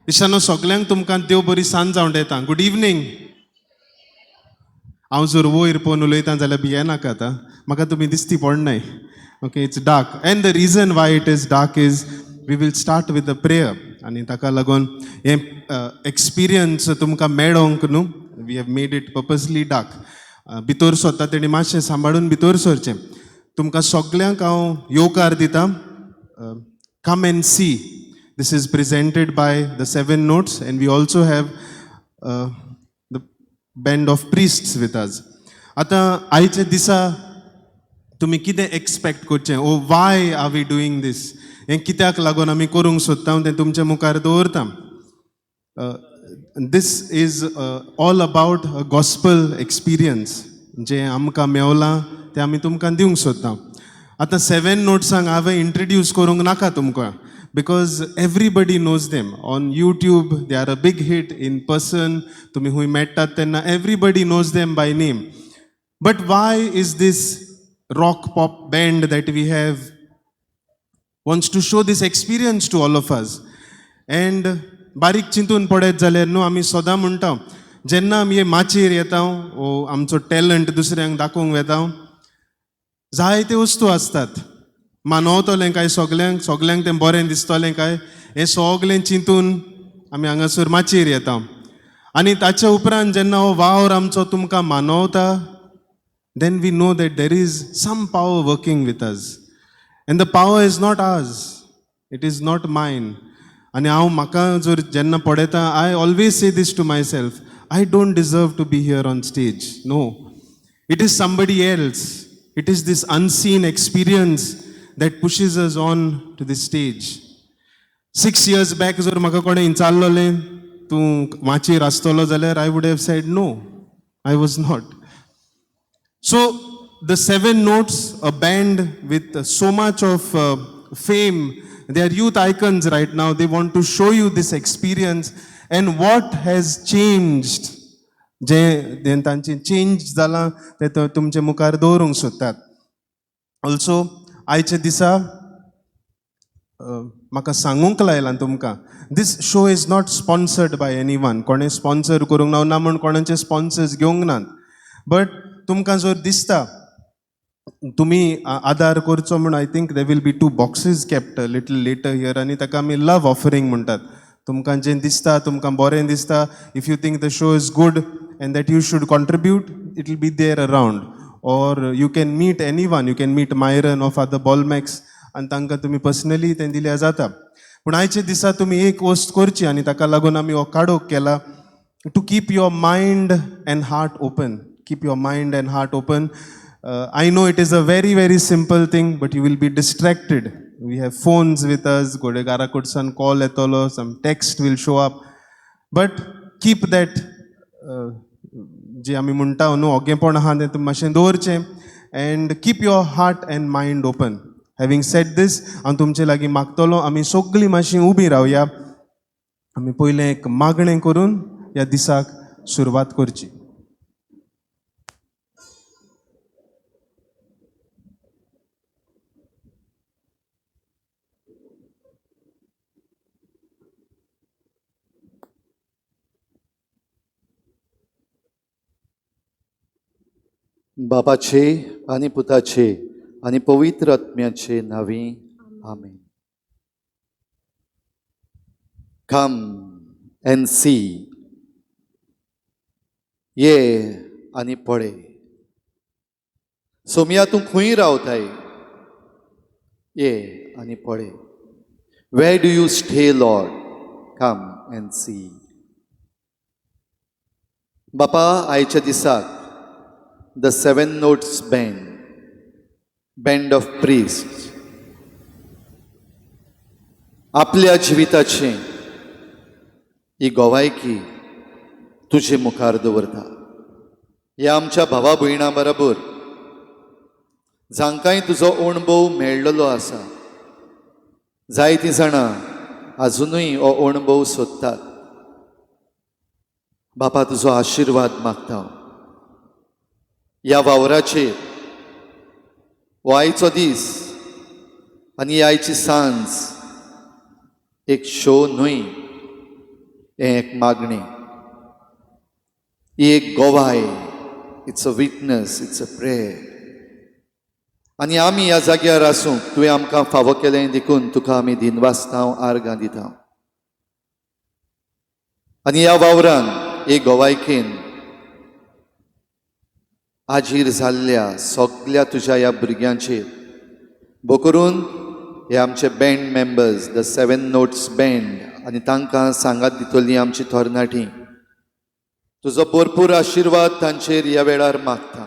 इशानो सगल्यांक तुमकां देव बरी सांज जावं येता. Good evening. हांव जर वयर पळोवन उलयतां जाल्यार भियेनाका आतां. म्हाका तुमी दिसती पडनाय. Okay, it's dark. And the reason why it is dark is we will start with the prayer. आनी ताका लागून हे एक्सपिरियन्स तुमकां मेळोंक न्हू, we have made it purposely dark. भितर सरता तेणी मातशें सांबाळून भितर सरचें. तुमकां सगल्यांक हांव येवकार दितां. Come and see. This is presented by the 7 notes, and we also have the band of priests with us. आता आयचे दिसा तुम्ही कितें एक्सपेक्ट करचें, ओ वाय आर वी डुईंग दीस, हें कित्याक लागून आमी करूंक सोदता तें तुमच्या मुखार दवरता. This is all about a gospel experience जें आमकां मेवलां तें आमी तुमकां दिवंक सोदता. आतां 7 नोट्सांक हांवें इंट्रोड्यूस करूंक नाका तुमकां, because everybody knows them on YouTube. They are a big hit in person. तुमी खूंय मेळटात तेन्ना everybody knows them by name. But why is this rock pop band that we have wants to show this experience to all of us. And बारीक चिंतून पडत जाल्यार न्हू आमी सदां म्हणटा जेन्ना आमी हे माचयेर येता वो आमचो टॅलंट दुसऱ्यांक दाखोवंक येता, जायते वस्तू आसतात. मानवतलें काय सगल्यांक तें बरें दिसतलें काय, हें सगलें चिंतून आमी हांगासर माचयेर येता. आनी ताच्या उपरांत जेन्ना हो वावर आमचो तुमकां मानवता, then we know that there is some power working with us. And the power is not ours, it is not mine. आनी हांव म्हाका जर जेन्ना पळयता, I always say this to myself, I don't deserve to be here on stage. No, it is somebody else. It is this unseen experience that pushes us on to the stage. 6 years back, जर म्हाका कोणें विचारलेलें तूं माचयेर आसतलो जाल्यार I would have said no, I was not. So the 7 notes, a band with so much of fame, they are youth icons right now. They want to show you this experience and what has changed. जे तांची change जालां तें तुमचे मुखार दवरूंक सोदतात. Also आयच्या दिसा म्हाका सांगूंक लायलां तुमकां, this show is not sponsored by anyone. कोणें स्पॉन्सर करूंक ना म्हूण कोणाचे स्पॉन्सर्स घेवंक नात. बट तुमकां जर दिसता तुमी आदार करचो म्हूण, I think they will be 2 boxes kept a little later here, आनी ताका आमी लव ऑफरिंग म्हणटात. तुमकां जें दिसता, तुमकां बरें दिसता, if you think the show is good and that you should contribute, it will be there around. Or you can meet anyone, you can meet Myron or Father Bolmax and तांकां तुमी personally तें दिल्यार जाता. पूण आयचे दिसा तुमी एक वस्त करची, आनी ताका लागून आमी हो काडोक केला, to keep your mind and heart open. Keep your mind and heart open. I know it is a very, very simple thing, but you will be distracted. We have phones with us, Godegara कडसान call येतलो, some text will show up. But keep that जे आमी म्हणटा न्हू ओगेपण आहा तें मातशें दवरचें. And keep your heart and mind open. Having said this, हांव तुमचे लागीं मागतलो आमी सगळीं मातशीं उबीं रावया. आमी पयलें एक मागणें करून ह्या दिसाक सुरवात करची. बापाचे आनी पुताचे आनी पवित्र आत्म्याचे नांवी आमेन. कम एंड सी. ये आनी पळय. सोमया तूं खंय रावताय, ये आनी पळय. Where do you stay lord, come and see. बापा, आयच्या दिसाक the 7 notes band of priests आपल्या जिविताची ही गोवायकी तुजे मुखार दवरता. ह्या आमच्या भावा भयणां बरोबर जांकांय तुजो अणभव मेळ्ळलो आसा, जायतीं जाणां अजुनूय हो अणभव सोदतात. बापा, तुजो आशिर्वाद मागता ह्या वावराचेर. हो आयचो दीस आनी आयची सांज एक शो न्हय, हें एक मागणी, ही एक गोवाय, it's a witness, it's a prayer. आनी आमी ह्या जाग्यार आसूं तुवें आमकां फावो केलें देखून तुका आमी दिनवासतांव आर्गां दिता. आनी ह्या वावरान हे गोवायकेन आजीर जाल्ल्या सगळ्या तुज्या ह्या भुरग्यांचेर भो करून हे आमचे band members, the 7 notes band आनी तांकां सांगात दितलीं आमची तरणाटीं, तुजो भरपूर आशिर्वाद तांचेर ह्या वेळार मागता.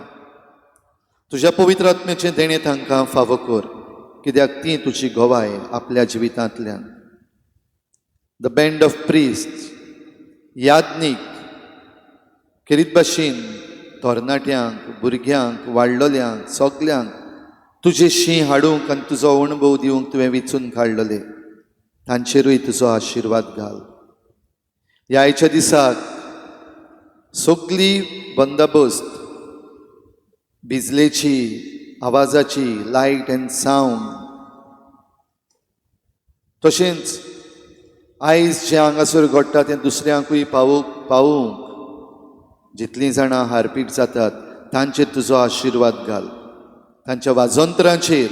तुज्या पवित्र आत्म्याचें देणें तांकां फावो कर, कित्याक ती तुजी गोवाय आपल्या जिवितांतल्यान. The band of priest, Yagnik, खेरीत भाशेन तरणाट्यांक, भुरग्यांक, वाडलोल्यांक, सगल्यांक तुजें शीं हाडूंक आनी तुजो अणभव दिवंक तुवें वेंचून काडलेले, तांचेरूय तुजो आशिर्वाद घाल. ह्या आयच्या दिसाक सगळी बंदोबस्त, बिजलेची, आवाजाची, लायट एंड सावंड, तशेंच आयज जें हांगासर घडटा तें दुसऱ्यांकूय पावूंक जितलीं जाणां हारपीट जातात तांचेर तुजो आशिर्वाद घाल. तांच्या वाजोंत्रांचेर,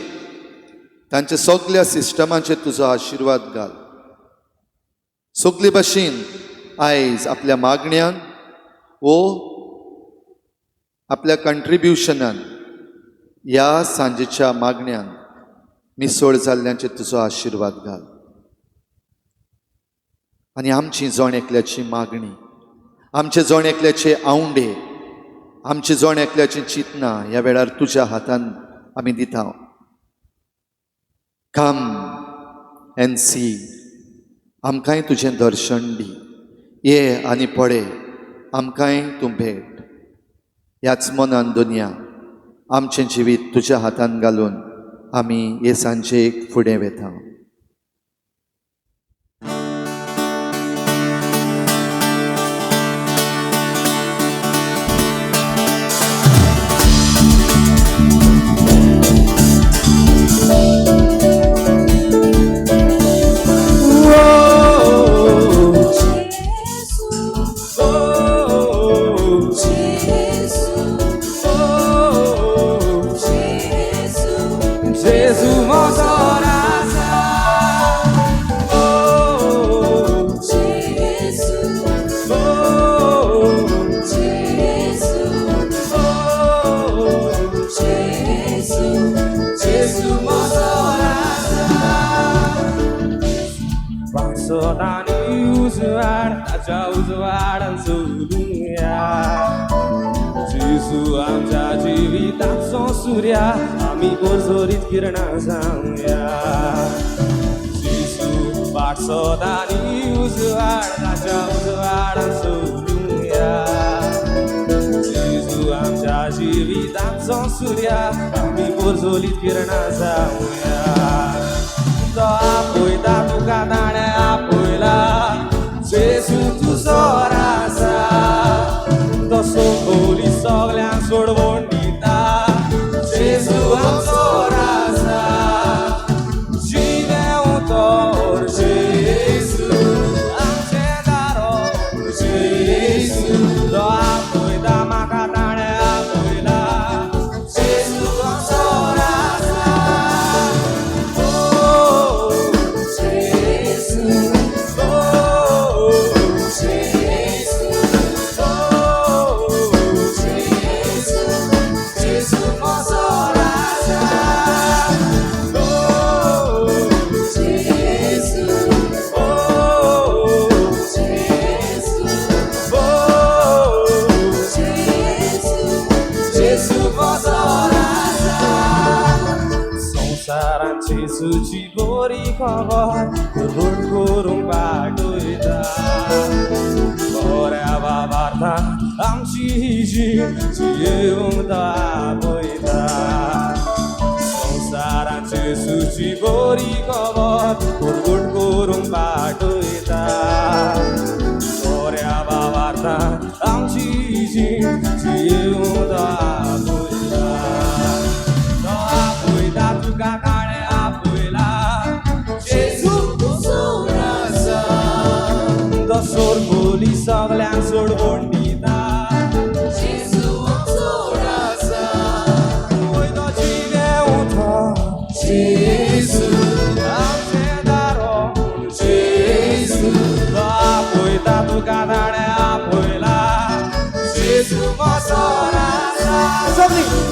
तांच्या सगळ्या सिस्टमांचेर तुजो आशिर्वाद घाल. सगळे भाशेन आयज आपल्या मागण्यान वो आपल्या कंट्रिब्युशनान ह्या सांजेच्या मागण्यान मिसळ जाल्ल्यांचेर तुजो आशिर्वाद घाल. आनी आमची जण एकल्याची मागणी, आमचे जण एकल्याचे आवंडे, आमचे जण एकल्याची चिंतना ह्या वेळार तुज्या हातान आमी दिता. कम एंड सी, आमकांय तुजें दर्शन दी. ये आनी पळय, आमकांय तूं भेट. ह्याच मनान दुनिया आमचें जिवीत तुज्या हातान घालून आमी हे सांजेक फुडें वेता. जेजू आमच्या जिविताचो सूर्या, आमी परजोरीत किरणां जावया. जेजू पाट सदांनी उजवाड, ताच्या उजवाडान चलुया. जेजू आमच्या जिविताचो सूर्या, आमी परजोरीत किरणां जावया. तो आपयता तुका ताणें आपयला, जेजू तुजो राजा, तो सोगोली सगल्यांक सोडवून दिता. जेजू आमचो राजा, जिणें उतर जेजू, आमचें दारों जेजू. तो आपयता म्हाका ताणें आपयला, जेजू आमचो राजा. ओ जेजू, ओ जेजू, ओ जेजू, जेजू म्हजो राजा. ओ जेजू, ओ जेजू, ओ जेजू, जेजू म्हजो राजा. संवसारान जेजूची बरी खबर धड करूंक पाठयता. बऱ्या वार्तान आमची ही जीण जियेवंक तो आपयता. संवसारान जेजूची बरी खबर धड करूंक पाठयता. बऱ्या वार्तान आमची ही जीण जियेवंक तो आपयता. तो आपयता तुका ताणें आपयला, जेजू तुजो राजा. तो सोडकोली सगळ्यांक सोडवून दिता वयता जिवें उठा आमचें दारों आपयता तुका ताणें आपयला जेजू म्हजो राजा सगळीं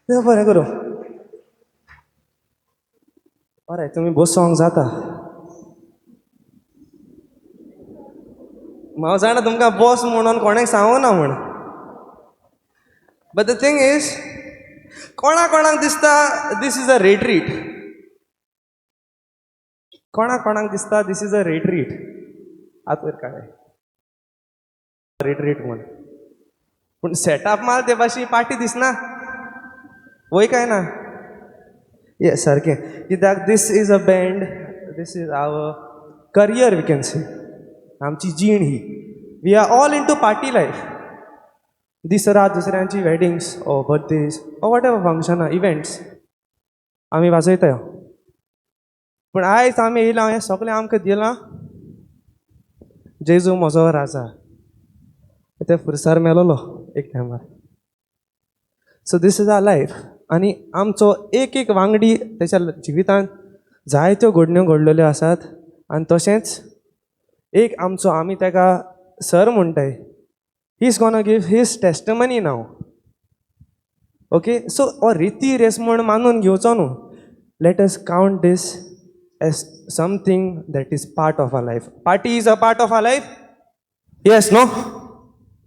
देव बरें करूं बरें तुमी बसोंक जाता हांव जाणा तुमकां बस म्हणून कोणेंय सांगूं ना म्हण बट द थिंग इज कोणाक दिसता दीस इज अ रिट्रीट कोणाक दिसता दीस इज अ रिट्रीट आतां काडे रिट्रीट म्हण पूण सेटअप मार ते भाशी पार्टी दिसना वय काय ना ये सारकें कित्याक this is a band this is our career we can say आमची जीण ही we are all into party life this रात दुसऱ्यांची वेडिंग्स ओ बर्थडेज ओ वॉट एवर फंक्शनां इव्हेंट्स आमी वाजयताय पूण आयज आमी येयला हें सगळें आमकां दिलां जेजू म्हजो राजा ते फुरसार मेलोलो एक टायमार सो दीस इज आर लायफ आनी आमचो एक वांगडी तेच्या जिवितांत जायत्यो घडण्यो घडलेल्यो आसात आनी तशेंच एक आमचो आमी ताका सर म्हणटाय he is gonna give his testimony नाव ओके सो हो रिती रेस म्हूण मानून घेवचो न्हू let us count this as something that is part of our life party is a part of our life yes no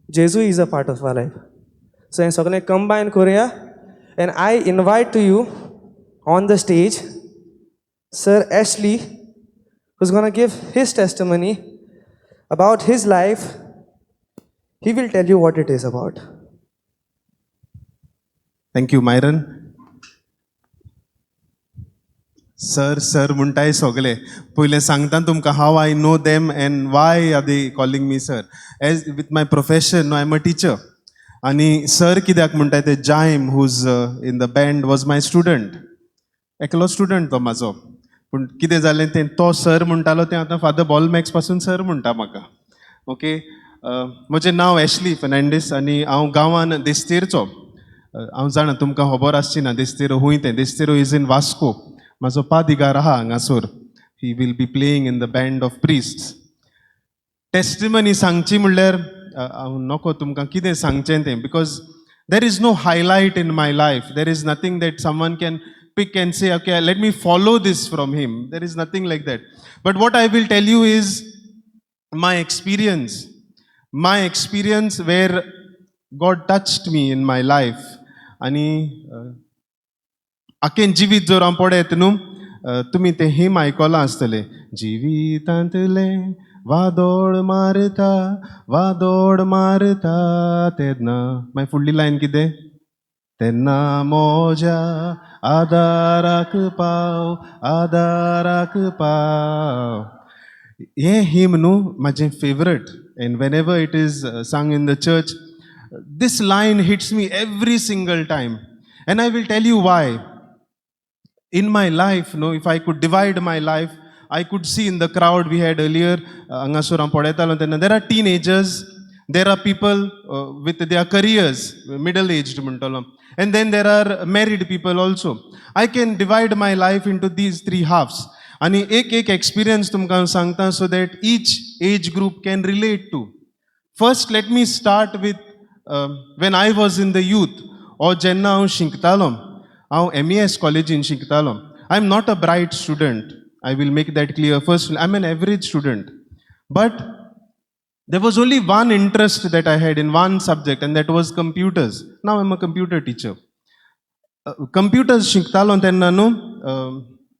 जेजू is a part of our life so हें सगळें कंबायन करुया and I invite to you on the stage sir Ashley who's going to give his testimony about his life. He will tell you what it is about. Thank you, Myron. Sir म्हणटाय सगळे पयले सांगता तुमकां हाव I know them and why are they calling me sir as with my profession I am a teacher आनी sir कित्याक म्हणटाय ते Jaime who's in the band was my student एकलो स्टुडंट तो म्हाजो पूण कितें जालें तें तो सर म्हणटालो तें आतां फादर बॉलमॅक्स पासून सर म्हणटा म्हाका ओके म्हजें नांव एशली फर्नांडीस आनी हांव गांवान देस्तेरचो हांव जाणा तुमकां खबर आसची ना देस्तेरो हूंय तें देस्तेरो इज इन वास्को म्हाजो पादिगार आहा हांगासर he will be playing in the band of priests testimony सांगची म्हणल्यार हांव नोको तुमकां कितें सांगचें तें because there is no highlight in my life there is nothing that someone can pick and say, okay, let me follow this from him. There is nothing like that. But what I will tell you is my experience where God touched me in my life. Ani aken jivit jor am podet nu tumi te hymn aikola astale jivitantle vadod marta tedna my fully line kide तेन्ना मोजा आदाराक पाव हे hymn न्हू म्हाजें favourite and whenever it is sung in the church this line hits me every single time and I will tell you why in my life no if I could divide my life I could see in the crowd we had earlier, हांगासर हांव पळयतालो तेन्ना there are teenagers, There are people with their careers, middle-aged म्हणटलो. And then there are married people also. I can divide my life into these three halves. आणि एक experience तुमकां सांगता so that each age group can relate to. First, let me start with when I was in the youth, or जेन्ना हांव शिकतालो, हांव MES कॉलेजीन शिकतालो. I'm not a bright student. I will make that clear. First, I'm an average student. But there was only one interest that I had in one subject, and that was computers. Now I'm a computer teacher. Computers शिकतालो तेन्ना न्हू,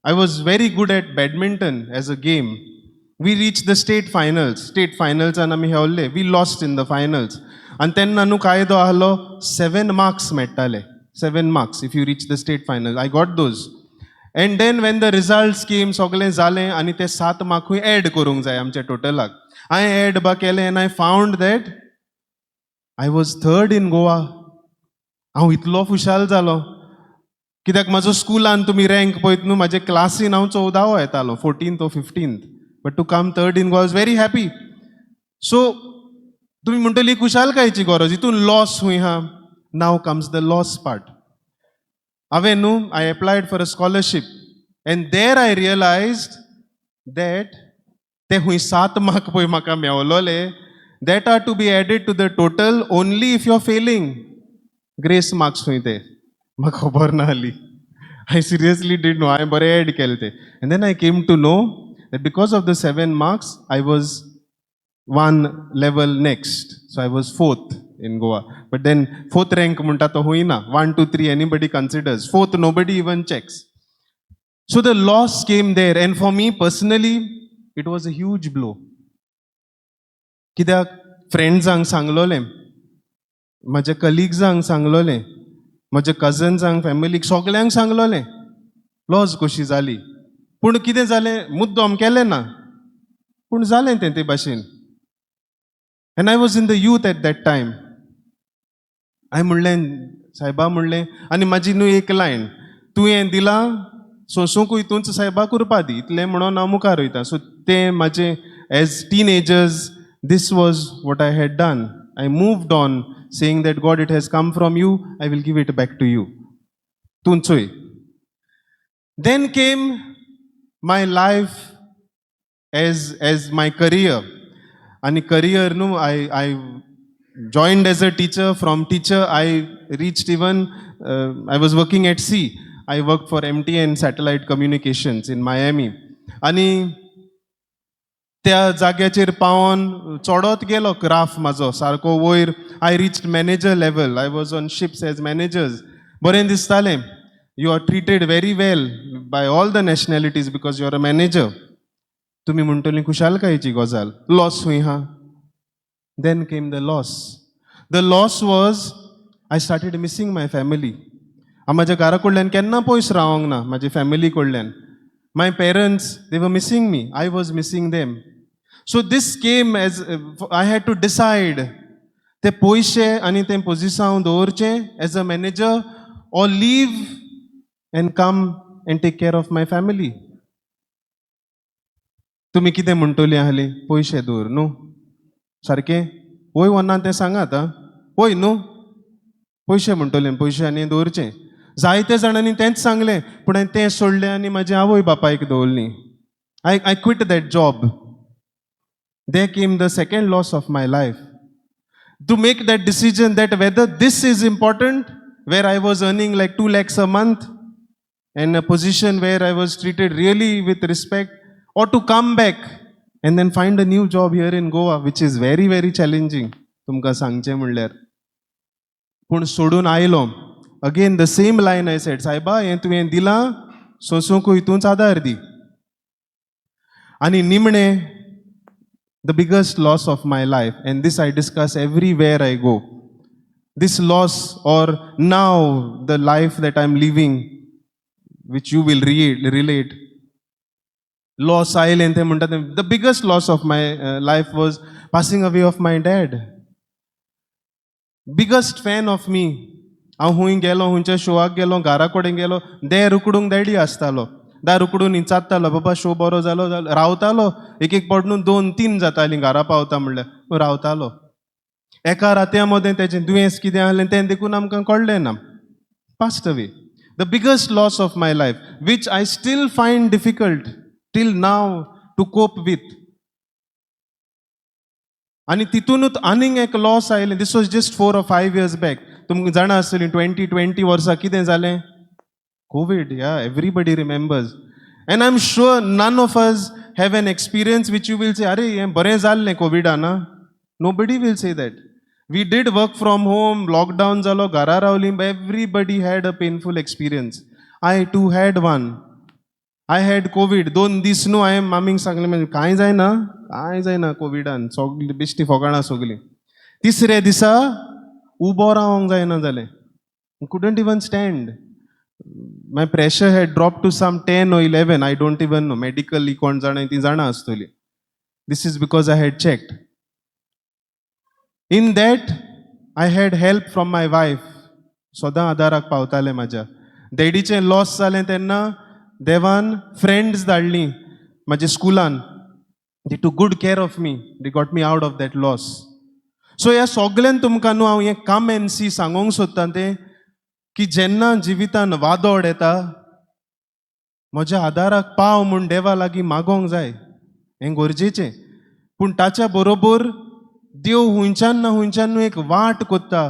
I was very good at badminton as a game. We reached the state finals and आमी हेवल्ले. We lost in the finals. And तेन्ना न्हू कायदो आहलो 7 marks मेट्टाले. 7 marks if you reach the state final. I got those. And then when the results came, सगळें जालें आनी ते 7 मार्कूय add करूंक जाय आमच्या टोटलाक. I एड बा केलें and I found that I was third in Goa. हांव इतलो खुशाल जालो. कित्याक म्हाजो स्कुलान तुमी रँक पळयत न्हू, म्हाजे क्लासीन हांव 14वो येतालो, 14th or 15th. But to come third in Goa, I was very happy. So तुमी म्हणटली खुशालकायेची गरज, हितून लॉस खूंय हा. Now comes the loss part. हांवें न्हू, I applied for a scholarship. And there I realized that ते खूंय 7 mark पळय म्हाका मेवलोले, that are to be added to the total only if you're failing. Grace marks खूंय ते. म्हाका खबर ना हाली. I seriously didn't know. I बरें एड केले ते. And then I came to know that because of the 7 marks, I was one level next. So I was 4th in Goa. But then 4th rank म्हणटा तो होईना. 1, 2, 3 anybody considers. 4th nobody even checks. So the loss came there. And for me personally, it was a huge blow. कित्याक फ्रेंड्सांक सांगलोलें, म्हज्या कलिग्सांक सांगलोलें, म्हज्या कजन्सांक, फॅमिलीक सगल्यांक सांगलोलें, loss कशी जाली. पूण कितें जालें, मुद्दम केलें ना, पूण जालें तें ते भाशेन. And I was in the youth at that time. हांवें म्हणलें, सायबा म्हणलें, आनी म्हाजी न्हू एक लायन, तूं हें दिलां, सोंसूंकूय तूंच सायबाक उरपा दी, इतलें म्हणोन हांव मुखार वयता. सो तें म्हाजें as teenagers, this was what I had done. I moved on saying that God, it has come from you, I will give it back to you. Tunchoy. Then came my life as my career. And career, no, I joined as a teacher. From teacher, I reached even, I was working at sea. I worked for MTN Satellite Communications in Miami. आणि त्या जाग्याचेर पावोन चोडत गेलो graph म्हाजो सारको वयर. I reached manager level. I was on ships as managers. बरें दिसतालें. You are treated very well by all the nationalities because you are a manager. तुमी म्हणटली खुशालकायेची गजाल. लॉस खूंय हा. Then came the loss. The loss was I started missing my family. हांव म्हाज्या घरा कडल्यान केन्ना पयस रावोंक ना म्हाजे फॅमिली कडल्यान. My parents, they were missing me. I was missing them. So this came as I had to decide. ते पयशे आनी तें पोझिशन हांव दवरचें as a manager or leave and come and take care of my family. तुमी कितें म्हणटली आहली? पयशे दवर न्हू. सारकें? वय वना तें सांगात आं. वय न्हू. पयशे म्हणटले पयशे आनी दवरचें. जायते जाणांनी तेंच सांगलें, पूण हांवें तें सोडलें आनी म्हाजे आवय बापायक दवरलीं. I quit that job. There came the second loss of my life. To make that decision that whether this is important, where I was earning like 2 lakhs a month, and a position where I was treated really with respect, or to come back and then find a new job here in Goa, which is very, very challenging. तुमकां सांगचें म्हणल्यार. पूण सोडून आयलो. Again, the same line I said, सायबा हें तुवें दिलां, सोंसूंकूय हितूंच आदार दी. आनी निमणें, the biggest loss of my life, and this I discuss everywhere I go. This loss, or now the life that I'm living, which you will relate. Loss आयलें तें म्हणटा तें, the biggest loss of my life was passing away of my dad. Biggest fan of me. हांव खूंय गेलो, खंयच्या शोवाक गेलो, घरा कडेन गेलो, देर उकडूंक डॅडी आसतालो. दार उकडून हिंचात्तालो, बाबा शो बरो जालो रावतालो. एक एक पडून 2-3 जातालीं घरा पावता म्हणल्यार रावतालो. एका रात्या मदें तेजें दुयेंस कितें आहलें तें देखून आमकां कळ्ळें ना. Passed away. The biggest loss of my life, which I still find difficult till now to cope with. आणि तितूनच आनीक एक लॉस आयलें. This was just 4 or 5 years back. तुमकां जाणा आसतलीं 2020 वर्सा कितें जालें? COVID. Yeah everybody remembers. And I am sure none of us have an experience which you will say अरे हें बरें जाल्लें कोविडान. Nobody will say that. We did work from home, lockdown जालो, घरा रावलीं, everybody had a painful experience. I too had one. I had COVID. 2 दीस न्हू हांवें मामीक सांगलें म्हणजे कांय जायना कोविडान. सगलीं बेश्टी फोकाणां सगलीं. तिसऱ्या दिसा उबो रावंक जायना जालें. Couldn't even stand. My pressure had drop to some 10 or 11. I don't even know. Medically कोण जाणां ती जाणा आसतलीं. This is because I had checked. In that I had help from my wife. सदां आदाराक पावतालें म्हाज्या. डॅडीचें लॉस जालें तेन्ना देवान फ्रेंड्स धाडलीं म्हाज्या स्कुलान. They took good care of me. They got me out of that loss. So ह्या सगळ्यान तुमकां न्हू हांव हें कम एंड सी सांगूंक सोदतां तें की जेन्ना जिवितान वादोड येता म्हज्या आदाराक पाव म्हूण देवा लागीं मागोंक जाय. हें गरजेचें. पूण ताच्या बरोबर देव हुंयच्यान ना हुंयच्यान न्हू एक वाट कोत्ता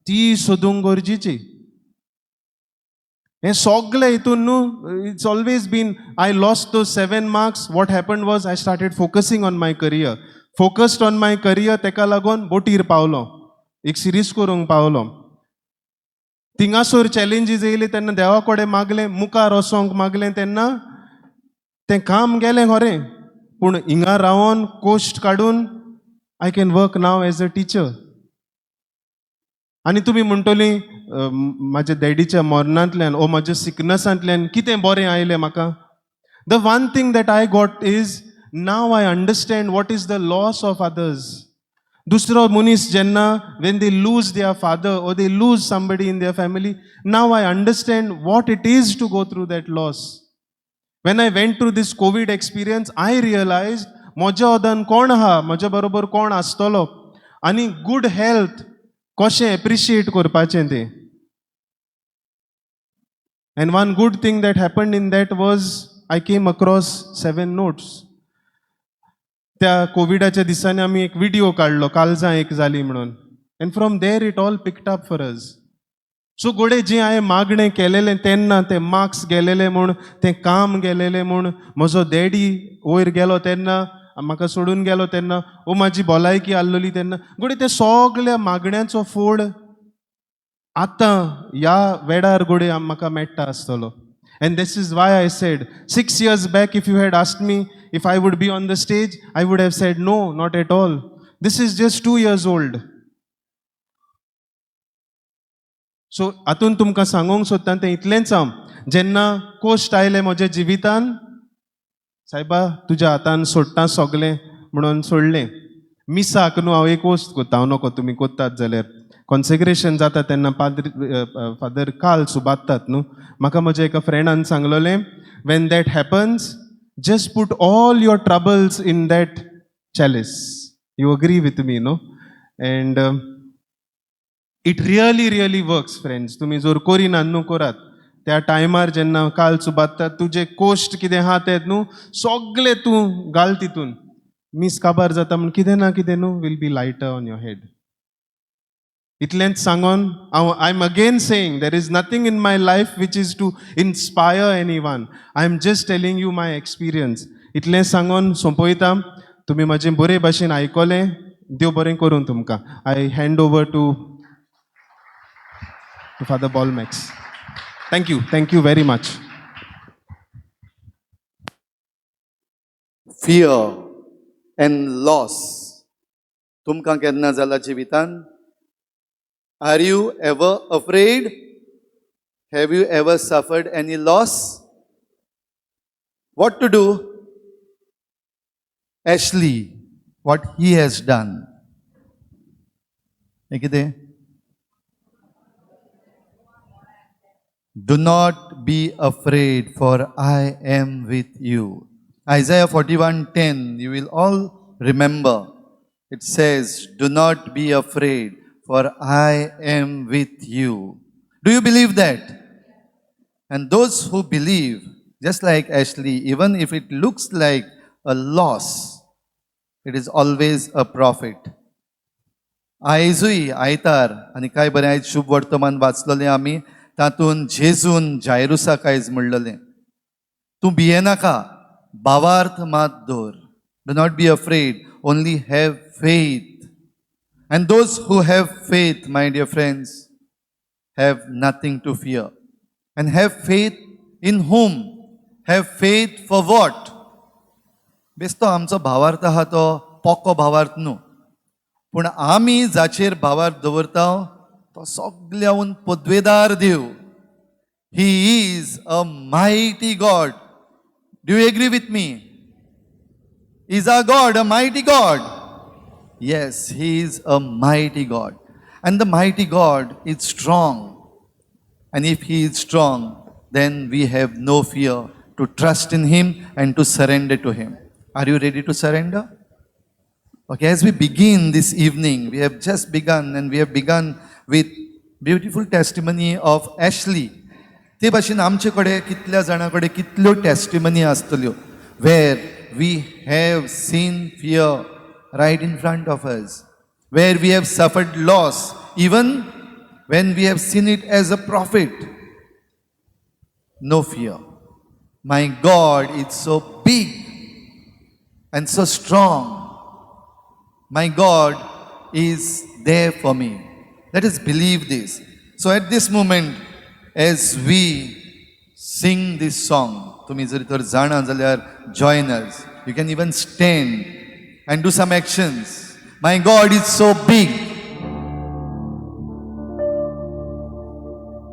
ती सोदूंक गरजेची. हें सगळें हितून न्हू it's always been I lost those 7 marks. What happened was I started focusing on my career. Focused on my career तेका लागून बोटीर पावलो. एक सिरीज करूंक पावलो. थिंगासोर चॅलेंजीस येयली तेन्ना देवा कडेन मागलें, मुखार वचोंक मागलें तेन्ना तें काम गेलें खरें. पूण हिंगा रावन कोश्ट काडून I can work now as a teacher. आनी तुमी म्हणटलीं म्हाज्या डॅडीच्या मरणांतल्यान ओ म्हाज्या सिकनसांतल्यान कितें बरें आयलें म्हाका. The one thing that I got is now I understand what is the loss of others. दुसरो मनीस जेन्ना when they lose their father or they lose somebody in their family, now I understand what it is to go through that loss. When I went through this COVID experience, I realized म्हज्या ओदान कोण आहा, म्हज्या बरोबर कोण आसतलो आनी good health कशें appreciate करपाचें तें. And one good thing that happened in that was I came across 7 notes. त्या कोविडाच्या दिसांनी आमी एक व्हिडिओ काडलो, काळजां एक जाली म्हणून. And from there it all picked up for us. So गोडे जें हांवें मागणें केलेलें तेन्ना तें मार्क्स गेलेले म्हूण, तें काम गेलेलें म्हूण, म्हजो डॅडी वयर गेलो तेन्ना, म्हाका सोडून गेलो तेन्ना, ओ म्हाजी भलायकी आसलोली तेन्ना, गोडे त्या सगळ्या मागण्यांचो फोड आतां ह्या वेळार गोडे म्हाका मेळटा आसतलो. And this is why I said 6 years back, if you had asked me if I would be on the stage, I would have said no, not at all. This is just 2 years old. So हातून तुमकां सांगूंक सोदता तें इतलेंच हांव, जेन्ना cost आयले म्हज्या जिवितान, सायबा तुज्या हातान सोडटा सगलें म्हणून सोडलें. मिसाक न्हू हांव एक वस्त कोत्ता, हांव नको तुमी कोत्तात जाल्यार. कॉन्सेग्रेशन जाता तेन्ना फादर काल सुबात्तात न्हू. म्हाका म्हज्या एका फ्रेंडान सांगलोलें, when that happens just put all your troubles in that chalice. You agree with me न्हू? And it really works friends. तुमी जर कोरिनात न्हू करात. त्या टायमार जेन्ना काल सुबात्तात तुजे कोश्ट कितें आहा तें न्हू सगळें तूं घाल तितून. मीस काबार जाता म्हण कितें ना कितें न्हू will be lighter on your head. इतलेंच सांगून I am again saying there is nothing in my life which is to inspire anyone. I am just telling you my experience. इतलें सांगून सोंपयता. तुमी म्हाजें बरे भाशेन आयकलें. देव बरें करूं तुमकां. I hand over to Father Bolmax. Thank you very much. Fear and loss तुमकां केन्ना जाला जिवितान? Are you ever afraid? Have you ever suffered any loss? What to do? Ashley, what he has done. Do not be afraid, for I am with you. Isaiah 41:10, you will all remember. It says, do not be afraid, for I am with you. Do you believe that? And those who believe, just like Ashley, even if it looks like a loss, it is always a profit. आयजूय आयतार आनी काय बरें आयज शुभ वर्तमान वाचलेलें आमी तातूंत जेजून जायरुसाक आयज म्हणलेलें तूं भियेनाका भावार्थ मात दवर do not be afraid only have faith and those who have faith, my dear friends, have nothing to fear. And have faith in whom? Have faith for what? बेस्तो आमचो भावार्थ आहा तो पोको भावार्थ न्हू पूण आमी जाचेर भावार्थ दवरता तो सगळ्याहून पदवेदार देव. He is a mighty God. Do you agree with me? Is our God a mighty God? Yes, He is a mighty God. And the mighty God is strong. And if He is strong, then we have no fear to trust in Him and to surrender to Him. Are you ready to surrender? Okay, as we begin this evening, we have just begun and we have begun with beautiful testimony of Ashley. ते भाशेन आमचे कडेन कितल्या जाणां कडेन कितल्यो testimony आसतल्यो where we have seen fear right in front of us, where we have suffered loss, even when we have seen it as a profit. No fear. My God is so big and so strong. My God is there for me. Let us believe this. So at this moment, as we sing this song, तुम्ही जर तर जाणा जाल्यार join us. You can even stand and do some actions. My God is so big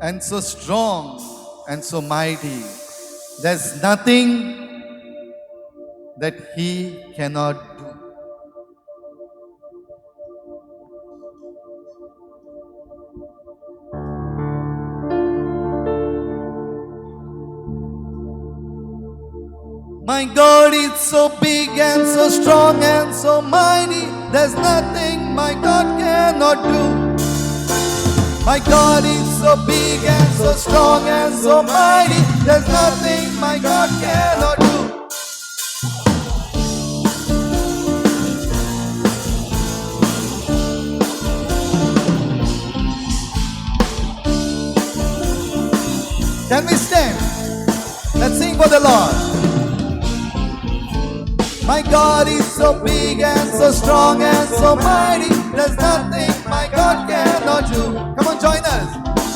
and so strong and so mighty. There's nothing that He cannot do. My God is so big and so strong and so mighty. There's nothing my God cannot do. My God is so big and so strong and so mighty. There's nothing my God cannot do. Can we stand? Let's sing for the Lord. My God is so big and so strong and so mighty. There's nothing my God cannot do. Come on, join us.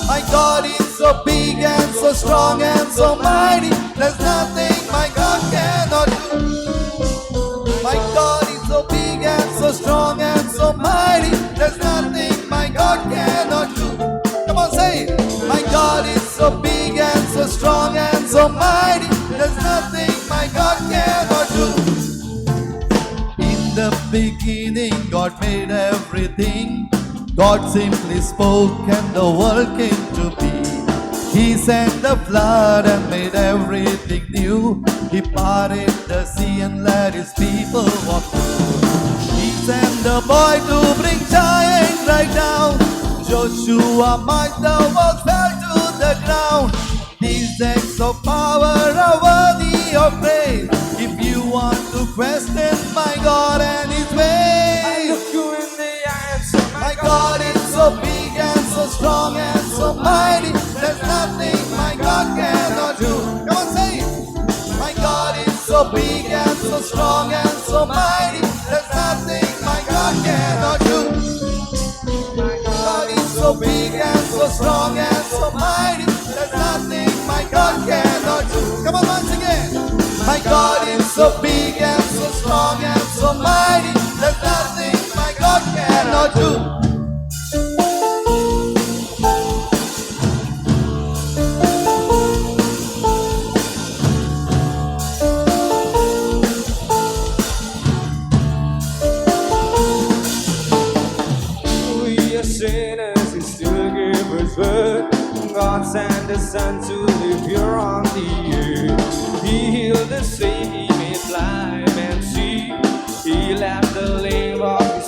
My God is so big and so strong and so mighty. There's nothing my God cannot do. My God is so big and so strong and so mighty. There's nothing my God cannot do. Come on, say it. My God is so big and so strong and so mighty. There's nothing my God cannot do. In the beginning, God made everything. God simply spoke and the world came to be. He sent the flood and made everything new. He parted the sea and let His people walk through. He sent the boy to bring giants right down. Joshua marched, the walls fell to the ground. These acts of power are worthy of praise. If you want to question my God and His ways, I look you in the eyes. my God is so big and so strong and so mighty. There's nothing my God cannot do. Come on, say it. My God is so big and so strong and so mighty. There's nothing my God cannot do. My God is so big and so strong and so mighty. There's nothing my God cannot do. Come on, once again. My God is so big and so strong and so mighty. There's nothing my God cannot do. We are sinners, He still gave His word. God sent His Son to live here on the earth. He healed the sick, He made blind men see. He left the lame walk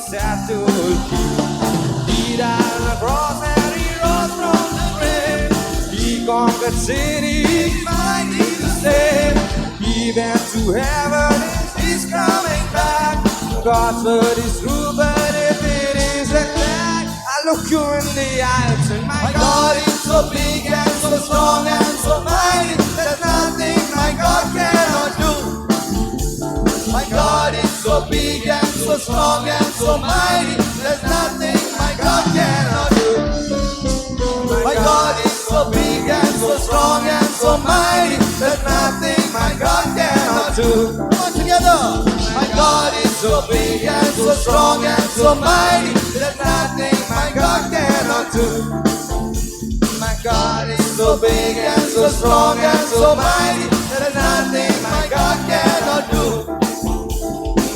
conquered cities mighty to save. Even to heaven is coming back. God's word is true, but if it isn't that, I look you in the eyes and my God is so big and so strong and so mighty. There's nothing my God cannot do. My God is so big and so strong and so mighty. There's nothing my God cannot do. My God is so big and so strong and so mighty. There's nothing my God cannot do. Come on together. My God is so big and so strong and so mighty. There's nothing my God cannot do. My God is so big and so strong and so mighty. There's nothing my God cannot do.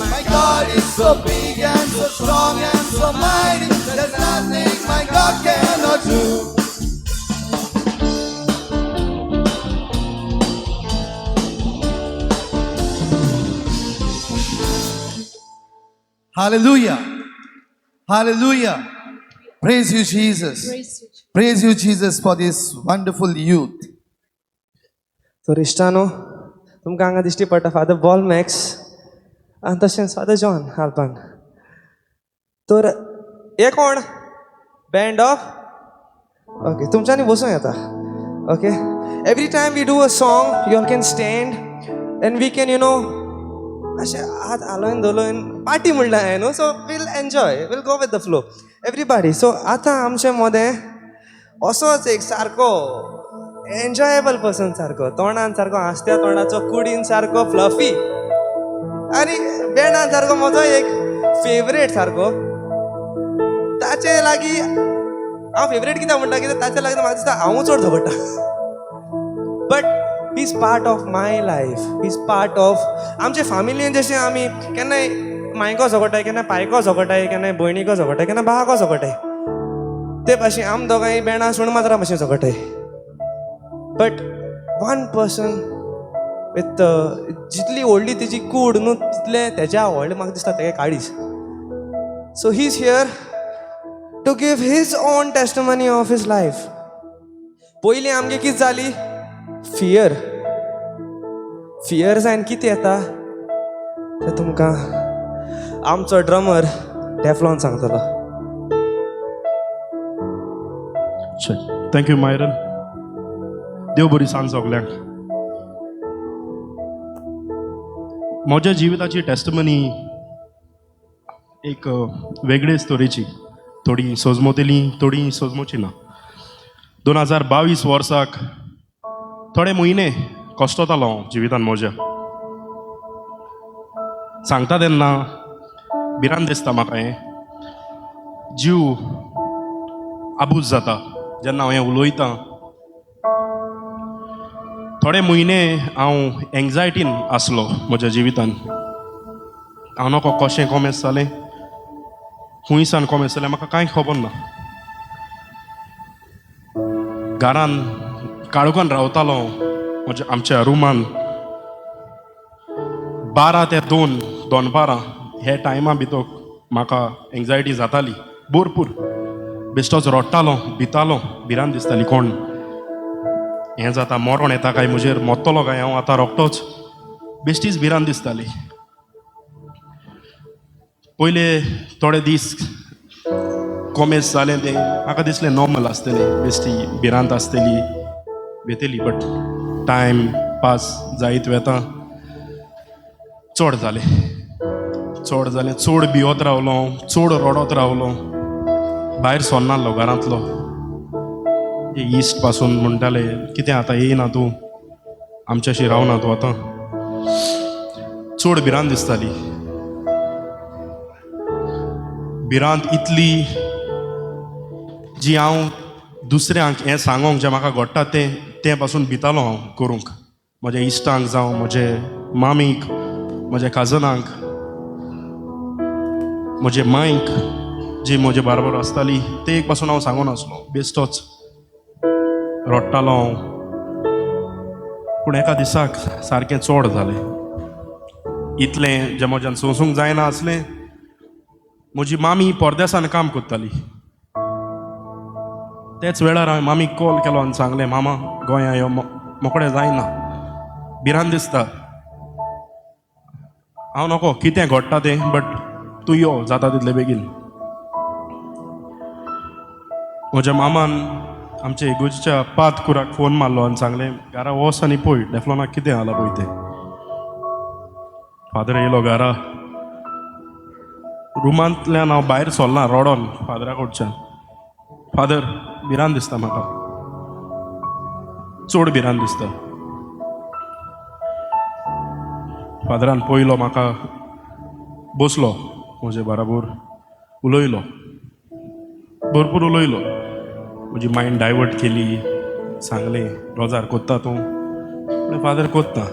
My God is so big and so strong and so mighty. There's nothing my God cannot do. Hallelujah. Hallelujah. Praise you, Jesus. Praise you, Jesus, for this wonderful youth. तर इश्टानो तुमकां हांगा दिश्टी पडटा father ball max आनी तशेंच father John हालपान. तर हे कोण band of okay तुमच्यांनी बसूं येता. Okay every time we do a song you all can stand and we can अशें हात हालोवन दवरून पार्टी म्हणल्यार हांवें न्हू. So we'll enjoy we'll go with the flow everybody. So आतां आमचें मोदें असोच एक सारको एन्जॉयेबल पर्सन सारको तोंडान सारको हांसत्या तोंडाचो कुडीन सारको फ्लफी आनी बँडान सारको म्हजो एक फेवरेट सारको. ताचे लागीं हांव फेवरेट कित्याक म्हणटा कित्याक ताचे लागीं म्हाका दिसता हांवूं चड झगडटा. But he is part of my life. He is part of आमचे फॅमिलीन जशें आमी केन्नाय मायको झगडटाय केन्ना पायको झगडटाय केन्नाय भयणीको झगडटाय केन्ना भावाको झगडटाय ते भाशेन आमी दोगांय बेणा सुण माजरा भाशेन झगडटाय. बट वन पर्सन विथ जितली व्हडली तेजी कूड न्हू तितले तेज्या व्हडले म्हाका दिसता तेगे काळीज. So he is here to give his own testimony of his life. पयलीं आमगे कितें जाली फियर. फियर जायन कितें येता तें तुमकां आमचो ड्रमर डेफ्लॉन सांगतलो. Thank you Myron. देव बरी सांग सगल्यांक. म्हज्या जिविताची टेस्टमनी एक वेगळे स्टोरीची. थोडी सोजमोतेली थोडी सोजमोची ना. 2022 वर्साक थोडे म्हयने कश्टतालो हांव जिवितान म्हज्या. सांगता तेन्ना भिरांत दिसता म्हाका. हें जीव आबूज जाता जेन्ना हांव हें उलोयतां. थोडे म्हयने हांव एंग्जायटीन आसलो म्हज्या जिवितान. हांव नको कशें कोमेस जालें खुंयसान कोमेस जालें म्हाका कांय खबर ना. घरान काळोखान रावतालो म्हज्या आमच्या रुमान 12 ते 2 दनपारां हे टायमा भितर म्हाका एंग्जायटी जाताली भरपूर. बेश्टोच रडटालो भितालो भिरांत दिसताली कोण हें जाता मरण येता काय म्हजेर मरतलो काय हांव आतां रोखटोच. बेश्टीच भिरांत दिसताली. पयले थोडे दीस कोमेस जालें तें म्हाका दिसलें नॉर्मल आसतलें. बेश्टी भिरांत आसतली वेतेली. बट टायम पास जायत वेता चड जालें चड भियोत रावलो चड रडत रावलो. भायर सरनासलो घरांतलो. इश्ट पासून म्हणटाले कितें आतां येयना तूं आमच्याशी रावना तूं आतां. चड भिरांत दिसताली. भिरांत इतली जी हांव दुसऱ्यांक हें सांगोंक जें म्हाका घडटा तें पासून भितालो हांव करूंक. म्हज्या इश्टांक जावं म्हजे मामीक म्हज्या काजनांक म्हजे मांयक जी म्हजे बाराबर आसताली ते एक पासून हांव सांगून नासलो. बेश्टोच रडटालो हांव. पूण एका दिसाक सारकें चड जालें. इतलें जें म्हज्यान सोंसूंक जायना आसलें. म्हजी मामी परदेसान काम करताली. तेच वेळार हांवें मामीक कॉल केलो आनी सांगलें मामा गोंया यो मोकळें जायना भिरांत दिसता हांव नको कितें घडटा तें बट तूं यो जाता तितले बेगीन म्हज्या मामान आमच्या इगोर्जीच्या पात कुराक फोन मारलो आनी सांगलें घरा वच आनी पळय डेफ्लोनाक कितें जालां पळय तें फादर येयलो घरा रुमांतल्यान हांव भायर सरलां रडोन फादरा कडच्यान फादर भिरांत दिसता म्हाका चड भिरांत दिसता फादरान पयलो म्हाका बसलो म्हजे बराबर उलयलो भरपूर उलयलो म्हजी मायंड डायवर्ट केली सांगलें रोजार कोत्ता तूं म्हळें फादर कोत्ता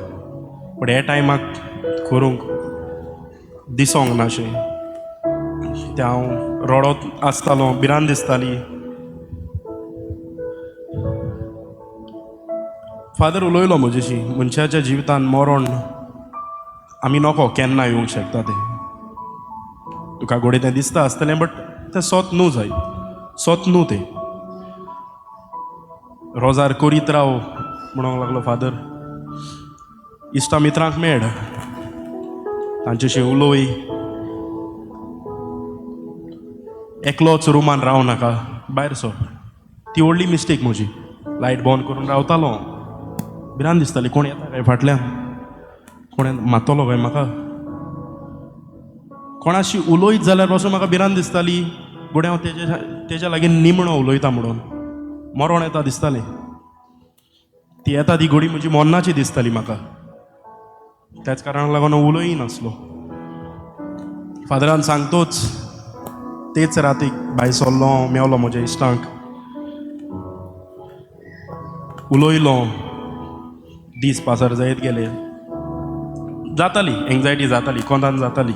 बट हे टायमाक करूंक दिसोंक नाशें तें हांव रडत आसतालो भिरांत दिसताली फादर उलयलो म्हजेशी मनशाच्या जिवितान मरण आमी नको केन्ना येवंक शकता तें तुका घोडे तें दिसता आसतलें बट तें सोत न्हू जाय सोत न्हू तें रोजार करीत राव म्हणूंक लागलो फादर इश्टा मित्रांक मेळ तांचेशी उलोय एकलोच रुमान राव नाका भायर सर ती व्हडली मिस्टेक म्हजी लायट बंद करून रावतालो भिरांत दिसताली कोण येता काय फाटल्यान कोण मातलो काय म्हाका कोणाशी उलयत जाल्यार पासून म्हाका भिरांत दिसताली घोडे हांव तेज्या लागीं निमणो उलयता म्हणून मरण येता दिसतालें ती येता ती घोडी म्हजी मोन्नाची दिसताली म्हाका त्याच कारणाक लागून हांव उलय नासलो फादरान सांगतोच तेच रातीक भायर सरलो मेवलो म्हज्या इश्टांक उलयलो दीस पासर जायत गेले जाताली एंग्जायटी जाताली कोंतान जाताली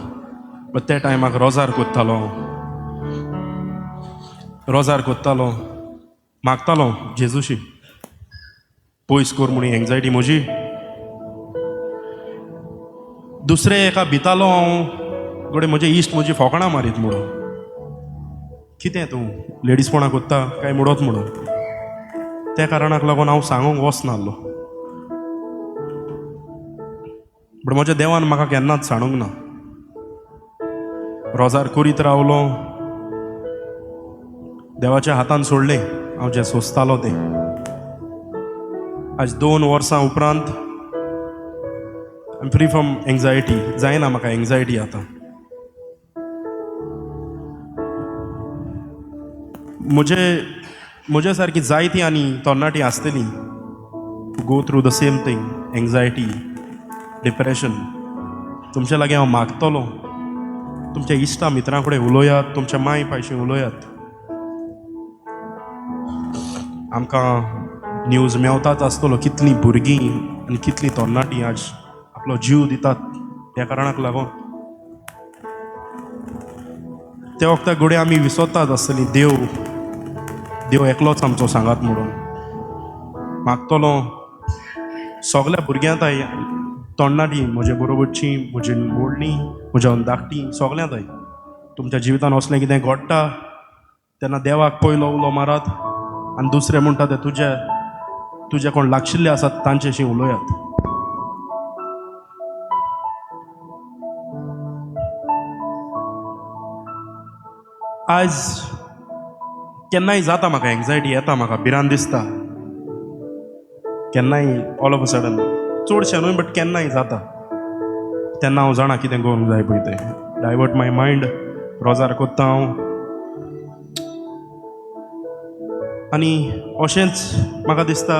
बट त्या टायमाक रोजार कोत्तालो मागतालो जेजूशी पयस कर म्हणून एंग्जायटी म्हजी दुसरे एका भितालो हांव घोडे म्हजे इश्ट म्हजी फोकाणां मारीत म्हणून कितें तूं लेडीजपणा कोत्ता काय म्हणत म्हणून त्या कारणाक लागून हांव सांगूंक वचनासलो बट म्हज्या देवान म्हाका केन्नाच सांगूंक ना रोजार करीत रावलो देवाच्या हातान सोडलें हांव जें सोंसतालो तें आज 2 वर्सां उपरांत I am free from anxiety जायना म्हाका एंग्जायटी आतां म्हजे सारकी जायतीं आनी तरणाटीं आसतलीं go through the same thing anxiety depression तुमचे लागीं हांव मागतलो तुमच्या इश्टा मित्रां कडेन उलोयात तुमच्या माय पायशी उलोयात आमकां न्यूज मेवताच आसतलो कितलीं भुरगीं आनी कितलीं तरणाटीं आज आपलो जीव दितात त्या कारणाक लागून त्या वखदाक घोडे आमी विसरतात आसतलीं देव एकलोच आमचो सांगात म्हणून मागतलो सगल्या भुरग्यांत तरणाटीं म्हजे बरोबरचीं म्हजी व्हडलीं म्हज्या धाकटीं सगल्यांत तुमच्या जिवितान असलें कितें घडटा तेन्ना देवाक पयलो उलो मारात आनी दुसरें म्हणटा ते तुजे कोण लागशिल्ले आसात तांचेशी उलोयात आज केन्नाय जाता म्हाका एंग्जायटी येता म्हाका भिरांत दिसता केन्नाय ऑल ऑफ अ सडन चडशें न्हय बट केन्नाय जाता तेन्ना हांव जाणा कितें करूंक जाय पळय तें डायवर्ट माय मायंड रोजार कोत्ता हांव आनी अशेंच म्हाका दिसता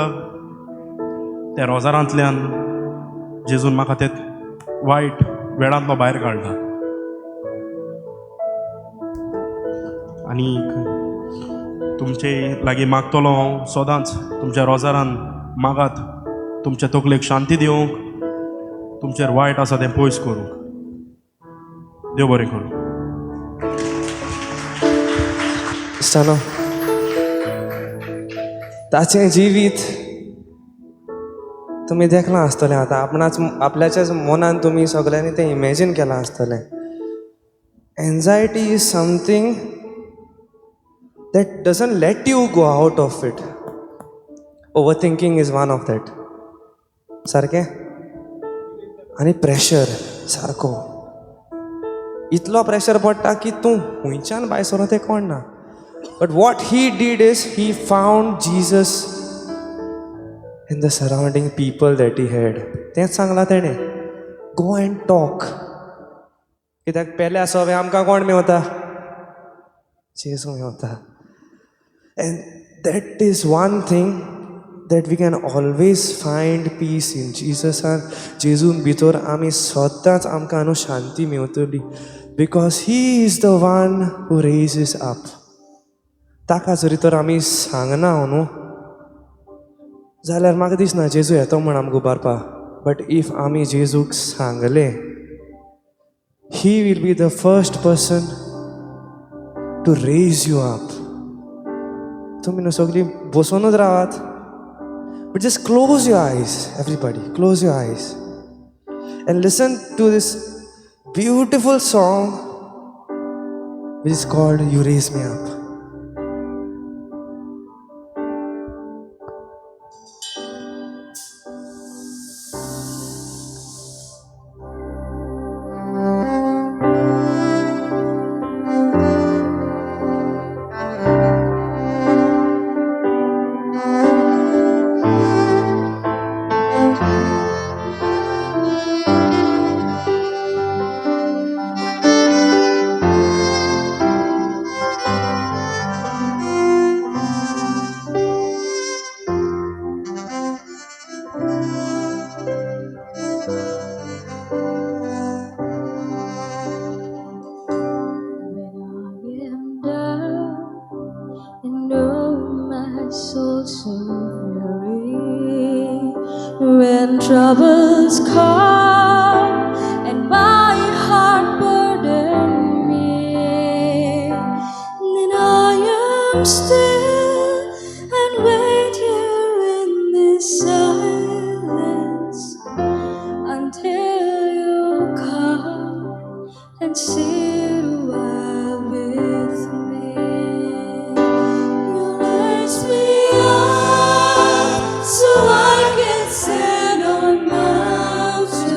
त्या रोजारांतल्यान जेजून म्हाका ते वायट वेळांतलो भायर काडला आनी तुमचे लागीं मागतलो हांव सदांच तुमच्या रोजारान मागात तुमच्या तकलेक शांती दिवंक तुमचेर वायट आसा तें पयस करूंक देव बरें करूं इश्टानो ताचें जिवीत तुमी देखलां आसतलें आतां आपल्याच्याच मनान तुमी सगल्यांनी तें इमॅजीन केलां आसतलें anxiety is something that doesn't let you go out of it. Overthinking is one of that. सारकें? आनी प्रेशर सारको. इतलो प्रेशर पडटा की तूं खुंयच्यान भायर सरो तें कळना. But what he did is he found Jesus in the surrounding people that he had. तेंच सांगलां तेणें. Go and talk. कित्याक पेले आसोवे आमकां कोण मेवता? जेजू Mewat. And that is one thing that we can always find peace in Jesus. And जेजून भितर आमी सदांच आमकां न्हू शांती मेवतली. Because he is the one who raises up. ताका जरी तर आमी सांगना न्हू जाल्यार म्हाका दिसना जेजू येतो म्हण आमकां उबारपा. बट इफ आमी जेजूक सांगलें, he will be the first person to raise you up. तुमी न्हू सगळीं बसूनच रावात. But just close your eyes, everybody. Close your eyes and listen to this beautiful song which is called You Raise Me Up. soul so weary when troubles come and my heart burden me. Then I am still and wait here in this silence until you come and sit a while with me. You raise me up so I can stand on mountains.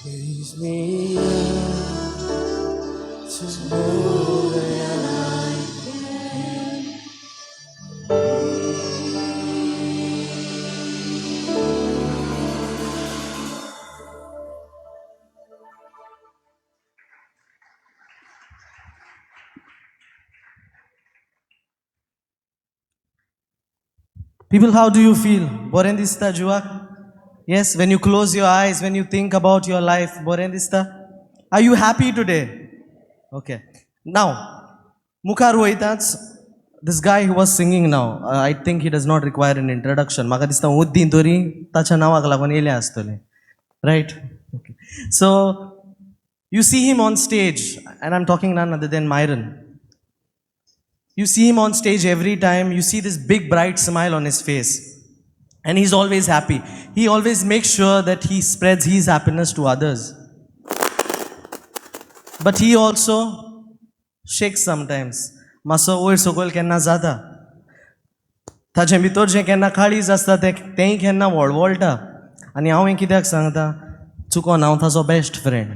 Raise me up to know that I can. People, how do you feel? Borendista Juak? Yes, when you close your eyes, when you think about your life, Borendista? Are you happy today? Okay. Now, Mukhar Rohitats, this guy who was singing now, I think he does not require an introduction. Maka dista uddin tori tacha nawak lagun ele astole. Right? Okay. So, you see him on stage, and I'm talking none other than Myron. You see him on stage every time, you see this big bright smile on his face. And he's always happy. He always makes sure that he spreads his happiness to others. But he also shakes sometimes. Maso oir sokol kenna zada. ताचे भितर जें केन्ना काळीज आसता तेंय केन्ना वळवळटा आनी हांव कित्याक सांगता चुकोन हांव ताचो best friend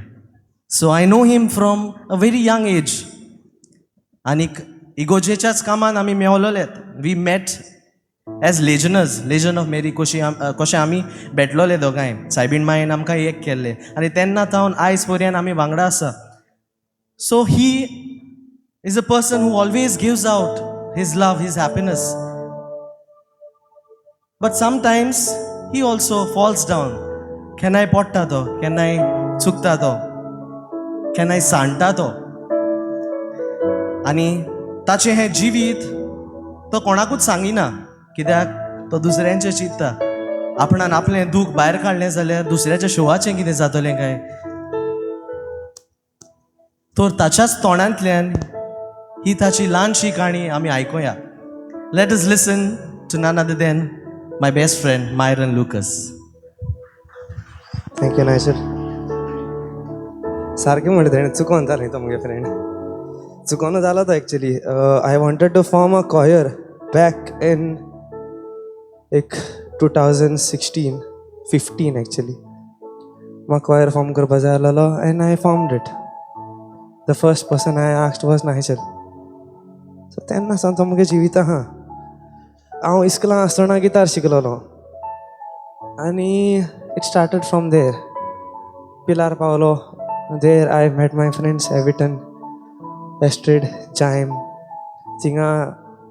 so I know him from a very young age आनीक इगोजेच्याच कामान आमी मेवलोलेत we met as legioners legion of Mary कशें आमी भेटलोले दोगांय सायबीण मायेन आमकां एक केल्ले आनी तेन्ना तावन आयज पर्यंत आमी वांगडा आसा so he is a person who always gives out his love his happiness but sometimes he also falls down केन्नाय पडटा तो केन्नाय चुकता तो केन्नाय सांडटा तो आनी ताचें हें जिवीत तो कोणाकूच सांगिना कित्याक तो दुसऱ्यांचें चिंतता आपणान आपलें दूख भायर काडलें जाल्यार दुसऱ्याच्या शोवाचें कितें जातलें काय तर ताच्याच तोंडांतल्यान ही ताची ल्हानशी काणी आमी आयकुया let us listen to none other than my best friend Myron Lucas thank you Naiser सारकें म्हणटा ताणें चुकोन जालें तो म्हगे फ्रेंड चुकोन जालो तो actually I wanted to form a choir back in एक 2016-15 एक्चुली म्हाका कॉयर फॉर्म करपा जाय आसलो and I formed it the first person I asked was Naiser so तेन्ना सावन तो म्हगे जिविता आहा हांव इस्कुलां आसतना गिटार शिकलोलो आनी it started from there Pilar पावलो there I met my friends Eviton Astrid जायम थिंगा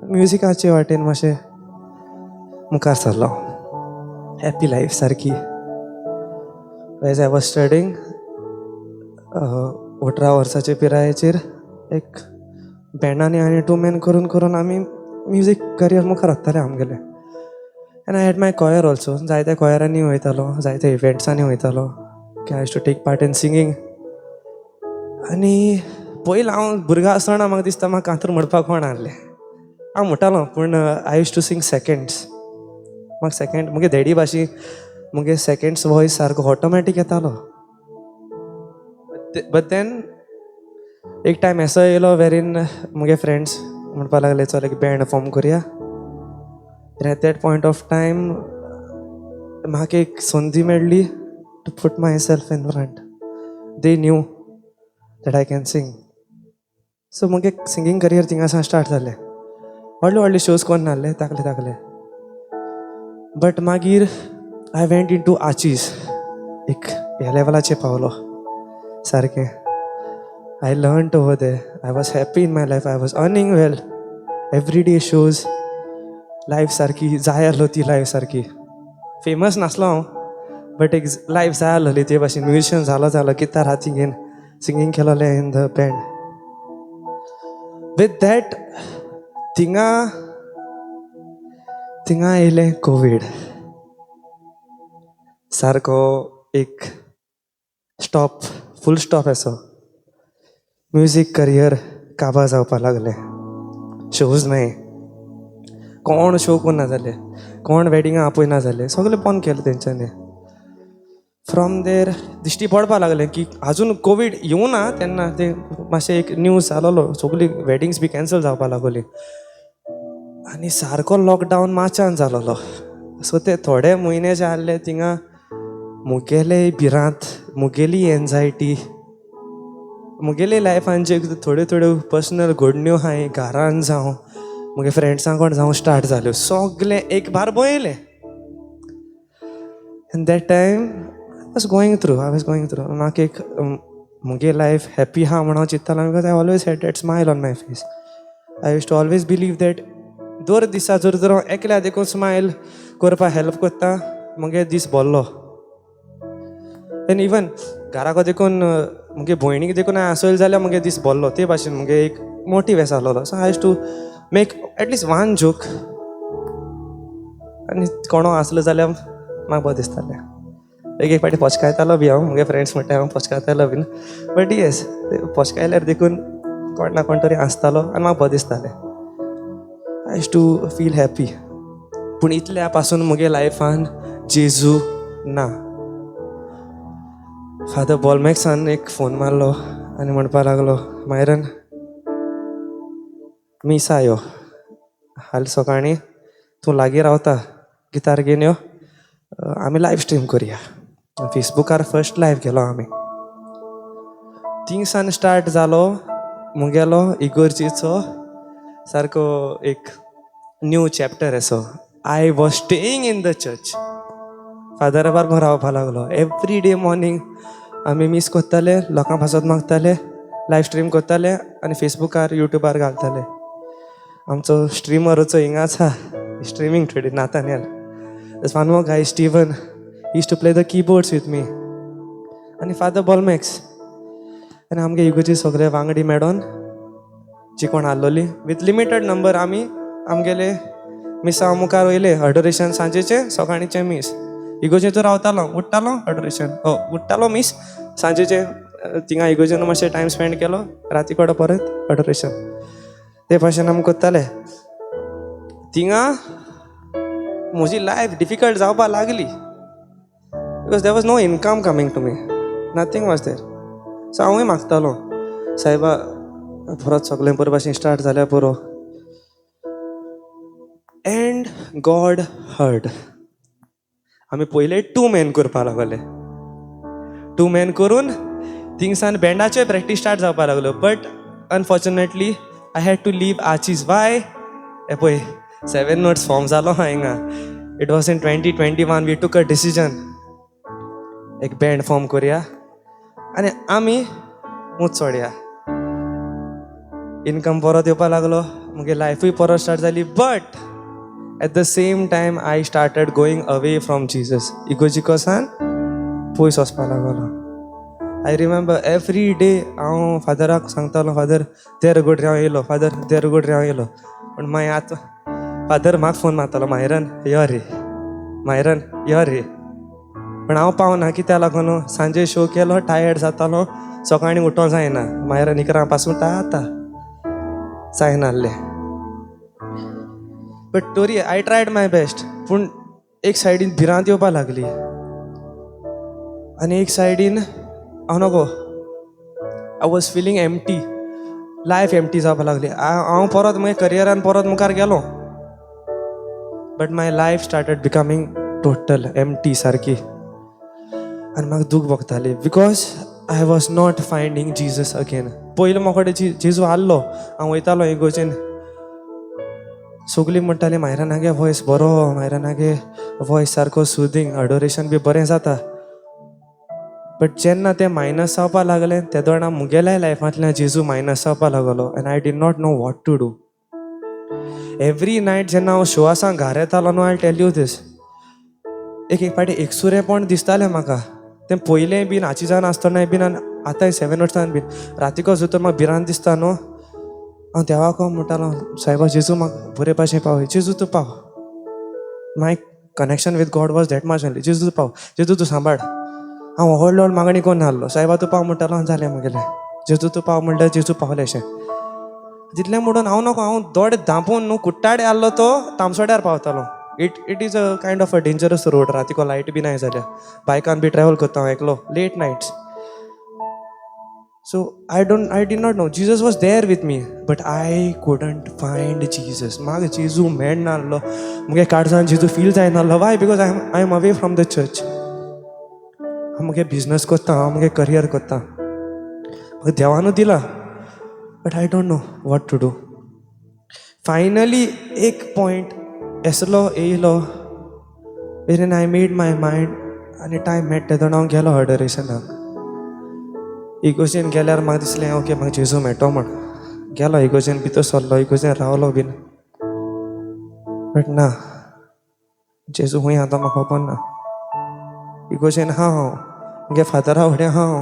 म्युजिकाचे वाटेन मातशें मुखार सरलो हॅप्पी लायफ सारकी एज आय वॉज स्टडींग 18 वर्साचे पिरायेचेर एक बँडांनी आनी 2 मॅन करून करून आमी म्युजीक करियर मुखार हाडटाले आमगेले and I had my choir also जायत्या कॉयरांनी वयतालो जायत्या इव्हेंट्सांनी वयतालो की I too take part in singing आनी पयलीं हांव भुरगो आसतना म्हाका दिसता म्हाका कांतर म्हणपाक कोण आहलें हांव म्हणटालो पूण I use to sing seconds म्हाका सेकंड मुगे देडी भाशी मुगे सेकंड्स वॉयस सारको ऑटोमॅटीक येतालो बट देन एक टायम असो येयलो वेरीन मुगे फ्रेंड्स म्हणपा लागले चल एक बँड फॉर्म करुया at that point of time म्हाका एक संदी मेळ्ळी to put myself in front they knew that I can sing so मुगे सिंगींग करियर थिंगासान स्टार्ट जालें व्हडले व्हडले शोज कोन्न नासले ताकले बट मागीर आय वेंट इन टू आचीज एक ह्या लेवलाचेर पावलो सारकें I learned over there. I was happy in my life. I was earning well. Everyday shows. Life सारकी जाय आसलो ती लायफ सारकी फेमस नासलो हांव बट एक लायफ जाय आसलोली ते भाशेन म्युजिशियन जालो गिटार हाती घेवन सिंगींग केलोलें in the band with that थिंगा येयलें कोवीड सारको एक स्टॉप फूल स्टॉप असो म्युजीक करियर काबार जावपा लागलें शोज न्हय कोण शो कोन्ना जाले कोण वेडिंगां आपयना जाले सगळें बंद केलें तेंच्यांनी फ्रॉम देर दिश्टी पडपा लागलें की आजून कोवीड येवना तेन्ना ते मातशें एक न्यूज जालोलो सगळीं वेडिंग्स बी कॅन्सल जावपा लागली आनी सारको लॉकडावन मार्चान जालोलो सो ते थोडे म्हयने जे आहले थिंगा मुगेले भिरांत मुगेली एन्झायटी मुगेली लायफान जे थोड्यो थोड्यो पर्सनल घडण्यो हांवें घरान जावं मुगे फ्रेंड्सां कोण जावं स्टार्ट जाल्यो सगलें एक बार बयलें and that time I was going through म्हाका एक मुगे लायफ हॅप्पी आहा म्हणून हांव चिंत्तालो because I always had that smile on my face I use to always believe that दर दिसा जर हांव एकल्या देखून स्मायल करपाक हेल्प करता मुगे दीस बरो एन इवन घराको देखून मुगे भयणीक देखून हांवें हांसयलें जाल्यार मुगे दीस बरो ते भाशेन मुगे एक मोटिवेस आहलोलो so I use to make at least one joke आनी कोणो हांसलो जाल्यार म्हाका बरें दिसतालें एक पाटी पोचकायतालो बी हांव मुगे फ्रेंड्स म्हणटा हांव पोचकायतालो बीन बट येस पोचकायल्यार देखून कोण ना कोण तरी हांसतालो आनी म्हाका बरें दिसतालें आय यूज टू फील हॅप्पी पूण इतल्या पासून मुगे लायफान जेजू ना फादर बॉलमॅक्सान एक फोन मारलो आनी म्हणपा लागलो मायरन मिसा यो हाल सकाळीं तूं लागीं रावता गितार घेवन यो आमी लायव्ह स्ट्रीम करया फेसबुकार फर्स्ट लायव्ह केलो आमी थिंगसान स्टार्ट जालो मुगेलो इगोर्जीचो सारको एक न्यू चॅप्टर असो I was staying in the church फादरा बाराबर रावपा लागलो एवरी डे मॉर्निंग आमी मीस कोत्ताले लोकां पासत मागताले लायव्ह स्ट्रीम कोत्ताले आनी फेसबुकार युट्यूबार घालताले आमचो स्ट्रिमरूचो हिंगाच आहा streaming today Nathaniel There's one more guy, Steven. He used to play the keyboards with me. And Father Bolmex. And आमगे इगोची सगळे वांगडी मेळोन जी कोण आसलोली विथ लिमिटेड नंबर आमी आमगेले मिसा मुखार वयले अडोरेशन सांजेचे सकाळीचे मीस इगोजेचो रावतालो उठ्ठालो अडोरेशन उठ्ठालो मीस सांजेचे थिंगा इगोजेन मातशें टायम स्पेंड केलो राती कोडो परत अडोरेशन ते भाशेन आमी कोत्ताले थिंगा म्हजी लायफ डिफिकल्ट जावपा लागली because there was no income coming to me nothing was there so हांवूय मागतालो सायबा परत सगळें बरे भाशेन स्टार्ट जाल्यार पुरो एंड गॉड हर्ड आमी पयले 2 men करपा लागले 2 men करून थिंगसान बँडाचे प्रॅक्टीस स्टार्ट जावपा लागलो but unfortunately I had to leave आचीज वाय हे पळय 7 notes फॉर्म जालो हा हिंगा it was in 2021 we took a decision एक बँड फॉर्म करया आनी आमी मूच सोडया इनकम परत येवपा लागलो मुगे लायफूय परत स्टार्ट जाली but at the same time I started going away from Jesus इगोजिकोसान पयस वचपा लागलो आय रिमेंबर एवरी डे हांव फादराक सांगतालो फादर देर गुड हांव येयलो फादर देर गुड हांव येयलो पूण मागीर आतां फादर म्हाका फोन मारतालो मायरन यो रे मायरन यो रे पण हांव पावना कित्याक लागून सांजे शो केलो टायर्ड जातालो सकाळीं उठोंक जायना मायरन इकरां पासून आतां जायनासलें बट तोरी आय ट्रायड माय बेस्ट पूण एक सायडीन भिरांत येवपा लागली आनी एक सायडीन हांव नगो I was feeling empty life empty जावपा लागली हांव परत म्हगे करियरान परत मुखार गेलो but my life started becoming total empty सारकी आनी म्हाका दूख भोगताली because I was not finding Jesus again पयलो म्हाका जेजू आहलो हांव वयतालो इगोजेन सगळीं म्हणटाली मायरानागे वॉयस बरो मायरानागे वॉयस सारको सुदींग अडोरेशन बी बरें जाता बट जेन्ना तें मायनस जावपा लागलें ते दोना मुगेल्या लायफांतल्यान जेजू मायनस जावपा लागलो and I did not know what to do every night जेन्ना हांव शोआसां घार येतालो न्हू आय टेल यू दीस एक पाटी एकसुरेपण दिसतालें म्हाका तें पयलें बीन हाची जावन आसतनाय बीन आनी आतांय 7 notes बीन रातीको सुद्दां म्हाका भिरांत दिसता न्हू हांव देवाको म्हणटालो सायबा जेजू म्हाका बरे भाशेन पावय जेजू तूं पाव my connection with God was that much only जेजू तूं पाव जेजू तूं सांबाळ हांव व्हड व्हड मागणी कोण नासलो सायबा तूं पाव म्हणटालो जालें म्हगेलें जेजू तूं पाव म्हणल्यार जेजू पावलें अशें जितलें म्हणून हांव नको हांव दोड धांपून न्हू कुट्टाडे आहलो तो तामसोड्यार पावतालो it is a kind of a dangerous road रातीको लायट बी नाय जाल्यार बायकान बी ट्रॅव्हल करता हांव एकलो late nights so I did not know Jesus was there with me but I couldn't find Jesus म्हाका जेजू मेळनासलो मुगे काडसान जेजू फील जायनासलो why because I am away from the church मुगे बिजनस करता हांव मुगे करियर करता म्हाका देवानू दिला but I don't know what to do finally एक पॉयंट असलो येयलो वेरेन आय मेड माय मायंड आनी टायम मेळटा तेदोण हांव गेलो ऑर्डरेशनाक इगोजेन गेल्यार म्हाका दिसलें ओके म्हाका जेजू मेळटो म्हण गेलो इगोजेन भितर सरलो इगोजेन रावलो बीन बट ना जेजू हूंय आतां म्हाका खबर ना इगोजेन हांव मुगे फादरा फुडें हांव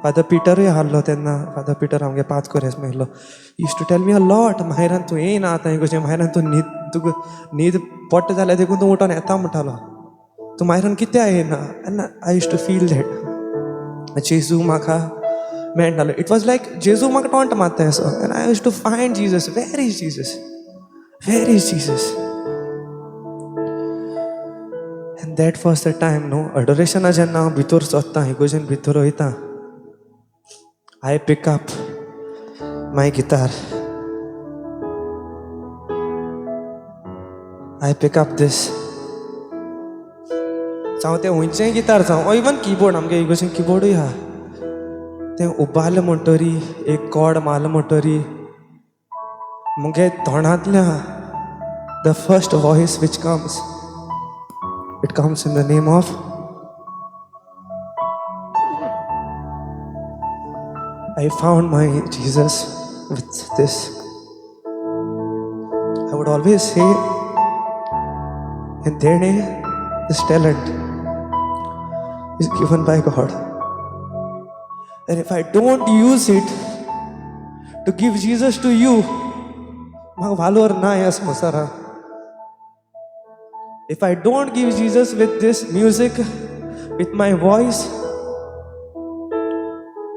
फादर पिटरूय आहलो तेन्ना फादर पिटर आमगे 5 कोरेस मेळ्ळो use to tell me a lot माहेरान तूं येयना आतां इगोजेन माहेरान तूं तुका न्हीद पडटा जाल्यार देखून तूं उठोन येता म्हणटालो तूं माहेरान कित्याक येयना and I use to feel that जेजू म्हाका मेळटालो इट वॉज लायक जेजू म्हाका टॉंट मारता असो and I use to find Jesus where is Jesus where is Jesus and that was the time न्हू अडोरेशना जेन्ना हांव भितर सोदतां इगोजेन भितर वयतां I pick up my guitar. I pick up this. जावं तें हुंयचेंय गिटार जावं ओ इवन किबोर्ड आमगे इगोजेन किबोर्डूय आहा तें उबारलें म्हणटरी एक कॉर्ड मारलो म्हणटरी मुगे तोंडांतल्या the first voice which comes it comes in the name of I found my Jesus with this. I would always say, and then this talent is given by God. And if I don't use it to give Jesus to you, म्हाका valor ना ह्या संवसारान. If I don't give Jesus with this music, with my voice,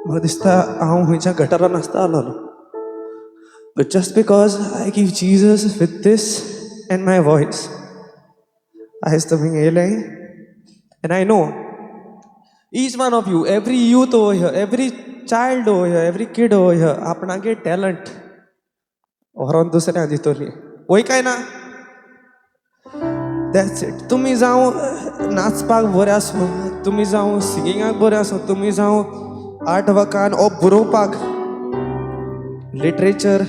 म्हाका दिसता हांव खंयच्या गटारान आसता आसलोलो but just because I give Jesus with this and my voice आयज तुमी येयलें and I know each one of you every youth over here every child over here every kid over here आपणागे टॅलंट व्हरोन दुसऱ्यांक दितोली वय काय ना that's it तुमी जावं नाचपाक बरें आसूं तुमी जावं सिंगिंगाक बरें आसूं तुमी जावं आर्ट वर्कान ओ बरोवपाक लिटरेचर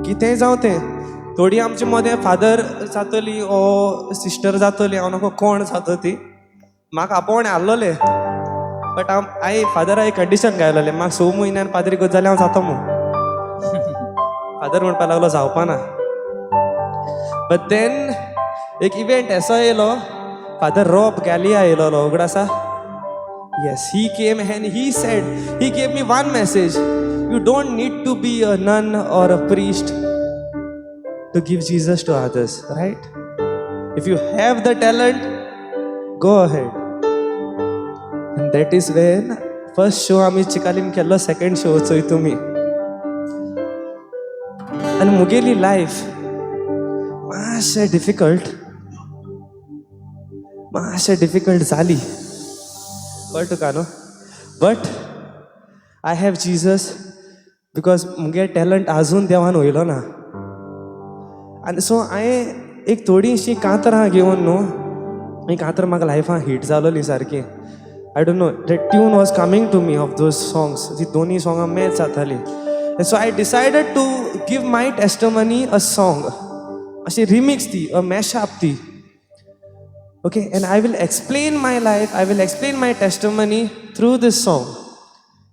कितेंय जावं तें थोडी आमचे मदें फादर जातली ओ सिस्टर जातली हांव नको कोण जाता ती म्हाका आपोवणें आहलोले बट हांव फादरा एक कंडिशन घायलोलें म्हाका 6 म्हयन्यान पाद्री करता जाल्यार हांव जाता म्हूण फादर म्हणपाक लागलो जावपाना बट देन एक इवेंट असो येयलो फादर रॉब गॅलिया येयलोलो उगडासा Yes, he came and he said, he gave me one message. You don't need to be a nun or a priest to give Jesus to others, right? If you have the talent, go ahead. And that is when first show आमी चिकालीम केल्लो second show चोय तुमी. And Mungeli life मातशें difficult जाली. कळटा का न्हू but I have Jesus because मुगे टॅलंट आजून देवान वयलो ना आनी सो हांवें एक थोडीशीं कांतरां घेवन न्हू ही कांतर म्हाका लायफान हीट जालोली सारकी I don't know that tune was coming to me of those songs ती दोनी सॉंगां मॅच जाताली so I decided to give my testimony a song अशी रिमिक्स ती अ मॅशअप ती Okay, and I will explain my life, I will explain my testimony through this song.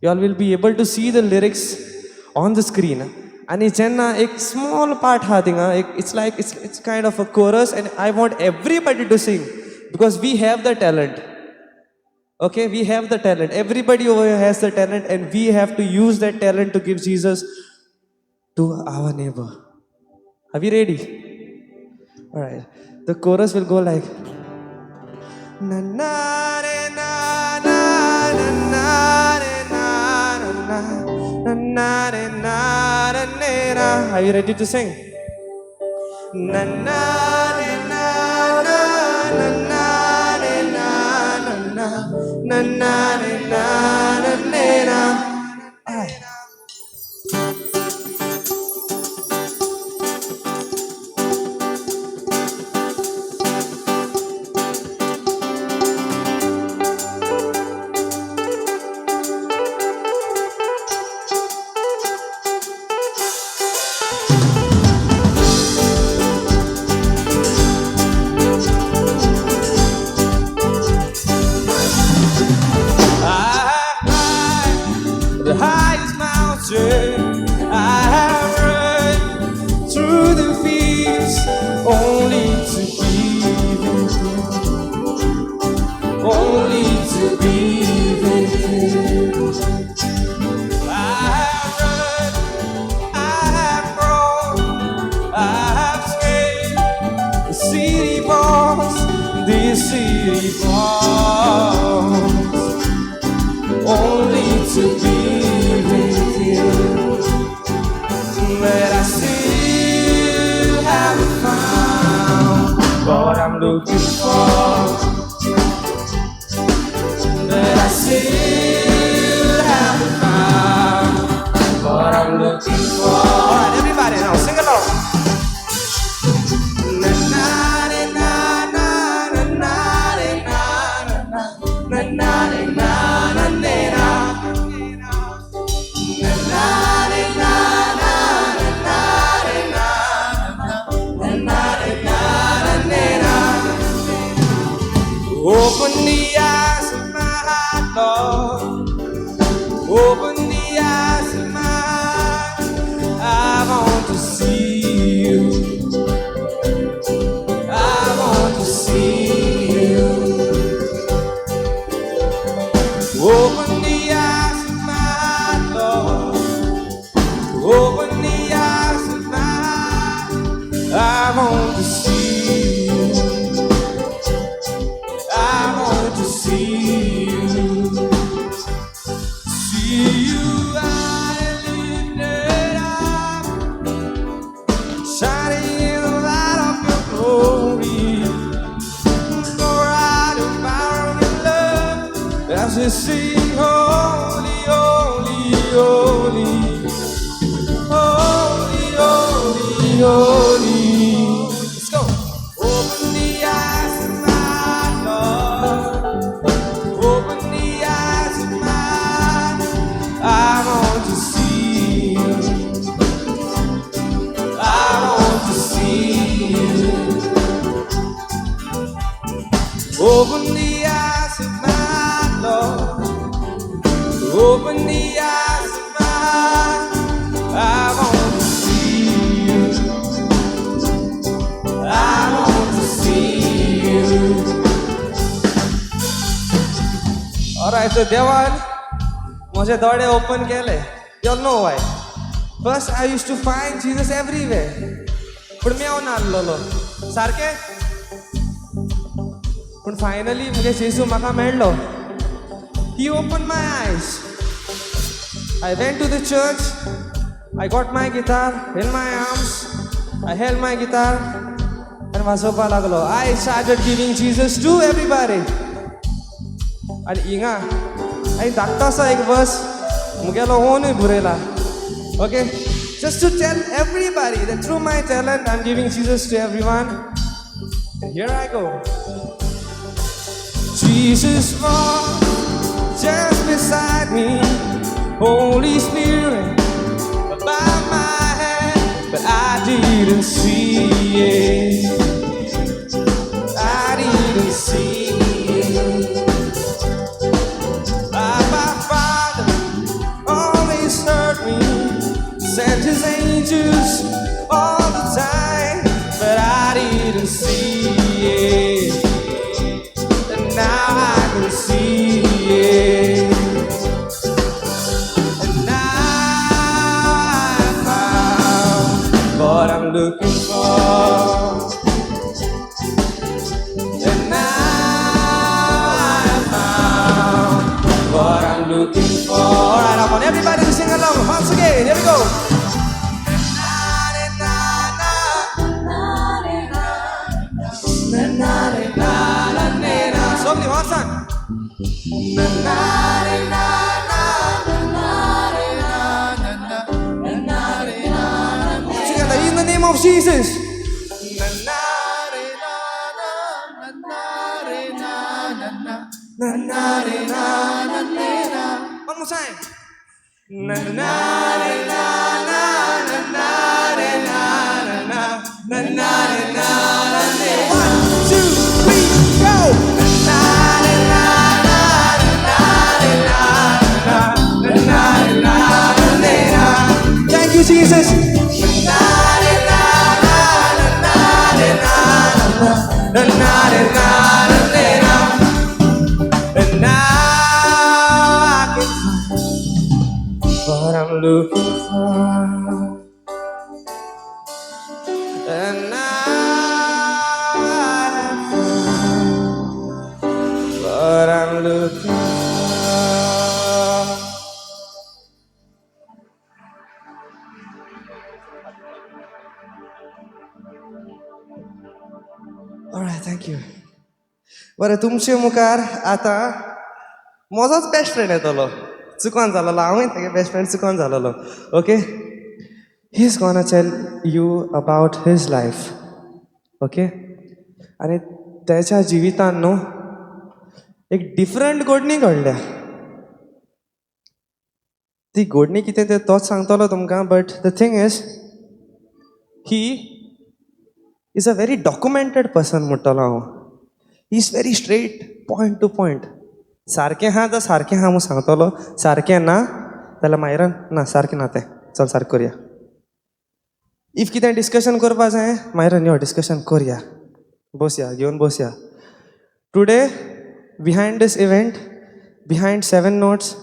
You all will be able to see the lyrics on the screen. And jenna ek small part ha dinga, it's like it's kind of a chorus and I want everybody to sing because we have the talent. Okay, we have the talent. Everybody over here has the talent and we have to use that talent to give Jesus to our neighbor. Are we ready? All right. The chorus will go like na na re na na na na re na na na na na re na re na. Are you ready to sing? Na na re na na na na re na na na na na re na re na. looking for. All right, everybody now sing along. Na na na na na na na na na na na na. Open the eyes of my heart, Lord. Open the eyes of my heart. I want to see you. I want to see you. Open the eyes of my heart, Lord. Open the eyes of my heart. I want to see you. I want to see you. See you high and lifted up, shining in the light of your glory. Pour out your power and love as we sing, holy, holy, holy. Holy, holy, holy. Let's go. Open the eyes of my Lord. Open the eyes of my heart. I want to see you. I want to see you. Open the eyes of my Lord. Open the eyes of my heart. I want to see you. I want to see you. Alright, so देवान माझे दोळे open केले. You'll know why. First, I used to find Jesus everywhere. पण मी हांव नासलोलो. सारके? पण finally मुगे जेजू म्हाका मेळ्ळो. He opened my eyes. I went to the church. I got my guitar in my arms. I held my guitar and वाजोवपा लागलो. I started giving Jesus to everybody. आणि हिंगा हांवें धाकटो असो एक वर्स मुगेलो ओनूय बुरयला. Okay? Just to tell everybody that through my talent I'm giving Jesus to everyone. And here I go. Jesus walk just beside me. Holy Spirit by my hand, but I didn't see it. I didn't see it. My Father always heard me, sent His angels all the time, but I didn't see it. And now I can see it. What I'm looking for, and now I found what I'm looking for. All right, I want everybody to sing along once again. Here we go. Slowly, one time. In the name of Jesus. One more time. One, two, three, go. Thank you, Jesus. And now I can find what I'm looking for. And now I have found what I'm looking for. Alright, thank you. बरं तुमचे मुखार आता म्हजोच best friend येतलो चुकोन जालोलो हांवूय तेगे best friend चुकोन जालोलो okay he's gonna tell you about his life. ओके आणि त्याच्या जिवितान न्हू एक डिफरंट घडणी घडल्या. ती घडणी कितें तें तोच सांगतलो तुमकां, but the thing is he is a very documented person म्हणटलो हांव. He is very straight, point to point. सारकें आहा तर सारकें आहा म्हूण सांगतलो, सारकें ना जाल्यार मायरन ना सारकें ना तें, चल सारकें करया. इफ कितें डिस्कशन करपा जाय, मायरन यो डिस्कशन करया, बसया, घेवन बसया. Today behind this event, behind 7 notes,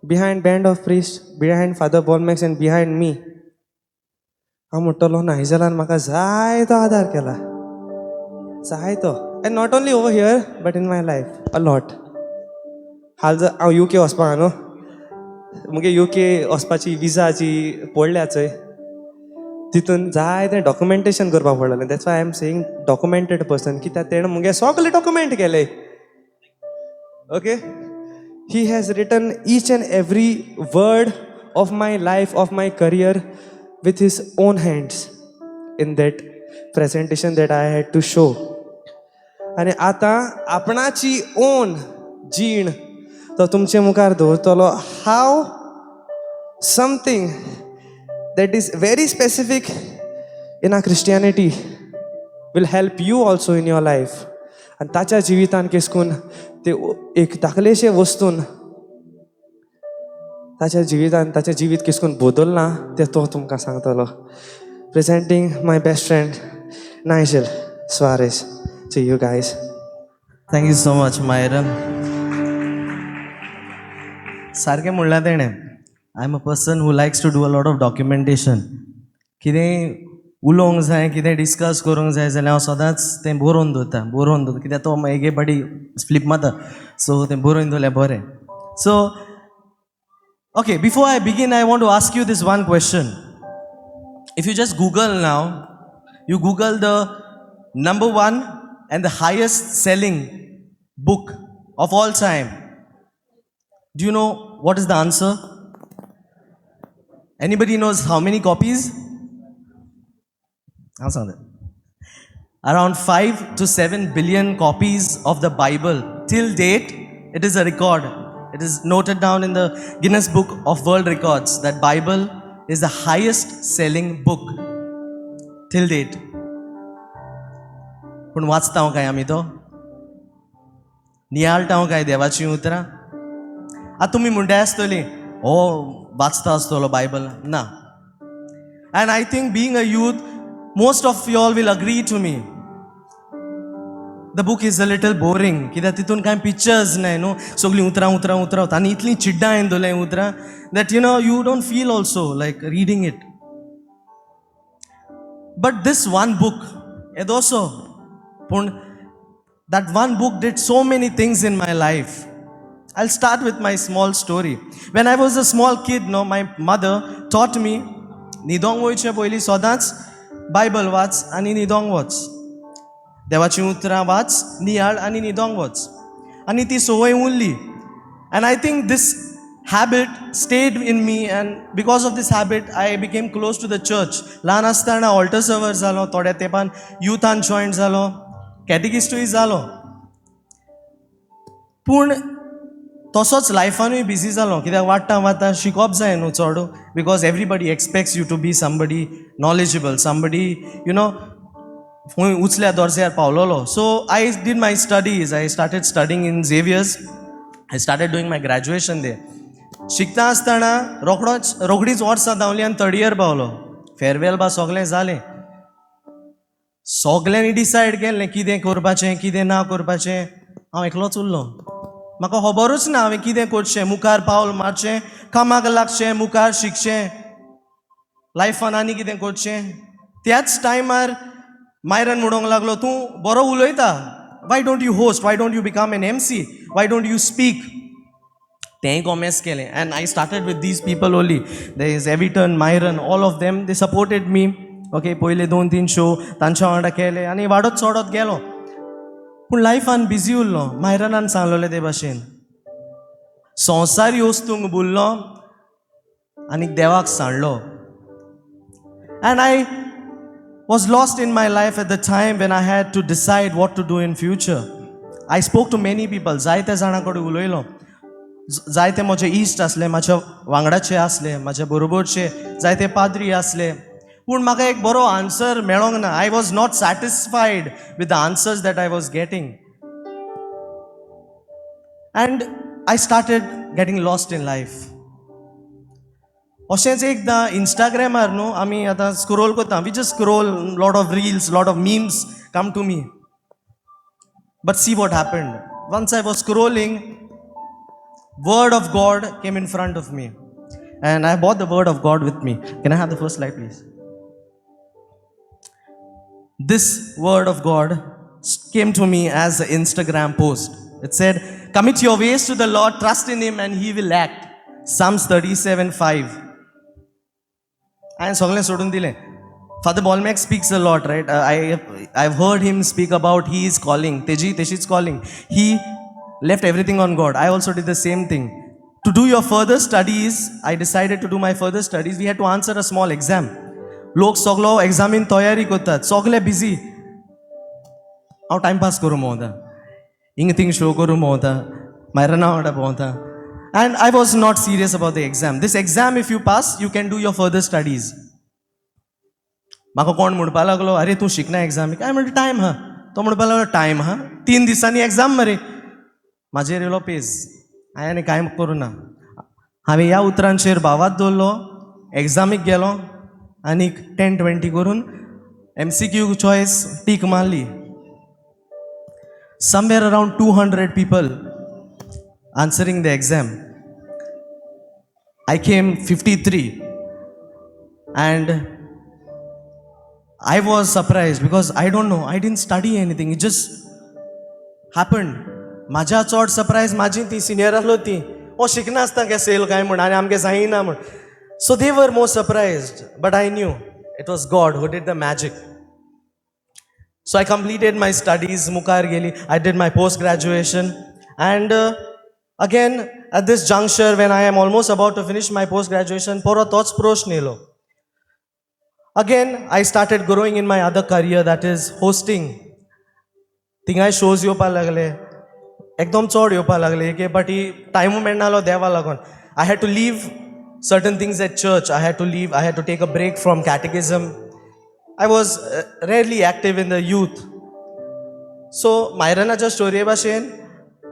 behind band of priest, behind Father Bolmax and behind me, हांव म्हणटलो ना हेजेलान म्हाका जायतो आदार केला, जायतो. And not only over here but in my life a lot. हांव UK वचपा न्हू, मुगे UK वचपाची विजाची पडल्या चोय, तितून जायतें डॉक्युमेंटेशन करपाक पडलेलें. That's why I am saying documented person, कित्याक तेणें मुगे सगळें डॉक्युमेंट केलें. Okay, he has written each and every word of my life, of my career with his own hands in that presentation that I had to show. आणि आतां आपणाची own जीण तो तुमचे मुखार दवरतलो. हाव something that is very specific in our Christianity will help you also in your life. आणि ताच्या जिवितान केसकून ते एक धाकलेशे वस्तून ताच्या जिवितान ताचें जिवीत केसकून बदलना तें तो तुमकां सांगतलो. Presenting my best friend Nigel Suares to you guys. Thank you so much, Myron. सारकें म्हणल्यार तेणें, I am a person who likes to do a lot of documentation. कितेंय उलोवंक जाय, कितें डिस्कस करूंक जाय जाल्यार हांव सदांच तें बरोवन दवरता, कित्याक तो एके पाटी फ्लिप मारता, सो तें बरोवन दवरल्यार बरें. सो okay, before I begin, I want to ask you this one question. If you just Google now, you Google the number 1 and the highest selling book of all time. Do you know what is the answer? Anybody knows how many copies? Answer that. Around 5 to 7 billion copies of the Bible. Till date, it is a record. It is noted down in the Guinness Book of World Records that Bible is the highest selling book till date. पूण वाचता हांव काय आमी तो? नियाळटा हांव काय देवाची उतरां? आतां तुमी म्हणटा आसतलीं, हो वाचता आसतलो बायबल. ना. And I think being a youth, most of you all will agree to me. The book is a little boring. कित्याक तितून कांय पिक्चर्स नाय न्हू, सगळीं उतरां वता आनी इतलीं चिड्डां हांवें दवरल्यां उतरां that you don't feel also like reading it. But this one book, edoso, पूण that one book did so many things in my life. I'll start with my small story. When I was a small kid, my mother taught me, न्हिदोंक वयचे पयलीं सदांच Bible watch आनी न्हिदोंक वच. देवाची उतरां watch, नियाळ आनी न्हिदोंक वच. आनी ती संवय उरली. And I think this habit stayed in me, and because of this habit I became close to the church. ल्हान आसतना ऑल्टर सर्वर जालो, थोड्या तेंपान युथान जॉयन जालो, कॅटेकिस्टूय जालो. पूण तसोच लायफानूय बिजी जालो, कित्याक वाडटा शिकप जाय न्हू चड, because everybody expects you to be somebody knowledgeable, somebody खंय उचल्या दोरस्यार पावलोलो. So I did my studies. I started studying in Xavier's. I started doing my graduation there. शिकता आसतना रोखडीच वर्सां धांवलीं आनी 3rd year पावलो. फेरवेल बा सगलें जालें. सगल्यांनी डिसायड केल्लें कितें करपाचें, कितें ना करपाचें. हांव एकलोच उरलो. म्हाका खबरूच ना हांवें कितें करचें, मुखार पावल मारचें, कामाक लागचें, मुखार शिकचें, लायफान आनी कितें करचें. त्याच टायमार मायरन म्हणूंक लागलो, तूं बरो उलयता, why don't you host, why don't you become an MC, why don't you speak. तेंय कॉमेस केलें. And I started with these people only. There is Evitan, Myron, all of them, they supported me. Okay, पयले 2-3 show तांच्या वांगडा केले आनी वाडत चडत गेलो. पूण लायफान बिजी उरलो. मायरनान सांगलोलें ते भाशेन, संवसारी वस्तूंक भुल्लो आनी देवाक सांडलो. And I was lost in my life at the time when I had to decide what to do in future. I spoke to many people. जायत्या जाणां कडेन उलयलो. जायते म्हजे इश्ट आसले, म्हाज्या वांगडाचे आसले, म्हाज्या बरोबरचे जायते पाद्री आसले. पूण म्हाका एक बरो आन्सर मेळोंक ना. I was not satisfied with the answers that I was getting. And I started getting lost in life. अशेंच एकदां इंस्टाग्रामार न्हू आमी आतां स्क्रोल करता. We just scroll, lot of reels, lot of memes come to me. But see what happened. Once I was scrolling, Word of God came in front of me. And I brought the Word of God with me. Can I have the first slide, please? This Word of God came to me as an Instagram post. It said, commit your ways to the Lord, trust in Him and He will act. Psalms 37:5. And सगळें सोडून दिलें. Father Bolmek speaks a lot, right? I've heard him speak about he is calling. Teji, Teshi's calling. He left everything on God. I also did the same thing. To do your further studies, I decided to do my further studies. We had to answer a small exam. लोक सगळो examine तयारी करतात. सगळे busy. हांव timepass करूं भोंवता. हिंग thing show करूं भोंवता. मायराना वांगडा भोंवता. And I was not serious about the exam. This exam, if you pass, you can do your further studies. म्हाका कोण म्हणपा लागलो, अरे तूं शिकना एग्जामीक. काय म्हणटा टायम हा. तो म्हणपा लागलो टायम हा, 3 दिसांनी एग्जाम मरे. म्हाजेर येयलो पेज. हांवें आनी कांय करूं ना. हांवें ह्या उतरांचेर भावात दवरलो, एग्जामीक गेलो आनीक 10-20 करून MCQ चॉयस टीक मारली. Somewhere around 200 people answering the exam. I came 53. And I was surprised because I don't know, I didn't study anything. It just happened. म्हाज्या चड सरप्रायज म्हाजी ती सिनियर आसलो ती. ओ शिकना आसता गे सेल काय म्हण आनी आमगे जायना म्हण. So they were more surprised. But I knew it was God who did the magic. So I completed my studies. Mukar geli. I did my post-graduation. And again, at this juncture, when I am almost about to finish my post-graduation, poro tots prosh nelo. Again, I started growing in my other career, that is hosting. Tingai shows येवपा लागले. एकदम चड येवपा लागले की but he टायमू मेळनालो देवा लागून. I had to leave certain things at church. I had to leave. I had to take a break from catechism. I was rarely active in the youth. So, मायरनाच्या स्टोरी भाशेन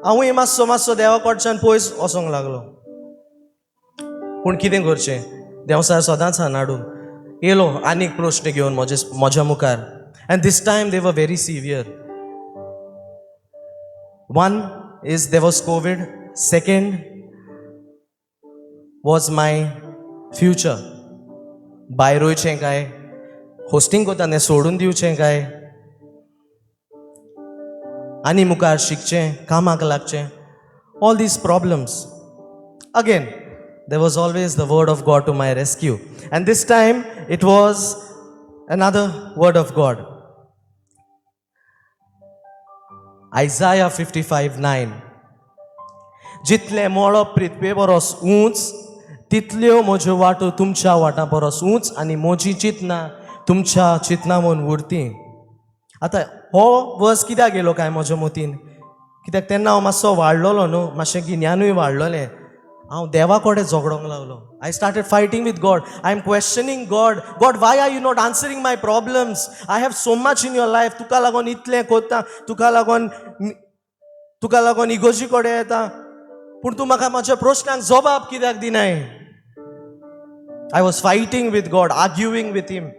हांवूय मातसो मातसो देवा कडच्यान पयस वचोंक लागलो. पूण कितें करचें? देवसार सदांच हानाडू. येलो आनीक प्रश्न घेवन म्हज्या मुखार. And this time they were very severe. One is there was COVID. Second was my future. भायर वयचें काय, होस्टिंग कोता तें सोडून दिवचें काय, आनी मुखार शिकचें, कामाक लागचें. All these problems. Again, there was always the word of God to my rescue. And this time, it was another word of God. Isaiah 55:9. जितले मोळप पृथ्वे परस उंच, तितल्यो म्हज्यो वाटो तुमच्या वाटा परस उंच आनी म्हजी चिंतना तुमच्या चिंतनावन उरती. आतां हो वर्स कित्याक गेलो काय म्हज्या मतीन? कित्याक तेन्ना हांव मातसो वाडलोलो न्हू, मातशें गिन्यानूय वाडलोलें. हांव देवा कडेन झगडोंक लागलो. I started fighting with God. I am questioning God. God, why are you not answering my problems? I have so much in your life. तुका लागून इतलें कोत्ता, तुका लागून इगोजी कडेन येता, पूण तूं म्हाका म्हज्या प्रश्नांक जबाब कित्याक दिनाय? I was fighting with God, arguing with Him.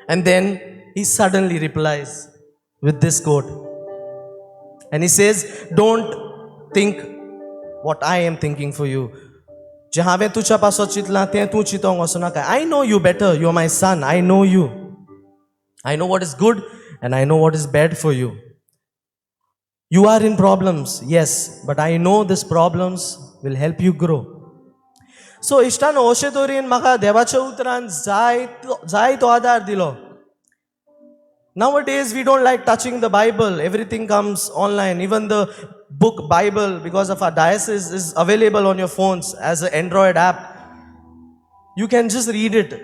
And then He suddenly replies with this quote. And He says, don't think what I am thinking for you. जे हांवें तुज्या पासत चिंतलां तें तूं चिंतोंक वचनाका. I know you better. You are my son. I know you. I know what is good and I know what is bad for you. You are in problems, yes, but I know these problems will help you grow. So इश्टानो अशे तरेन म्हाका देवाच्या उतरान जायतो आदार दिलो. Nowadays we don't like touching the Bible. Everything comes online. Even the book Bible, because of our diocese, is available on your phones as an Android app. You can just read it.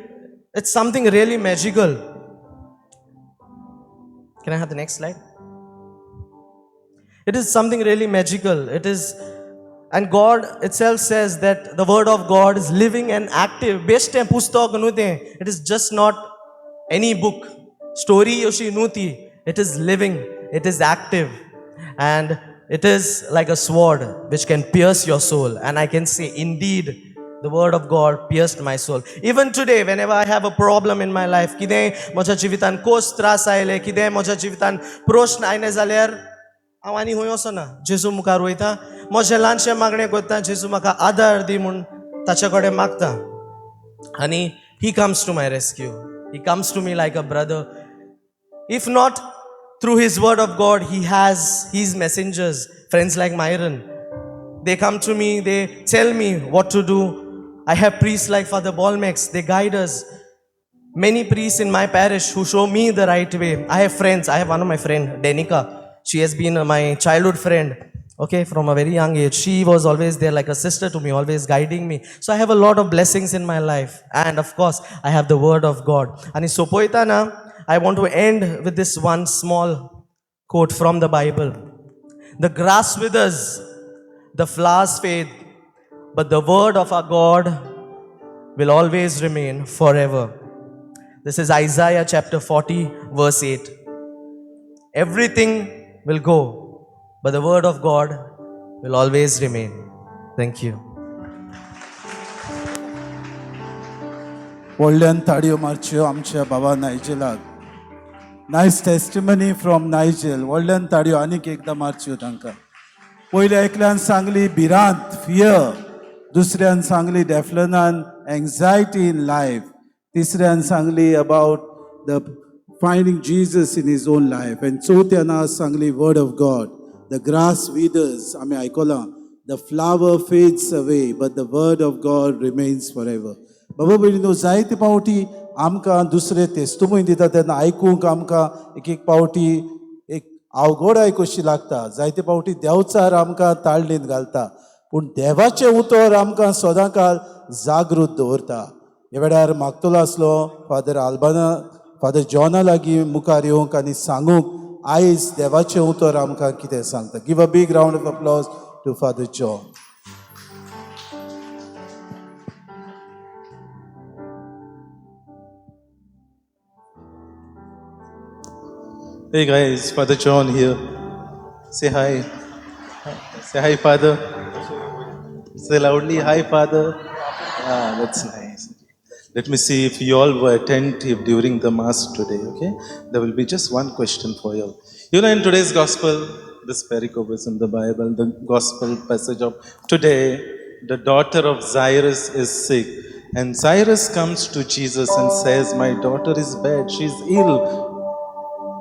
It's something really magical. Can I have the next slide? It is something really magical. It is, and God itself says that the word of God is living and active. Best pustak nute. It is just not any book, story yoshi nuti. It is living, it is active, and it is like a sword which can pierce your soul. And I can say, indeed, the word of God pierced my soul. Even today, whenever I have a problem in my life, किदें म्हज्या जिवितान कोस त्रास आयले, किदें म्हज्या जिवितान प्रश्न आयले जाल्यार हांव आनी खंय वचना, जेजू मुखार वयता, म्हजें ल्हानशें मागणें करता, जेजू म्हाका आदार दी म्हूण ताचे कडेन मागता. आनी he comes to my rescue. He comes to me like a brother. If not through his word of God, he has his messengers, friends like Myron. They come to me, they tell me what to do. I have priests like Father Bolmex, they guide us. Many priests in my parish who show me the right way. I have friends. I have one of my friend, Denika. She has been my childhood friend. Okay, from a very young age. She was always there like a sister to me, always guiding me. So I have a lot of blessings in my life. And of course, I have the word of God. And in Sopoitana, I want to end with this one small quote from the Bible. The grass withers, the flowers fade, but the word of our God will always remain forever. This is Isaiah chapter 40, verse 8. Everything will go, but the word of God will always remain. Thank you. व्हडल्यान ताळयो मारच्यो आमच्या बाबा नायजेलाक. Nice testimony from Nigel. व्हडल्यान ताळयो आनीक एकदां मारच्यो तांकां. पयल्या एकल्यान सांगली भिरांत, फियर. दुसऱ्यान सांगली डेफलनान एंग्जायटी इन लायफ. तिसऱ्यान सांगली about the finding Jesus in his own life. And चौथ्यान आज सांगली word of God. The grass withers, आमी आयकलां. The flower fades away, but the word of God remains forever. बाबा भयणीनो, जायते पावटी आमकां दुसरे तेस्तुमूय दिता तेन्ना आयकूंक आमकां एक पावटी एक अवघड कशी लागता. जायते पावटी देंवचार आमकां ताळणेन घालता. पूण देवाचें उतर आमकां सदां काळ जागृत दवरता. ह्या वेळार मागतलो आसलो फादर आल्बाना, फादर जॉना लागीं मुखार येवंक आनी सांगूंक आयज देवाचें उतर आमकां कितें सांगता. Give a big round of applause to Father John. Hey guys, Father John here. Say hi. Say hi, Father. Say loudly, hi, Father. Ah, that's nice. Let me see if you all were attentive during the Mass today, okay? There will be just one question for you. You know, in today's Gospel, this pericope is in the Bible, the Gospel passage of today, the daughter of Jairus is sick. And Jairus comes to Jesus and says, my daughter is bad, she's ill.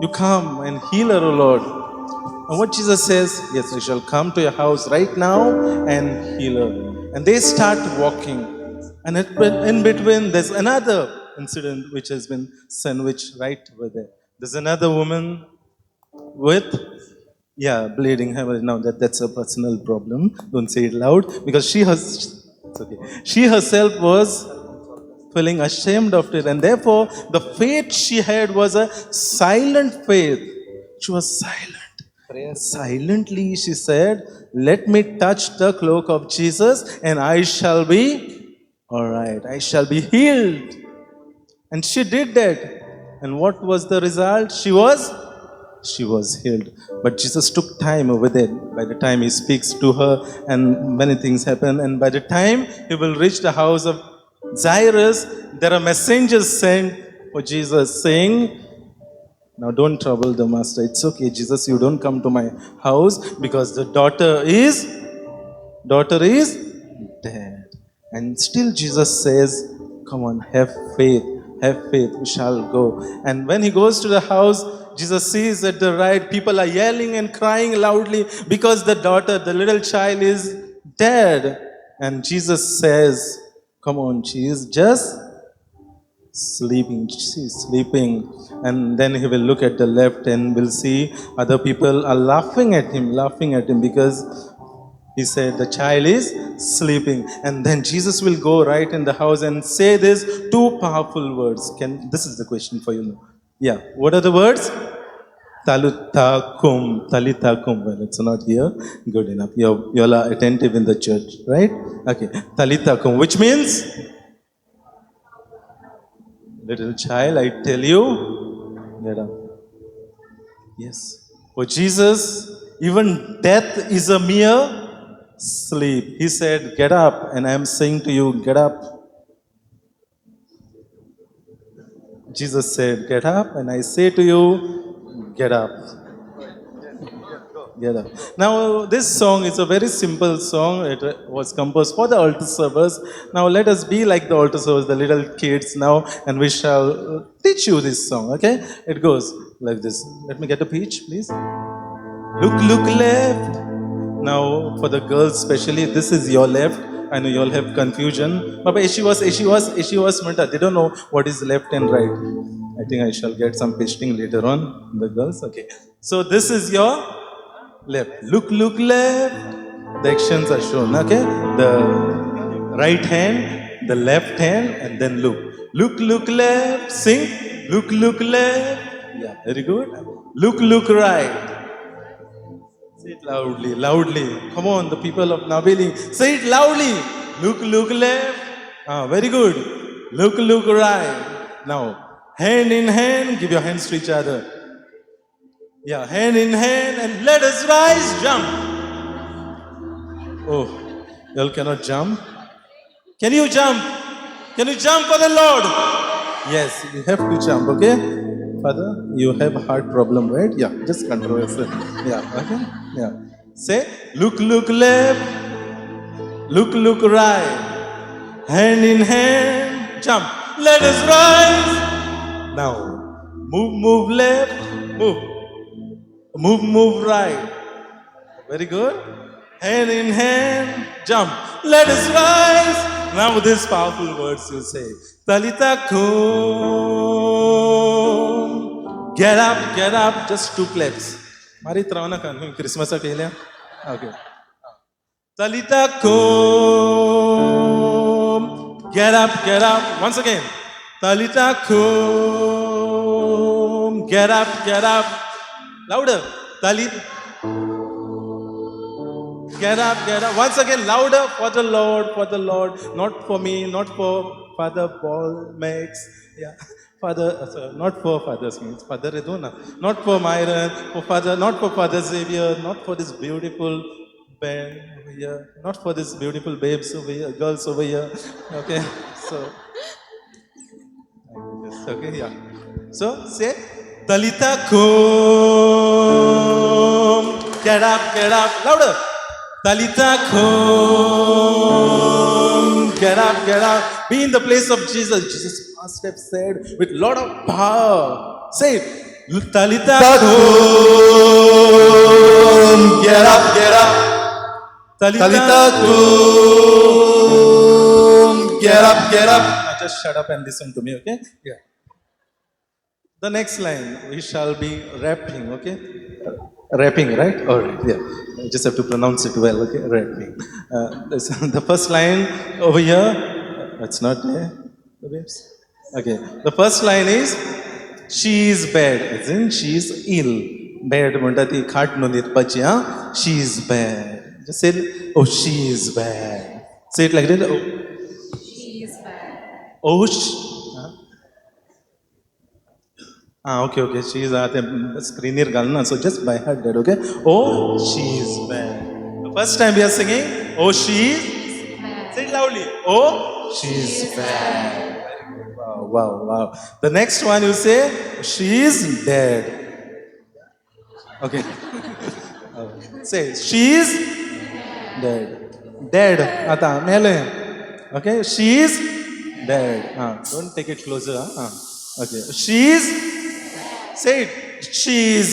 You come and heal her, O Lord. And what Jesus says, yes, I shall come to your house right now and heal her. And they start walking. And in between, there's another incident which has been sandwiched right over there. There's another woman with, bleeding hemorrhage. Now that's a personal problem. Don't say it loud, because it's okay. She herself was feeling ashamed of it, and therefore the faith she had was a silent faith. She was silent. Silently she said, let me touch the cloak of Jesus and I shall be all right. I shall be healed. And she did that. And what was the result? She was healed. But Jesus took time over there. By the time he speaks to her, and many things happen, and by the time he will reach the house of Jairus, there are messengers sent for Jesus saying, now don't trouble the master. It's okay, Jesus, you don't come to my house because the daughter is dead. And still Jesus says, come on, have faith, we shall go. And when he goes to the house, Jesus sees at the right, people are yelling and crying loudly because the daughter, the little child is dead. And Jesus says, come on, she is just sleeping. She's sleeping. And then he will look at the left and will see other people are laughing at him because He said, the child is sleeping. And then Jesus will go right in the house and say these two powerful words. This is the question for you now. Yeah, what are the words? Talitha kum, Talitha kum. Well, it's not here. Good enough. You all are attentive in the church, right? Okay. Talitha kum, which means, little child, I tell you, get up. Yes. For Jesus, even death is a mere sleep. He said, get up. And I am saying to you, get up. Jesus said, get up. And I say to you, get up. Get up. Now, this song is a very simple song. It was composed for the altar servers. Now, let us be like the altar servers, the little kids now, and we shall teach you this song, okay? It goes like this. Let me get a pitch, please. Look left. Now, for the girls especially, this is your left. I know you all have confusion. Baba, she was, they don't know what is left and right. I think I shall get some pasting later on, the girls. Okay. So, this is your left. Look left. The actions are shown, okay? The right hand, the left hand, and then look. Look left. Sing. Look left. Yeah, very good. Look right. Say it loudly. Come on, the people of Nabeli. Say it loudly. Look left. Very good. Look right. Now, hand in hand, give your hands to each other. Yeah, hand in hand, and let us rise, jump. Oh, you all cannot jump? Can you jump? Can you jump for the Lord? Yes, you have to jump, okay? Father, you have a heart problem, right? Yeah, just control yourself. Yeah, okay? Yeah. Say, look left, look right. Hand in hand, jump. Let us rise. Now, move left, move right. Very good. Hand in hand, jump. Let us rise. Now with these powerful words you say, Talitha kum. Get up, just two claps. Mari trauna kan Christmas kelia. Okay. Talitha kum. Get up. Once again. Talitha kum. Get up. Louder. Talitha. Get up. Once again, louder. For the Lord. Not for me, not for Father Paul Max. Yeah. Father, not for Father Smith, Father Redona. Not for Myron, not for Father Xavier, not for this beautiful band over here, not for this beautiful babes over here, girls over here. Okay, so. Okay, yeah. So, say, Talitha kum. Get up. Louder. Talitha kum. Get up. Be in the place of Jesus. Jesus must have said with lot of power. Say it. Talitha kum. Get up. Talitha kum. Get up. Now just shut up and listen to me, okay? Yeah. The next line, we shall be rapping, okay? Rapping, right? All right, yeah. I just have to pronounce it well, okay? Rapping. The first line over here, it's not there, the babes? Okay. The first line is, she is bad, as in she is ill. Bad, mondati khat no nirpachi, she is bad. Just say, oh, she is bad. Say it like that. Oh. She is bad. Oh, okay. She is at the screener galna. So just by her dad, okay? Oh, she is bad. The first time we are singing, oh, she is bad. Say it loudly. Oh, she is bad. Wow. The next one you say, she is dead. Okay. Say, she is dead. Ata, mele. Okay, she is dead. Don't take it closer. Okay, she is. Say it. She is.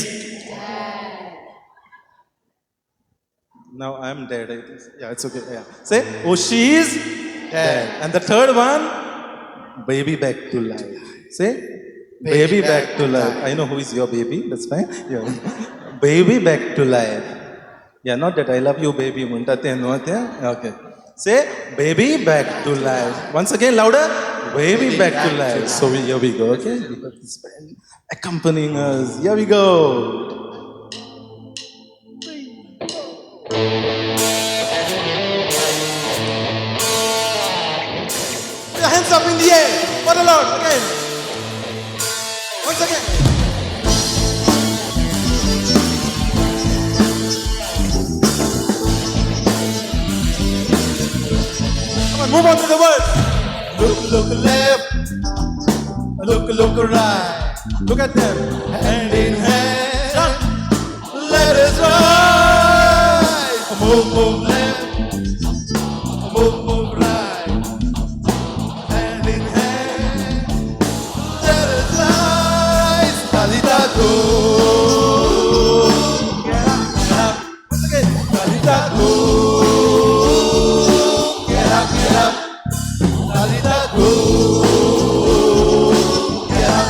Now I am dead. Yeah, it's okay. Yeah. Say, oh, she is dead. And the third one, baby back to life. Say, baby back to life. I know who is your baby. That's fine. Yeah. Baby back to life. Yeah, not that I love you, baby. Munta te no te. Okay. Say, baby, back to life. Once again, louder. Baby, back to life. So here we go, okay? We got this band accompanying us. Here we go. Put your hands up in the air for the Lord again. Once again. Come on, move on to the words. Look left, look right. Look at them, hand in hand. Jump. Let us rise. Move left, move right. Hand in hand. Let us rise. Talita go. Get up. Once again, Talita go. Get up. Talita go. Get up.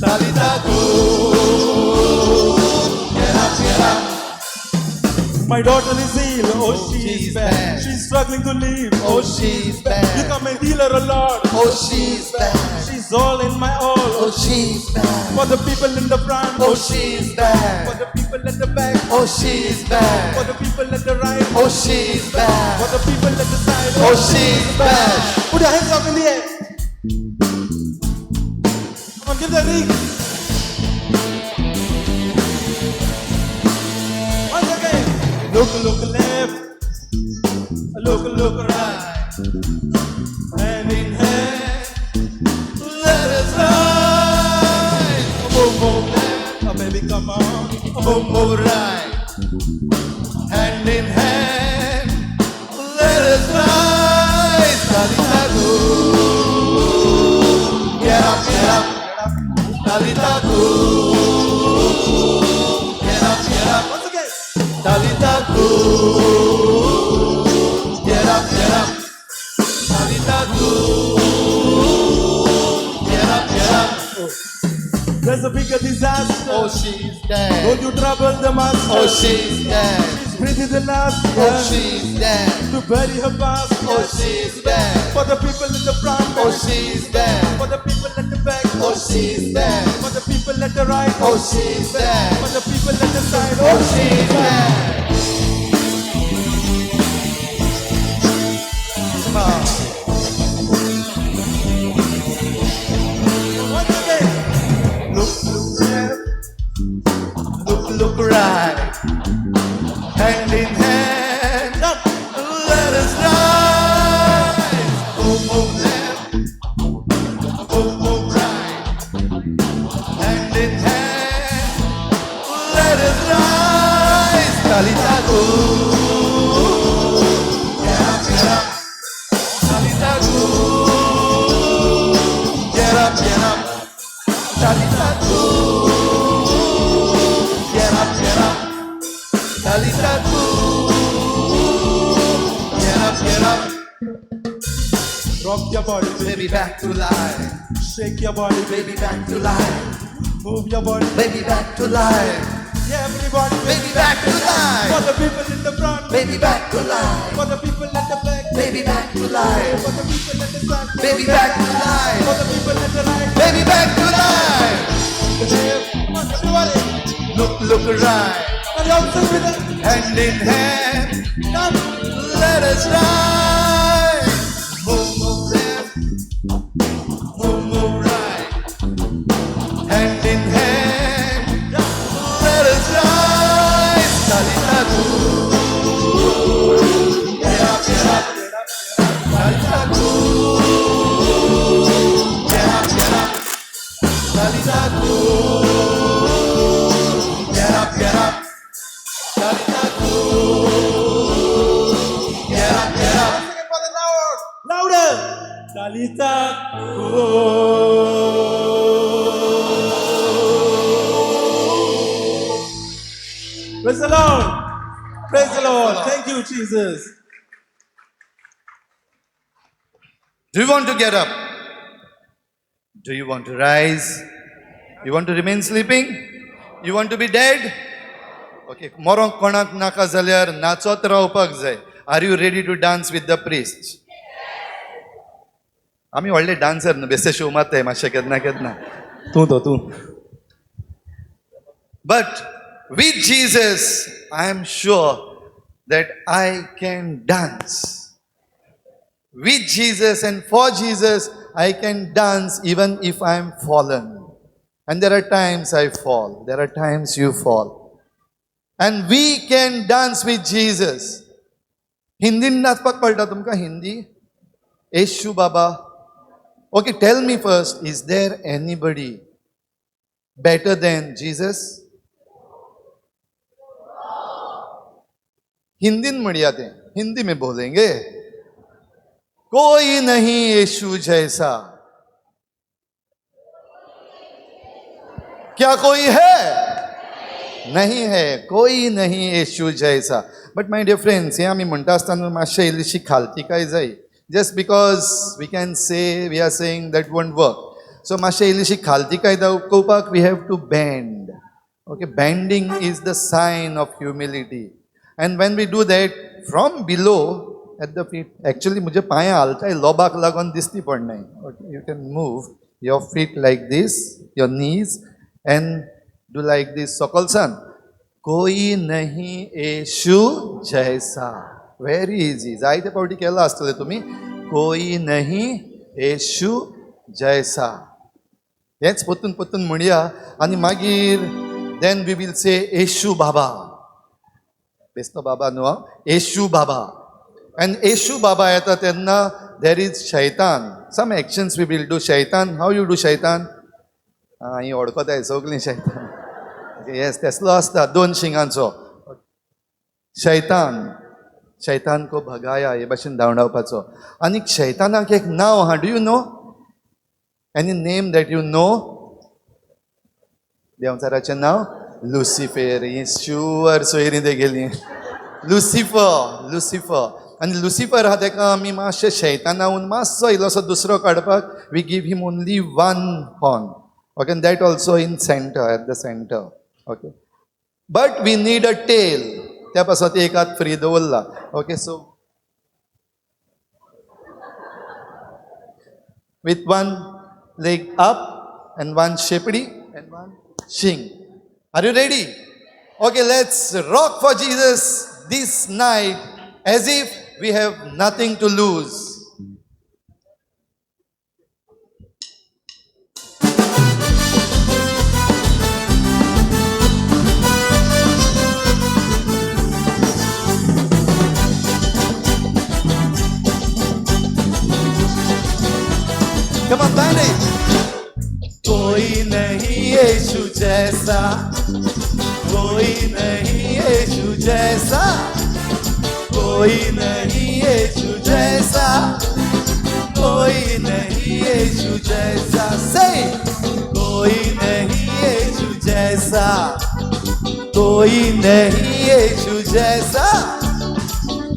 Talita go. Get up. My daughter is ill, oh she's bad. She's struggling to live, oh she's bad. You come and heal her, oh Lord, oh she's bad. She's all in my all, oh she's bad. For the people in the front, oh she's bad. For the people at the back, oh she's bad. For the people at the right, oh she's bad. For the people at the side, oh she's bad. Put your hands up in the air. Come on, give the ring. Once again. Look left, look right, hand in hand, let us rise. Move left, oh baby come on, move right, hand in hand, let us rise. Talita go, get up, Talita go, get up. Once again. Talita go, get up. Talita go, get up. There's a bigger disaster. Oh, she's dead. Don't you trouble the master. Oh, she's dead. She's breathing the last. Oh, she's dead. To bury her past. Oh, she's dead. For the people in the front. Oh, she's dead. For the people at the back. Oh, she's dead. For the people at the right. Oh, she's dead. For the people at the side. Oh, she's dead. Once again. Look left, look right, hand in hand. Let us rise. Move left, move right, hand in hand. Let us rise. Talita go. Get up. Talita go. Get up. Talita go. Get up. Talita go. Get up. Rock your body, baby, back to life. Shake your body, baby, back to life. Move your body, baby, back to life. Yeah, everybody, baby, back to life. For the people in the front, baby, back to life. For the people at the back, baby, back to life. For the people at the side, baby, back to life. For the people at the right, baby, back to life. Come on, everybody. Look right. And y'all sing with us. Hand in hand. Come, let us rise. Move left. Move right. Hand in hand. Let us rise. Talita go. Get up. Talita go. Get up. Talita go. Get up. Talita go. Get up. Sing it for the Lord. Louder. Talita go. Praise the Lord. Praise the Lord. Thank you, Jesus. Do you want to get up? Do you want to rise? You want to remain sleeping? You want to be dead? Okay मोरोंक कोणाक नाका जाल्यार नाचत रावपाक जाय. Are you ready to dance with the priest? आमी व्हडले dancer न्हू, बेश्टे शो मारताय मातशें केन्ना केन्ना. तूं But with Jesus, I am sure that I can dance. With Jesus and for Jesus, I can dance even if I am fallen. And there are times I fall. There are times you fall. And we can dance with Jesus. Hindin नाचपाक कळटा तुमकां? हिंदी? येशू बाबा. Okay, tell me first, is there anybody better than Jesus? Hindi म्हणिया ते, हिंदी में बोलेंगे. कोई नहीं यीशु जैसा. क्या कोई है? नहीं है, कोई नहीं यीशु जैसा. बट माय डियर फ्रेंड्स, हे आमी म्हणटा आसतना मातशें इल्लीशी खालतीकाय जाय. Just because we can say we are saying that won't work. So मातशें इल्लीशी खालतीकाय दाखोवपाक we have to bend. Okay, bending is the sign of humility. And when we do that from below at the feet, actually मुझे पांय हालताय लोबाक लागून दिसती पडनाय. Okay, you can move your feet like this, your knees, and do like this. Sokolsan, कोई नहीं येशू जैसा. Very easy. जायते फावटी केला आसतले तुमी. कोई नहीं येशू जैसा. हेच पोतून पोतून म्हणया आनी मागीर then we will say येशू बाबा. बेस्तो बाबा न्हू, येशू बाबा. And येशू बाबा येता तेन्ना there is shaitan. Some actions we will do. Shaitan, how you do shaitan? ही ओळखताय सगळीं शैतान. येस, तेसलो आसता 2 शिंगांचो. शैतान, शैतान को भगाया, हे भाशेन धांवडावपाचो. आनी शैतानाक एक नांव आहा. Do you know any name that you know? देंवचाराचें नांव लुसिफर. ही शुअर सोयरी ते गेली. Lucifer, Lucifer. आनी लुसिफर आहा तेका आमी मातशें शैतानाहून मातसो इल्लोसो दुसरो काडपाक we give him only 1 horn. Okay, and that also in center, at the center. Okay, but we need a tail. त्या पासून एक हात फ्री दवरला. Okay, so with 1 leg up and 1 shepidi and 1 shing. Are you ready? Okay, let's rock for Jesus this night as if we have nothing to lose. Come on, band it. कोई नहीं यीशु जैसा, कोई नहीं यीशु जैसा, कोई नहीं यीशु जैसा, कोई नहीं यीशु जैसा. से कोई नहीं यीशु जैसा, कोई नहीं यीशु जैसा,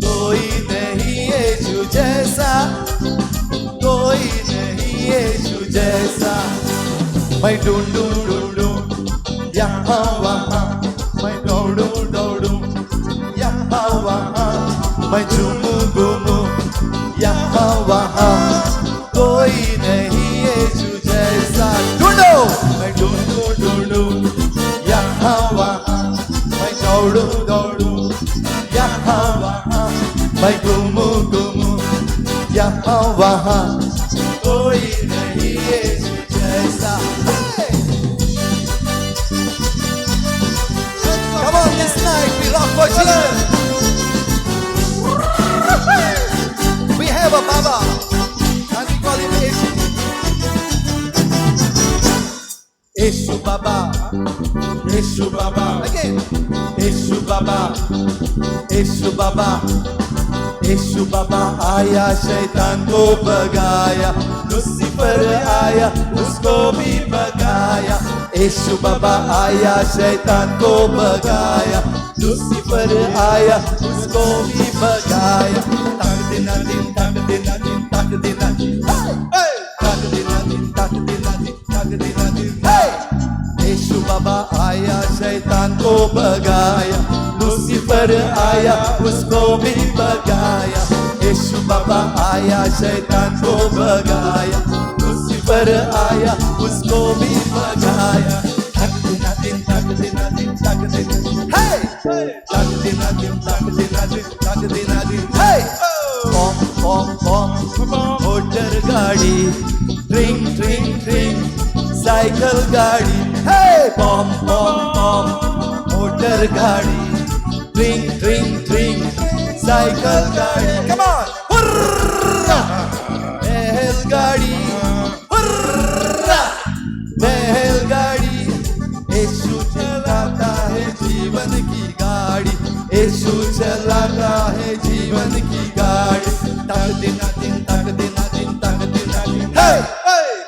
कोई नहीं यीशु जैसा, कोई नहीं यीशु जैसा. My dun dun dun dun, yaha waha. My dun dun dun dun, yaha waha. My jumu gumu, yaha waha. Koi nahi yeshu jaisa. Dundo. My dun dun dun dun, yaha waha. My daudu daudu, yaha waha. My gumu gumu, yaha waha. Koi nahi yeshu jaisa. Come on, this night we rock for Jesus. We have a Baba, and we call him Yeshu. Yeshu Baba, Yeshu Baba. Again, Yeshu Baba, Yeshu Baba, Yeshu Baba. आया शैतान को भगाया, Lucifer आया उसको भी भगाया. यीशु बाबा आया शैतान को भगाया, लुसिफर आया उसको भी भगाया. तक दिना दिन, तक दिना दिन, तक दिना दिन, तक दिना दिन, तक दिना दिन, तक दिना दिन. यीशु बाबा आया शैतान को भगाया, भी भगाया, यीशु बाबा आया शैतान को भगाया, लूसीफर आया उसको भी भगाया। तक दिना दिन तक दिना दिन तक दिन, हे तक दिना दिन तक दिना दिन तक दिना दिन, हे बम बम बम मोटर गाड़ी, ट्रिंग ट्रिंग ट्रिंग साइकिल गाड़ी, हे बम बम बम मोटर गाड़ी, ट्रिंग ट्रिंग ट्रिंग साइकिल गाड़ी, कम ऑन हुर्रा बैलगाड़ी, हुर्रा बैलगाड़ी, यीशु चलाता है जीवन की गाड़ी, यीशु चलाता है जीवन की गाड़ी। तक दिना दिन तक दिना दिन तक दिना दिन, हे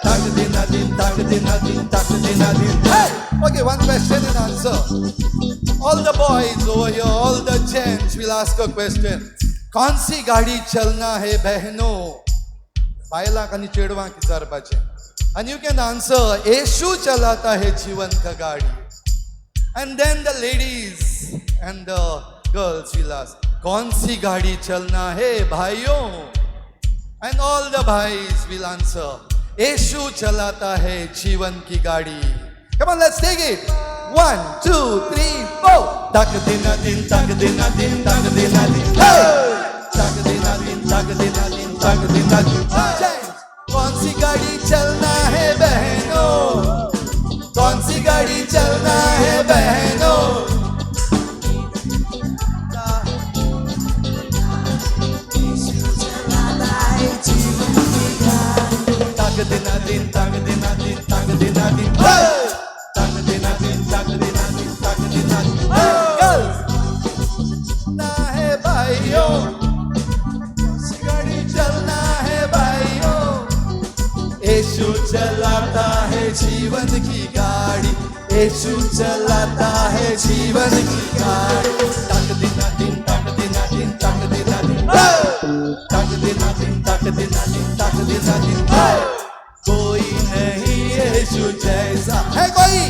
तक दिना दिन तक दिना दिन तक दिना दिन, हे। Okay, one question and answer. All the boys over here, all the gents will ask a question. कौन सी गाड़ी चलना है बहनों? बायला कनी चेड़वा की जरबाचे. And you can answer, यीशु चलाता है जीवन का गाड़ी. And then the ladies and the girls will ask, कौन सी गाड़ी चलना है भाइयों? And all the boys will answer, यीशु चलाता है जीवन की गाड़ी. Come on, let's take it. 1, 2, 3, 4. Tak dina din, tak dina din, tak dina din. Hey! Tak dina din, tak dina din, tak dina din. James, कौन सी गाड़ी चलना है बहनों? कौन सी गाड़ी चलना है बहनों? Tak dina din, tak dina din, tak dina din. Hey! Tak dina din, tak dina din, tak dina din. Hey! Girls, चलना है भाइयों, गाड़ी चलना है भाइयों, यीशु चलाता है जीवन की गाड़ी, यीशु चलाता है जीवन की गाड़ी. तक दिना दिन तक दिना दिन तक दिना दिन, तक दिना दिन तक दिना दिन तक दिना दिन. कोई नहीं यीशु जैसा है, कोई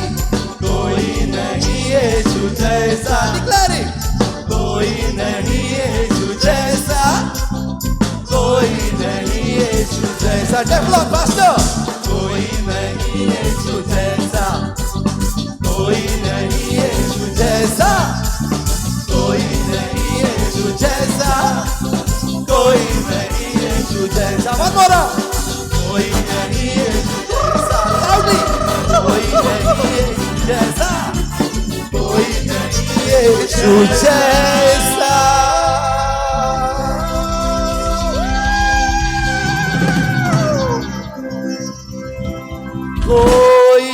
नहीं यीशु जैसा. डिक्लेयरिंग, कोई नहीं यीशु जैसा, कोई नहीं यीशु जैसा. Develop faster. कोई नहीं यीशु जैसा, कोई नहीं यीशु जैसा, कोई नहीं यीशु जैसा, कोई नहीं यीशु जैसा. One more. कोई नहीं यीशु जैसा. Loudly. कोई नहीं यीशु जैसा, कोई नहीं यीशु जैसा. कोई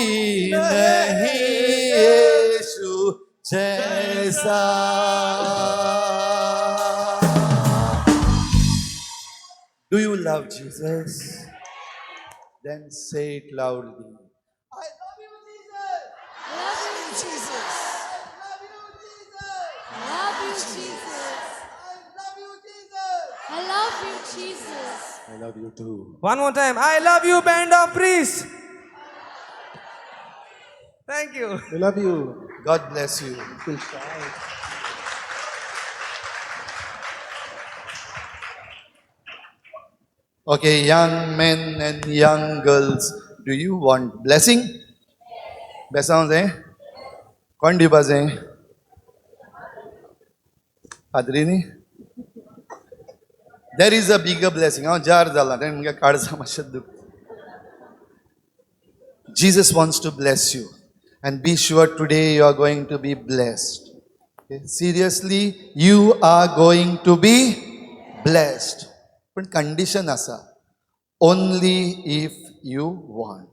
नहीं यीशु जैसा. Do you love Jesus? Then say it loudly. I love you, Jesus. Love you, Jesus. I love you, Jesus. Love you, Jesus. I love you, Jesus. I love you, Jesus. One more time. I love you, band of priests. Thank you. We love you. God bless you. Okay, young men and young girls, do you want blessing? Blessings, eh? कौन डिबाज है? पाद्रीनी? There is a bigger blessing. हांव jar जाला, तें मुगे काळजा मातशें दुख. Jesus wants to bless you, and be sure today you are going to be blessed. Okay? Seriously, you are going to be blessed. But condition asa, only if you want.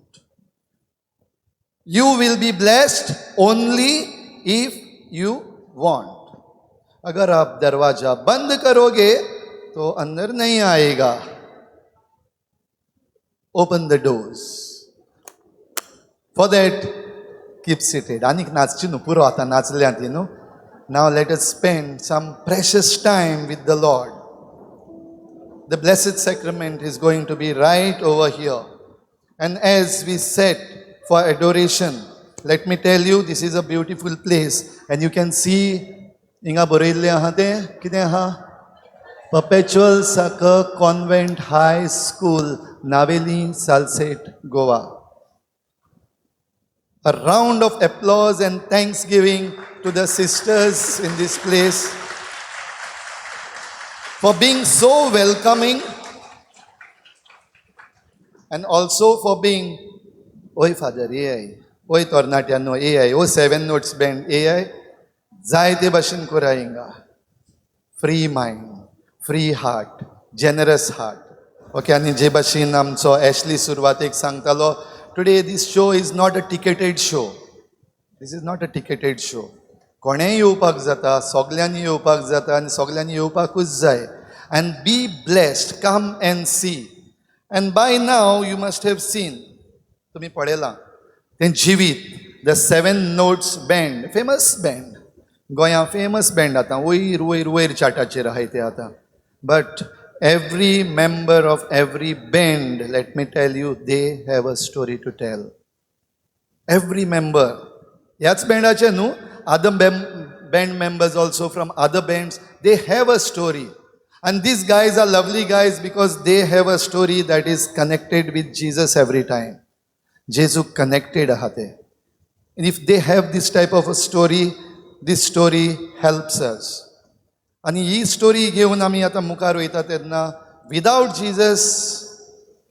You will be blessed only if you want. अगर आप दरवाजा बंद करोगे तो अंदर नहीं आएगा. Open the doors. For that, keep seated. Anik नाचची न्हू पुरो आता नाचल्या ती न्हू. Now let us spend some precious time with the Lord. The Blessed Sacrament is going to be right over here. And as we set for adoration, let me tell you, this is a beautiful place. And you can see, inga borille ahate, kide aha, Perpetual Succor Convent High School, Naveli, Salsette, Goa. A round of applause and thanksgiving to the sisters in this place for being so welcoming and also for being, Oi Father, AI, Oi Tornatiano, AI, O 7 Notes Band, AI, Zaite Bashin Kurainga. Free mind, free heart, generous heart. Okay, आणि जे भाशेन आमचो ॲशली सुरवातेक सांगतालो, today this show is not a ticketed show. This is not a ticketed show. कोणेय येवपाक जाता, सगल्यांनी येवपाक जाता आनी सगल्यांनी येवपाकूच जाय. And be blessed, come and see. And by now you must have seen, तुम्ही पळयलां, तें जिवीत, the 7 Notes Band, famous band. गोंया फेमस बँड आतां वयर वयर वयर चार्टाचेर आहाय ते आतां. But every member of every band, let me tell you, they have a story to tell. Every member, ह्याच बँडाचे न्हू, other band members also from other bands, they have a story. And these guys are lovely guys because they have a story that is connected with Jesus every time. Jesu connected ahate. And if they have this type of a story, this story helps us. आणि ही story घेऊन आम्ही आता मुखार वयता तेन्ना without Jesus,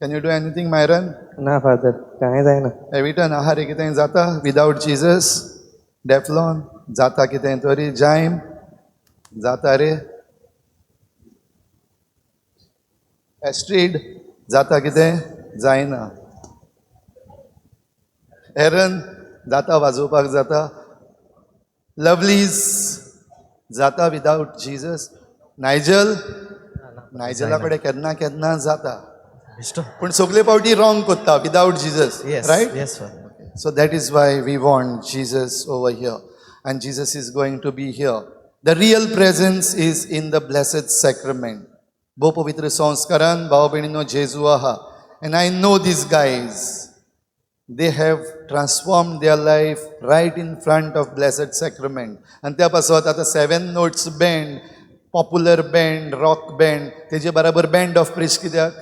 can you do anything Myron? ना father, कांय जायना. एविटन आहार कितें जाता विदाउट जीसस? डेफ्लॉन जाता कितें तरी? जायम जाता रे? एस्ट्रीड जाता कितें? जायना. एरन जाता वाजोवपाक जाता? लवलीज जाता विदाउट जीसस? नायजला कडेन केन्ना केन्ना जाता, पूण सगळे फावटी रॉंग कोत्ता without Jesus, right? Yes, Father. So that is why we want Jesus over here, and Jesus is going to be here. The real presence is in the blessed sacrament. Bo pavitra sanskaran भाव भयणीनो जेजू आहा, and I know these guys. They have transformed their life right in front of Blessed Sacrament. And त्या पासत आता 7 Notes Band, popular band, rock band, तेजे बराबर band of praise कित्याक?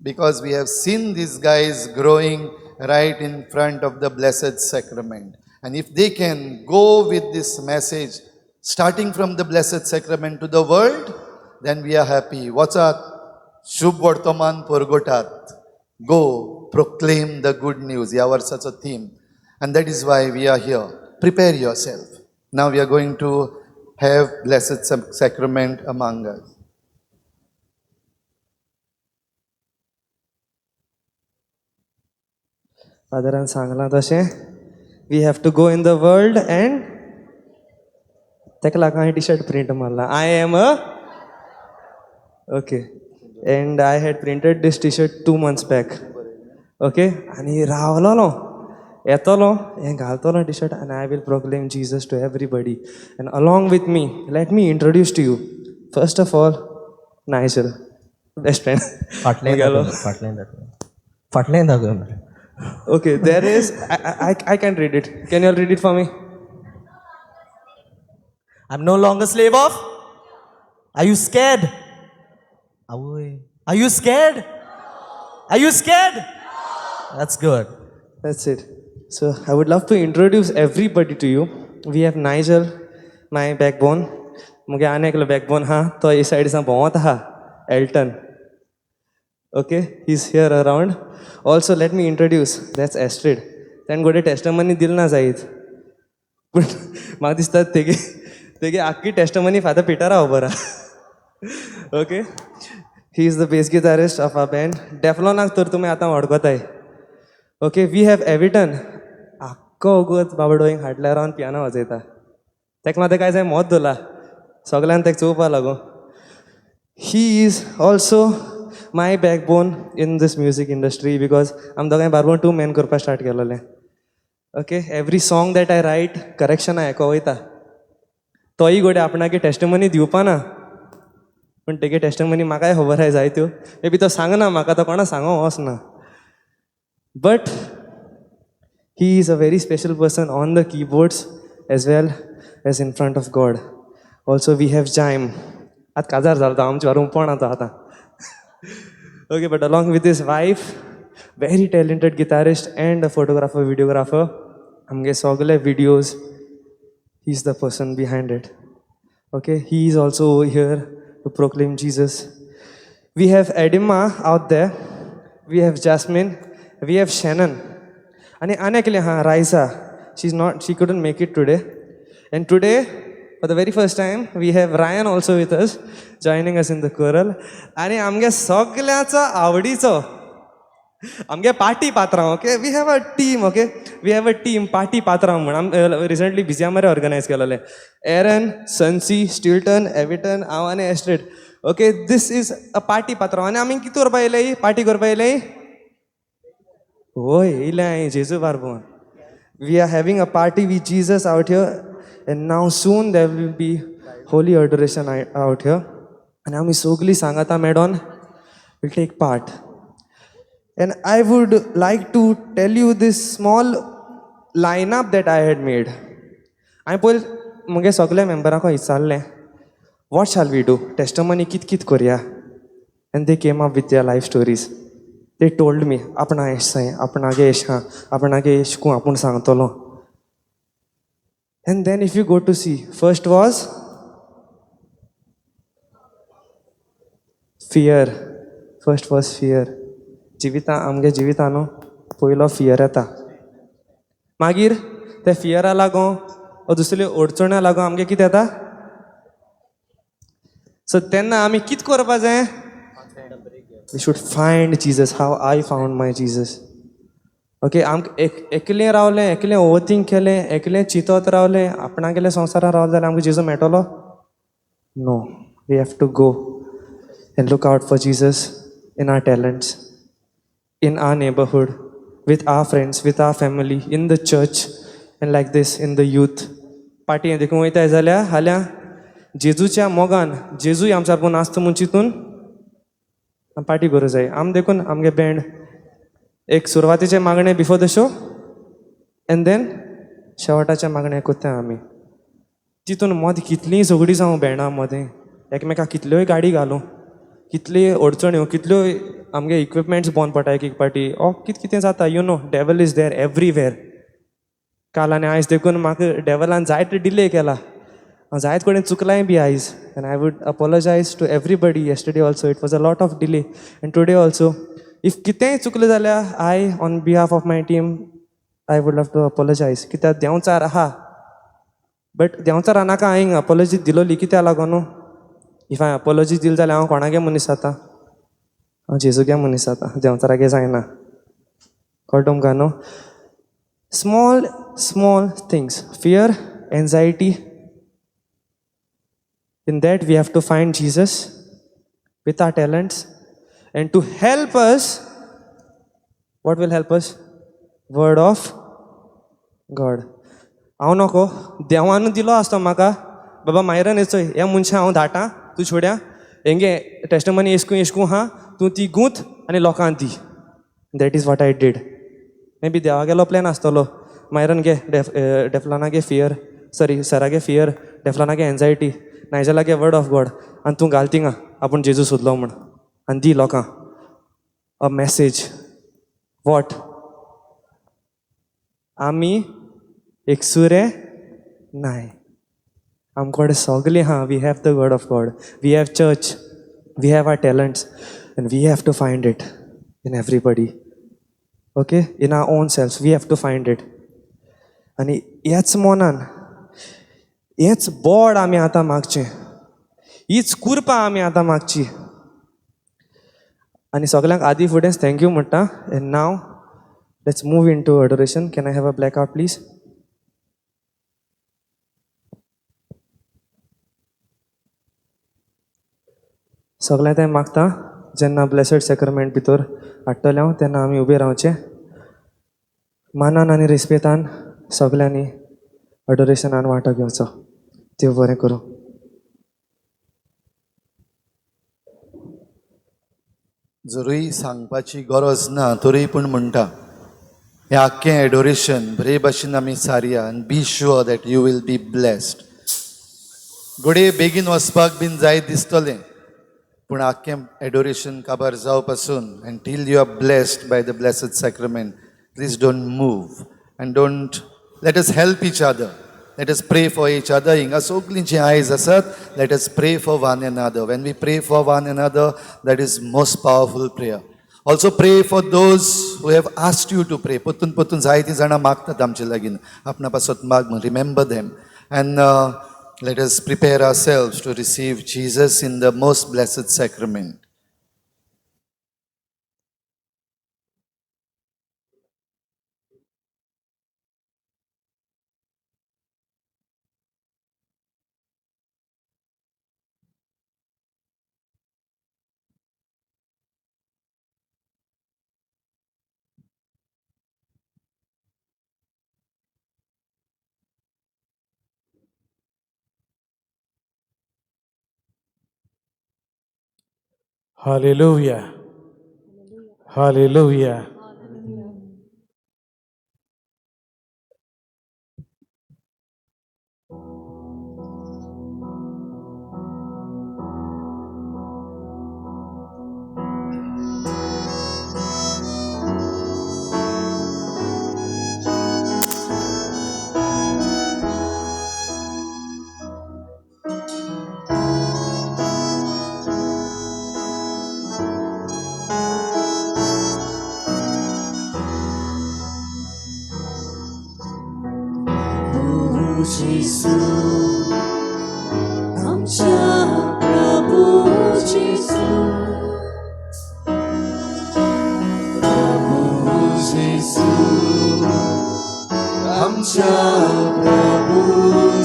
Because we have seen these guys growing right in front of the Blessed Sacrament. And if they can go with this message, starting from the Blessed Sacrament to the world, then we are happy. What's Shubh Vartaman Porgotat. Go proclaim the good news. या वर्षाचो theme. And that is why we are here. Prepare yourself. Now we are going to have Blessed Sacrament among us. फादरान सांगलां तशें, we have to go in the world and तेका लागून हांवें T shirt print मारला. I am a okay. And I had printed this T shirt 2 months back. Okay, आनी रावलोलो, येतलो, हें घालतलो टी शर्ट, आनी I will proclaim Jesus to everybody. And along with me, let me introduce to you. First of all, Nigel, best friend. फाटल्यान दाखय. Okay, there is, I can read it. Can you all read it for me? I'm no longer slave of. Are you scared? Are you scared? Are you scared? That's good. That's it. So I would love to introduce everybody to you. We have Nigel, my backbone. मुगे आने एकलो backbone हा, तो इस side से बहुत हा, Elton. Okay, he's here around. Also, let me introduce, that's Astrid. Then गोडे testimony दिल ना जायत. पण म्हाका दिसता तेगे आख्खी testimony फादर पिटरा खबर आहा. Okay, he is the bass guitarist of our band. Deflonak तर तुमी आतां वळखताय. Okay, we have Eviton. आख्खो वगत बाबडोईंक हाडल्यार रावन पियानो वाजयता. तेका मागीर काय जाय मोत दोला. सगळ्यान तेका चोवपा लागून. He is also my backbone in this music industry because I'm दोगांय बारबोन 2 men करपा स्टार्ट केलोलें. Okay, every song that I write, correction आयको वयता. तोय गोडे आपणागे टेस्टिमनी दिवपा ना, पण तेगे टेस्टिमनी म्हाकाय खबर आहाय जायत्यो. मे बी तो सांगना म्हाका, तो कोणा सांगो वचना. But he is a very special person on the keyboards as well as in front of God. Also we have Jaime. आतां काजार जालो तो आमच्या रूम पण आतां okay but along with his wife very talented guitarist and photographer videographer आमगे सगळे videos he is the person behind it okay he is also here to proclaim Jesus. We have Edima out there, we have Jasmine, we have Shannon and anekle Raisa, she couldn't make it today, and today for the very first time we have Ryan also with us joining us in the choral आणि आमगे सगळ्याचो आवडीचो आमगे party पात्रांव okay we have a team okay we have a team party पात्रांव म्हणून recently बिजियामारे organise केलेले एरन सन्सी Stilton Evitan हांव आनी एस्ट्रेड okay this is a party पात्रांव आनी आमी कितें करपा येयले पार्टी करपा येयले होय येयले हांवें जेजू बारबोन we are having a party with Jesus out here and now soon there will be holy adoration out here आनी आमी सगळीं सांगाता मेडोन will take part. And I would like to tell you this small lineup that I had made. I पळय मुगे सगळे मेंबरांक विचारलें what shall we do? Testimony कित करया? And they came up with their life stories. They told me आपणा एश साय आपणागे एश हा आपणागे एश कू आपूण सांगतलो. And then if you go to see, first was fear. First was fear. जिविता आमगे जिवितान पयलो फियर येता मागीर ते फियरा लागून वा दुसऱ्यो अडचण्या लागून आमगे कितें येता सो तेन्ना आमी कितें करपा जाय we should find Jesus how I found my Jesus okay आमकां एकलें रावलें एकलें ओवरथिंक केलें एकलें चिंतत रावलें आपणागेल्या संवसारान रावलें जाल्यार आमकां जेजू मेळटलो no we have to go and look out for Jesus in our talents in our neighborhood, with our friends, with our family, in the church, and like this in the youth. Party देखून वयताय जाल्यार हाल्या जेजूच्या मोगान जेजूय आमच्या पूण आसता म्हूण चिंतून party करूं जाय आम देखून आमगे बँड एक सुरवातीचे मागणे before the show and then शेवटाचे मागणे कोत्ताय आमी तितून मद कितलीं झगडीं जावं बँडा मदें एकमेकाक कितल्योय गाडी घालूं कितली अडचण्यो कितल्यो आमगे इक्विपमेंट्स बंद पडटा एक पार्टी ओ कितें जाता you know devil is there everywhere काल आनी आयज देखून म्हाका डेवलान जायत डिले केला हांव जायत कडेन चुकलाय बी आयज and I would apologise to everybody yesterday also it was a lot of delay and today also if कितेंय चुकलें जाल्यार I on behalf of my team I would love to apologise कित्याक देंवचार आहा बट देंवचार नाका हांवें अपोलॉजी दिलोली कित्याक लागून न्हू इफ हांवें अपोलॉजी दिली जाल्यार हांव कोणागे मनीस जाता हांव जेजूगे मनीस जाता देंवचारागे जायना कळ्ळें तुमकां न्हू small small things fear anxiety in that we have to find Jesus with our talents and to help us what will help us word of God हांव नको देवान दिलो आसतो म्हाका बाबा मायरन येचोय ह्या मनशां हांव धाडटां तूं छोड्या हेंगे टेस्टमनी येशकू हा तूं ती गूंथ आनी लोकांक दी that is what I did may be देवागेलो प्लॅन आसतलो मायरन गे डेफलानागे फियर सॉरी सरागे फियर डेफलानागे एन्झायटी नायजेलागे वर्ड ऑफ गॉड आनी तूं घाल थिंगा आपूण जेजू सोदलो म्हण आनी दी लोकांक अ मॅसेज वॉट आमी एकसुरे नाय आमकोडे सगळें हा we have the word of God we have church we have our talents and we have to find it in everybody okay in our own self we have to find it आनी ह्याच मोनान हेच board आमी आतां मागचें हीच कुरपा आमी आतां मागची आनी सगळ्यांक आदी फुडेंच थँक्यू म्हणटा and now let's move into adoration can I have a black out please सगळें तें मागता जेन्ना ब्लेसड सॅक्रमेंट भितर हाडटले हांव तेन्ना आमी उबे रावचे मानान आनी रेस्पेतान सगळ्यांनी अडोरेशनान वांटो घेवचो देव बरें करूं जरूय सांगपाची गरज ना तरी पूण म्हणटा हें आख्खें एडोरेशन बरे भाशेन आमी सारया आनी be sure that you will be blessed घोडये बेगीन वचपाक बीन जाय दिसतलें पूण आख्खें एडोरेशन काबार जाव पासून and till you are blessed by the blessed sacrament please don't move and don't let us help each other let us pray for each other हिंगा सगळींची आयज आसात let us pray for one another when we pray for one another that is most powerful prayer also pray for those who have asked you to pray परतून परतून जायतीं जाणां मागतात आमचे लागीं आपणा पासत माग म्हण remember them and let us prepare ourselves to receive Jesus in the most blessed sacrament. Hallelujah. Hallelujah. Jesus, आमच्या प्रभू Jesus, प्रभू Jesus, आमच्या प्रभू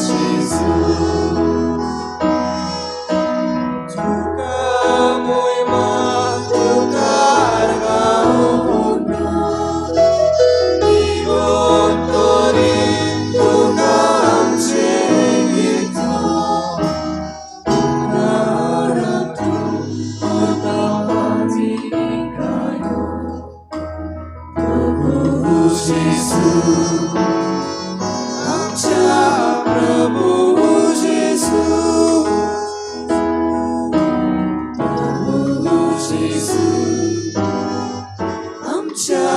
Jesus, तुका महिमा तुका गावना इगोन करी तुका आमचे गितो तुका तू ओतापाती कायो प्रभू Jesus आमच्या प्रभू Jesus प्रभू Jesus आमच्या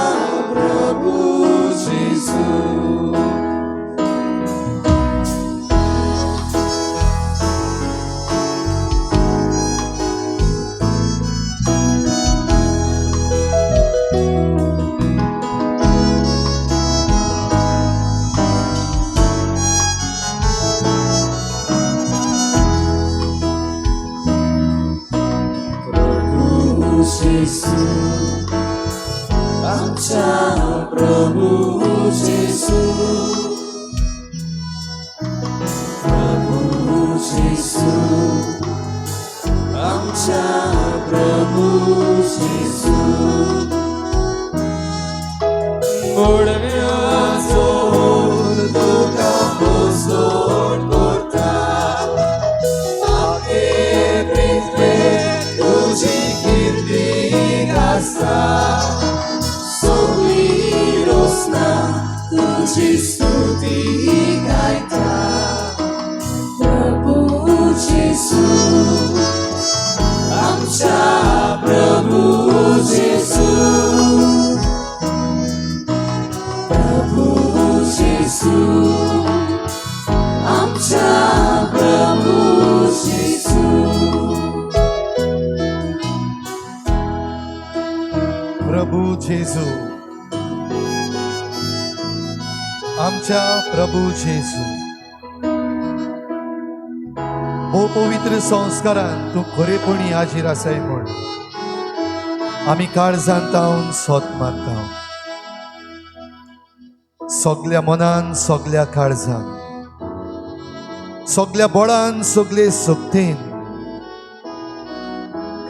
प्रभू Jesus Jesus, आमच्या प्रभू Jesus, प्रभू Jesus, आमच्या प्रभू Jesus, मोडण्याचो तुका पोसोड करता आखे प्रितवे तुझी कीर्ती गासा सगळी रोसना तुझी स्तुती गायता प्रभू Jesus आमच्या प्रभू Jesus प्रभू Jesus आमच्या प्रभू Jesus प्रभू जेजू आमच्या प्रभू जेजू भोव पवित्र संस्कारान तूं खरेपणी हाजीर आसाय म्हण आमी काळजांत तावन सोत मारता सगळ्या मनान सगळ्या काळजान सगळ्या बळान सगळे सक्तीन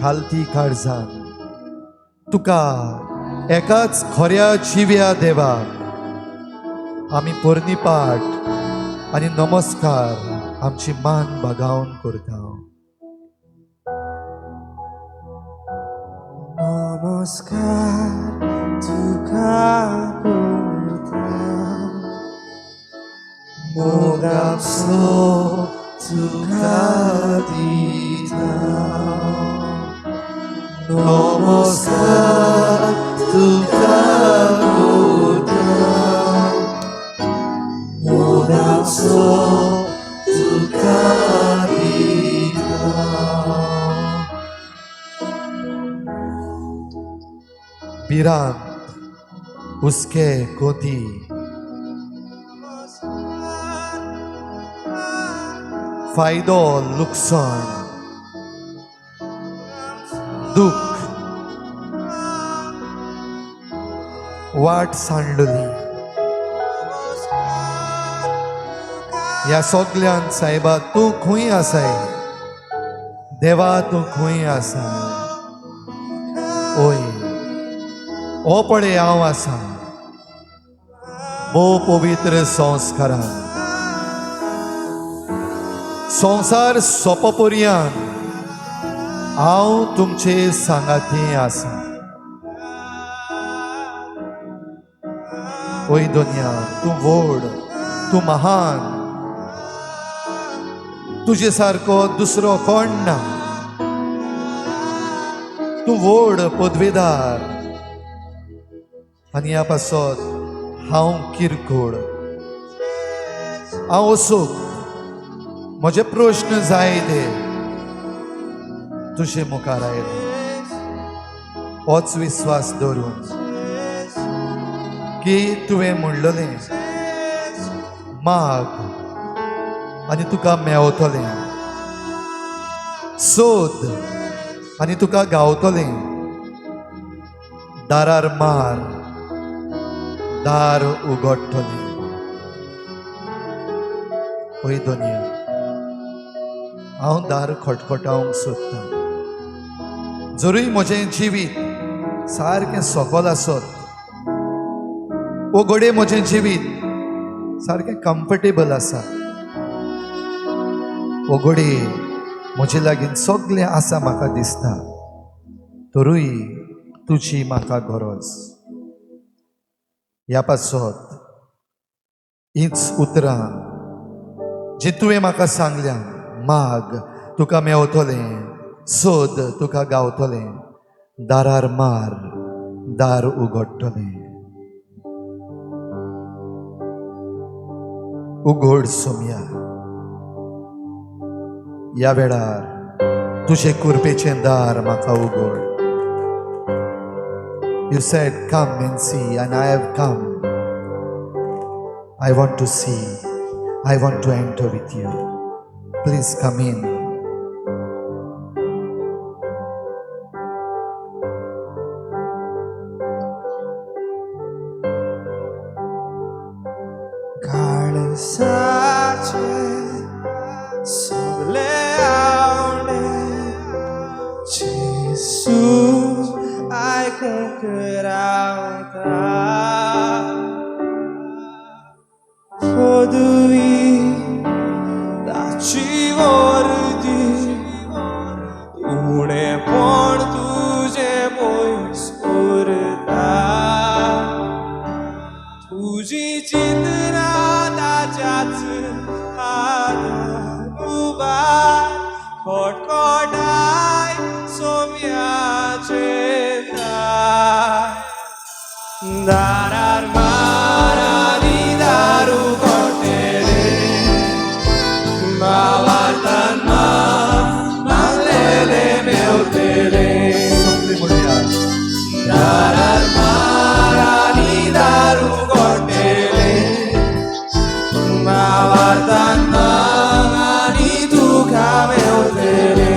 खालती काळजान तुका एकाच खऱ्या जिव्या देवाक आमी पोरनिपाट आनी नमस्कार आमची मान बागावन करता नमस्कार तुका करता मोगाचो तुका दिता नमस्कार तुका करता मोगाचो तुका दिता भिरांत उसके कोती फायदो लुकसाण दुःख वाट सांडली ह्या सगळ्यान सायबा तूं खंय आसाय देवा तूं खंय आसा ओय ओ पळय हांव आसा भोव पवित्र संस्कारान संसार सोंपपर्यंत हांव तुमचे सांगाती आसा ओय दुनिया तूं व्हड तूं महान तुजे सारको दुसरो कोण ना तूं व्हड पदवेदार आनी ह्या पासत हांव किरकोळ हांव असोक म्हजे प्रश्न जायते तुजे मुखार आयले होच विश्वास दवरून की तुवें म्हणलेलें माग आनी तुका मेवतलें सोद आनी तुका गावतलें दारार मार दार उगडटलें ओय दुनिया हांव दार खटखटावंक सोदतां जरूय म्हजें जिवीत सारकें सकल आसत ओ घडये म्हजें जिवीत सारकें कम्फर्टेबल आसा ओ घडये म्हजे लागीं सगळें आसा म्हाका दिसता तरूय तुजी म्हाका गरज ह्या पासत हीच उतरां जी तुवें म्हाका सांगल्या माग तुका मेवतलें सोद तुका गावतलें दारार मार दार उगडटलें उगड सोम्या ह्या वेळार तुजे कुरपेचें दार म्हाका उगड You said, come and see, and I have come. I want to see. I want to enter with you. Please come in. काळजाचे सगळे आवडे जेसू आयकूंक रावता पदवी ताची वर्दी उणेपण तुजे पयस उरता तुजी चिंतना ताच्याच हातान उबार खटखटाय सोम्याचे दारार मारानी दारू कोटेले मावार्थान मागलेले मेवतेले दारार मारानी दारू कोटेले मावार्थान मागानी तुका मेवतेले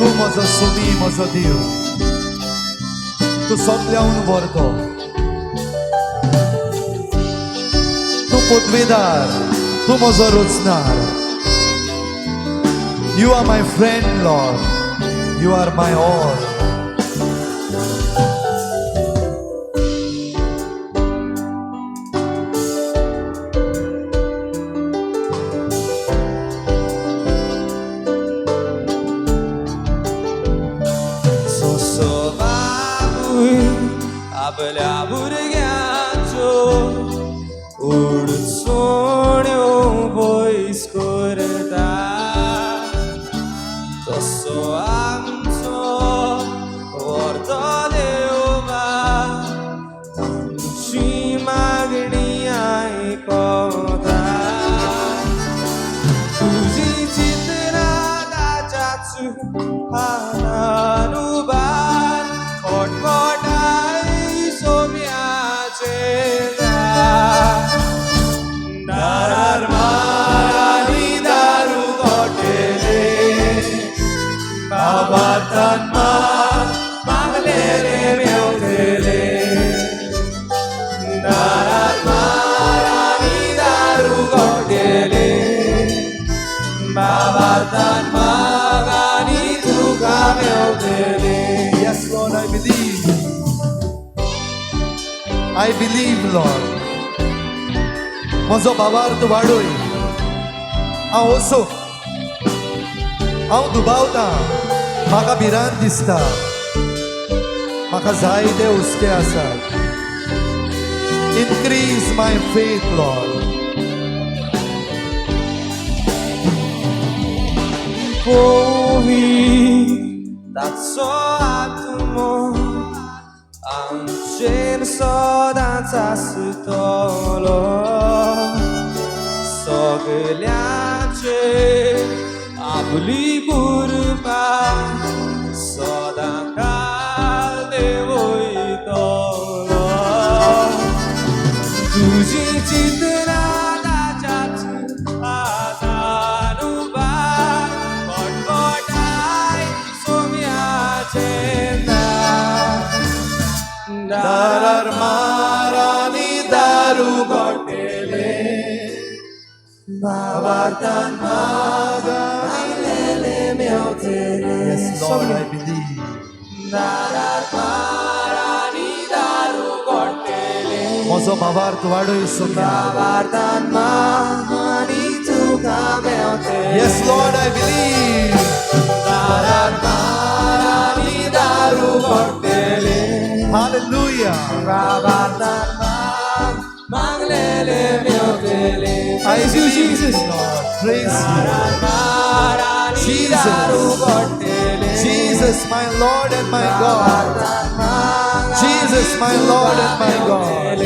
तूं म्हजो सुमी म्हजो देव तूं सगळ्यान व्हरतो तूं पदवेदार तूं म्हजो रोजनार You are my friend, Lord. You are my all. बाबार्तान माग आनी तुका मेवतले. Yes, Lord, I believe. I believe, Lord. म्हजो भावार्थ वाडोय. हांव वसो. हांव दुबावता. म्हाका भिरांत दिसता. म्हाका जायते हुस्के आसात. Increase my faith, Lord. Ouvir tak soatumo Anchen sodanța sutolo Sogleace abuli burba Sodan calde voitolo Tuji chitra da chatu adanuba Kodai somyache Darar marani daru gotele. Babartan maga lele meotere. Yes, Lord, I believe. Darar marani daru gotele. म्हजो भावार्थ वाडोय Saumya. Babartan mahani tuka meotere. Yes, Lord, I believe. Darar marani daru gotele. Hallelujah. Babartan mag lele meotere. I believe, Jesus, Lord. Praise you. Jesus. Jesus, my Lord and my God. Jesus, my Lord and my God.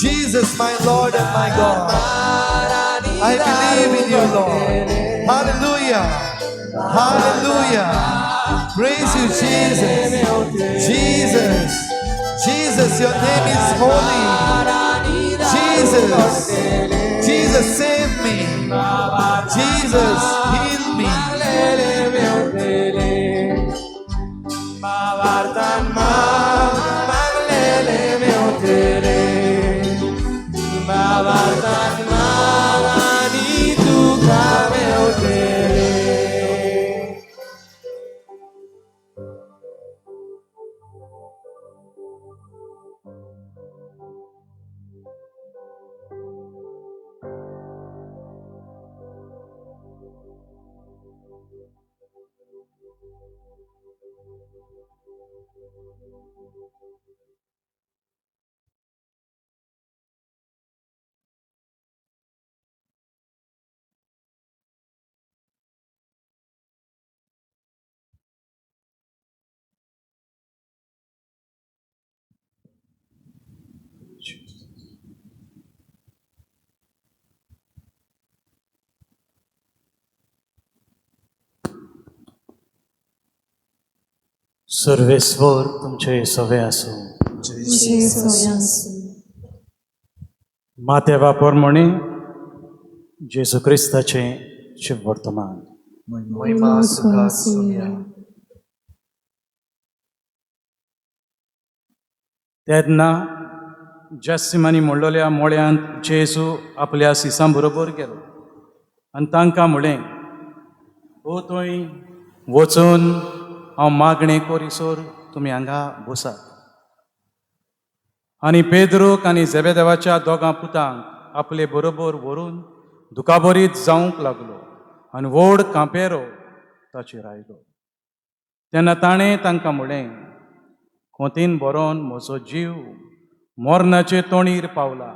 Jesus, my Lord and my God. I believe in you, Lord. Hallelujah. Hallelujah. Praise you, Jesus. Jesus. Jesus, your name is holy. Jesus. Jesus, save me. Jesus, heal me. Babartan maglele meotere. Babartan magani tuka meotere. सर्वेस्वर तुमचे सवे आसूं. मातेवा पोरमणी जेजू क्रिस्ताचें शिव वर्तमान. महिमा सुखात सोम्या. तेन्ना जस्सिमानी म्हणलोल्या मोळ्यांत जेजू आपल्या सिसां बरोबर गेलो आनी तांकां म्हळें, ओ थंय वचून हांव मागणें कोरिसोर तुमी हांगा बसात. आनी पेद्रूक आनी झेबेदेवाच्या दोगां पुतांक आपले बरोबर व्हरून दुखाबरीत जावंक लागलो आनी व्हड कांपेरो ताचेर आयलो. तेन्ना ताणें तांकां म्हळें, खोतीन बरोवन म्हजो जीव मोर्नाचे तोणीर पावला.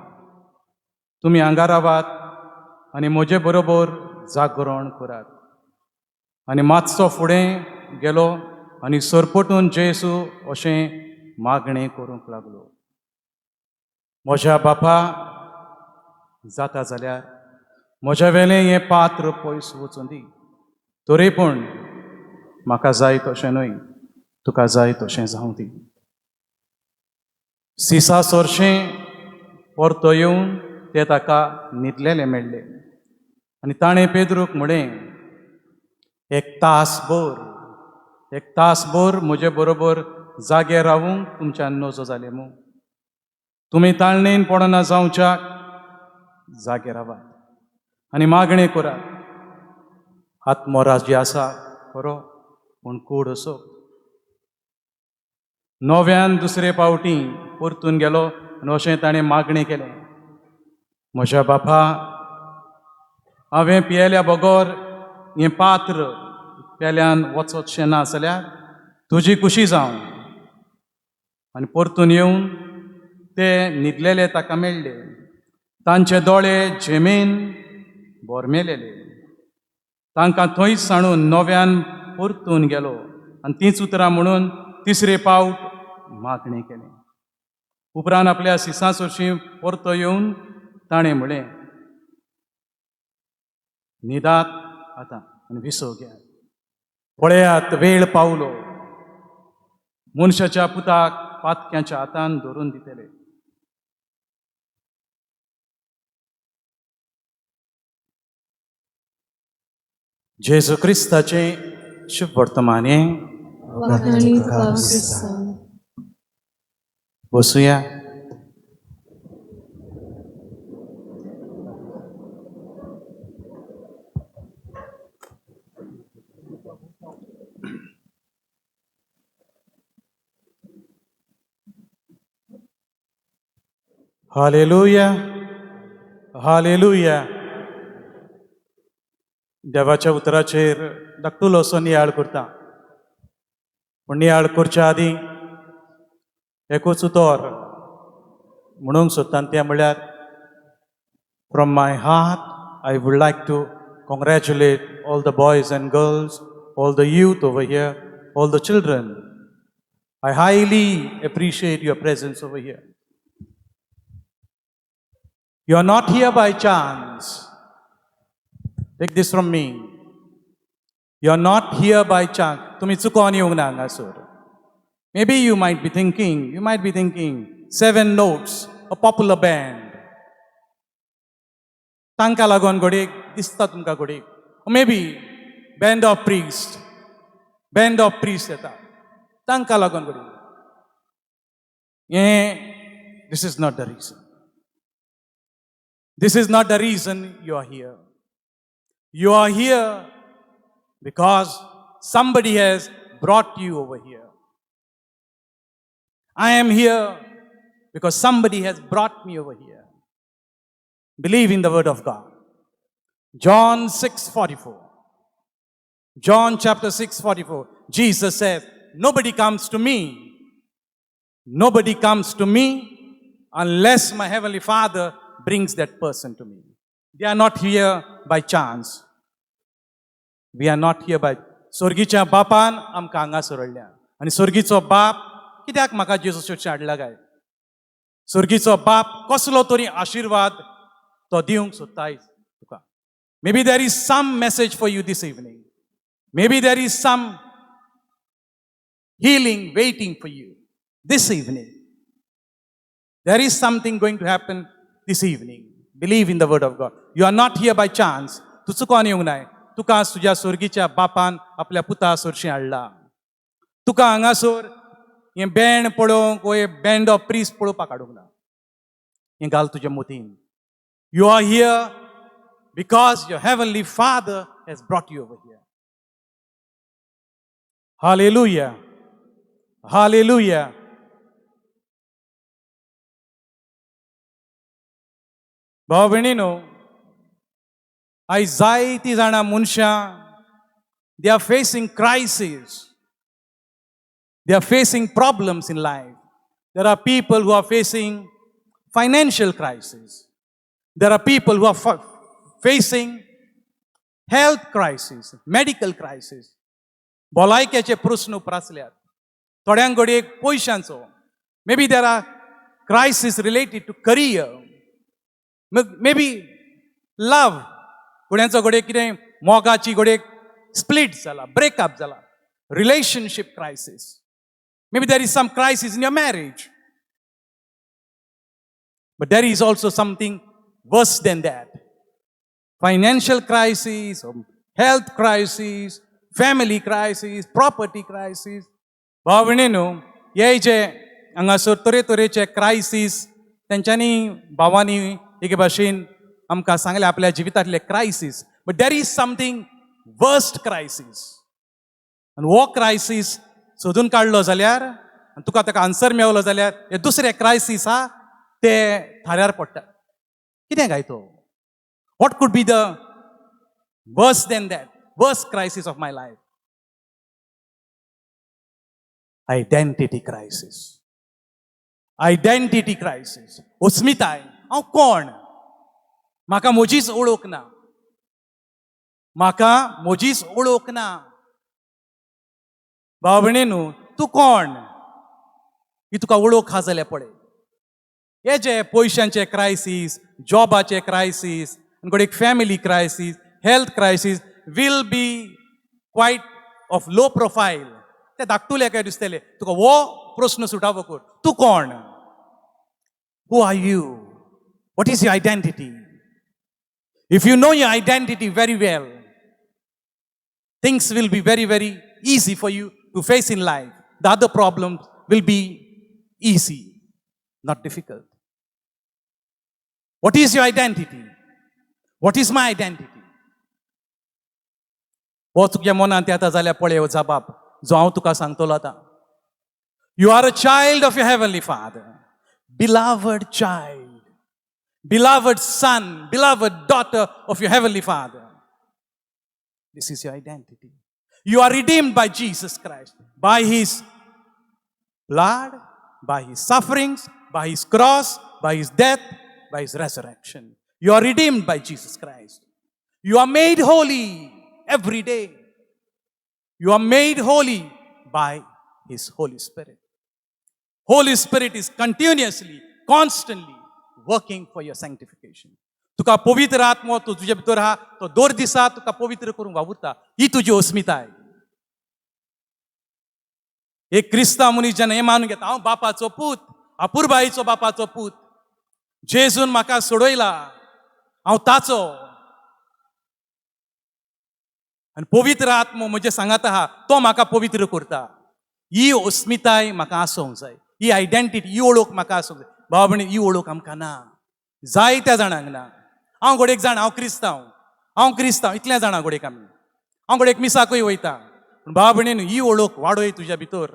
तुमी हांगा रावात आनी म्हजे बरोबर जागरण करात. आनी मातसो फुडें गेलो आनी सरपटून जेजू अशें मागणें करूंक लागलो, म्हज्या बापा, जाता जाल्यार म्हज्या वेलें हें पात्र पयस वचूं दी. तरी पूण म्हाका जाय तशें न्हय, तुका जाय तशें जावं दी. सिसा सोरशें परतो येवन ते ताका न्हिदलेले मेळ्ळे आनी ताणें पेद्रूक म्हळें, एक तासभर म्हजे बरोबर जागे रावूंक तुमच्यान नजो जालें मू. तुमी ताळणेन पडना जावच्याक जागे रावात आनी मागणें करात. आत्मोराज जे आसा खरो पूण कूड असो नव्यान दुसरे फावटी परतून गेलो आनी अशें ताणें मागणें केलें म्हज्या बापा हांवें पियेल्या बगोर हें पात्र पेल्यान वचोचशें ना जाल्यार तुजी खुशी जावं आनी परतून येवन ते न्हिदलेले ताका मेळ्ळे तांचे दोळे जेमेन बोरमेलेले तांकां थंयच सांडून नव्यान परतून गेलो आनी तींच उतरां म्हणून तिसरे फावट मागणें केलें उपरांत आपल्या सिसां चडशीं परतो येवन ताणें म्हळें न्हिदात आतां आनी विसो घेयात पळयात वेळ पावलो मनशाच्या पुताक पातक्याच्या हातान धरून दितले जेजू क्रिस्ताचें शुभ वर्तमाने वखाणी तुका क्रिस्ता बसूया हालेलुया हालेलुया देवाच्या उतराचेर धाकटुलो असो नियाळ करता पूण नियाळ करच्या आदीं एकूच उतर म्हणूंक सोदता तें म्हळ्यार from my heart I would like to congratulate all the boys and girls all the youth over here all the children I highly appreciate your presence over here You are not here by chance. Take this from me. You are not here by chance. तुम्ही चुकोन येवंक ना हांगासर. Maybe you might be thinking, 7 Notes, a popular band. तांकां लागून घडयेक दिसता तुमकां घडयेक. Or maybe band of priest येता. तांकां लागून घडयेक. This is not the reason. This is not the reason you are here. You are here because somebody has brought you over here. I am here because somebody has brought me over here. Believe in the word of God. John 6:44. John chapter 6:44. Jesus says, nobody comes to me. Nobody comes to me unless my heavenly Father brings that person to me. They are not here by chance. We are not here by स्वर्गीच्या बापान आमकां हांगा सोडल्या आनी स्वर्गीचो बाप कित्याक म्हाका जेजू चर्चींत हाडला काय स्वर्गीचो बाप कसलो तरी आशिर्वाद तो दिवंक सोदता आयज तुका may be there is some message for you this evening may be there is some healing waiting for you this evening. There is something going to happen this evening. Believe in the word of God. You are not here by chance. तू चुकोन येवंक नाय. तुका तुज्या स्वर्गीच्या बापान आपल्या पुता सोरशीं हाडला. तुका हांगासर हें बँड पळोवंक वो बँड ऑफ प्रीस्ट पळोवपाक हाडूंक ना. हें घाल तुज्या मोतीन. You are here because your heavenly Father has brought you over here. Hallelujah. Hallelujah. भाव भयणीनो आयज जायतीं जाणां मनशां they are facing crisis they are facing problems in life there are people who are facing financial crisis there are people who are facing health crisis medical crisis भलायकेचे प्रस्न उप्रासल्यात थोड्यांक घडयेक पयशांचो may B there are crisis related to career may be love कोणाचो घडयेक कितें मोगाची घडयेक स्प्लीट जाला ब्रेकअप जाला relationship crisis may B there is some crisis in your marriage but there is also something worse than that financial crisis health crisis family crisis property crisis भाव भयणीनो हे जे हांगासर तरेतरेचे क्रायसीस तेंच्यांनी भावांनी एके भाशेन आमकां सांगले आपल्या जिवितांतले crisis but there is something worst crisis. आनी हो क्रायसीस सोदून काडलो जाल्यार आनी तुका ताका आन्सर मेळलो जाल्यार हे दुसरे क्रायसीस आहा ते थाऱ्यार पडटा. कितें काय तो? What could be the worse than that, worst crisis of my life? Identity crisis. Identity crisis. अस्मिताय. हांव कोण? म्हाका म्हजीच ओळख ना. म्हाका म्हजीच ओळख ना. भाव भयणीनो, तूं कोण ही तुका वळख हा जाल्यार पळय. हे जे पयशांचे क्रायसीस, जॉबाचे क्रायसीस, एक family crisis, health crisis will be quite of low profile. ते धाकटुले काय दिसतले. तुका हो प्रश्न सुटा बकूर, तूं कोण? Who are you? What is your identity? If you know your identity very well, things will be very, very easy for you to face in life. The other problems will be easy, not difficult. What is your identity? What is my identity? हो तुज्या मनांत येता जाल्यार पळय हो जबाब जो हांव तुका सांगतलो आतां. You are a child of your heavenly Father. Beloved child. Beloved son. Beloved daughter of your heavenly Father. This is your identity. You are redeemed by Jesus Christ, by His blood, by His sufferings, by His cross, by His death, by His resurrection. You are redeemed by Jesus Christ. You are made holy every day. You are made holy by His Holy Spirit. Holy Spirit is continuously, constantly working for your sanctification. तुका पवित्र आत्मो तो तुझे भितर आहा, तो दर दिसा तुका पवित्र करून वावुरता. ही तुजी अस्मिताय. एक क्रिस्तांव मनीस जेन्ना हें मानून घेता, हांव बापाचो पूत, आपुरबाईचो बापाचो पूत, जेजून म्हाका सोडयला, हांव ताचो, आनी पवित्र आत्मो म्हजे सांगात आहा, तो म्हाका पवित्र करता. ही अस्मिताय म्हाका आसूंक जाय. ही आयडेंटिटी, ही ओळख म्हाका आसूंक जाय. भाव भयणी, ही ओळख आमकां ना, जायत्या जाणांक ना. हांव घोडेक जाण, हांव क्रिस्तांव इतल्या जाणां घोडेक आमी. हांव घोडेक मिसाकूय वयता. पूण भाव भयणीनो, ही ओळख वाडोय तुज्या भितर.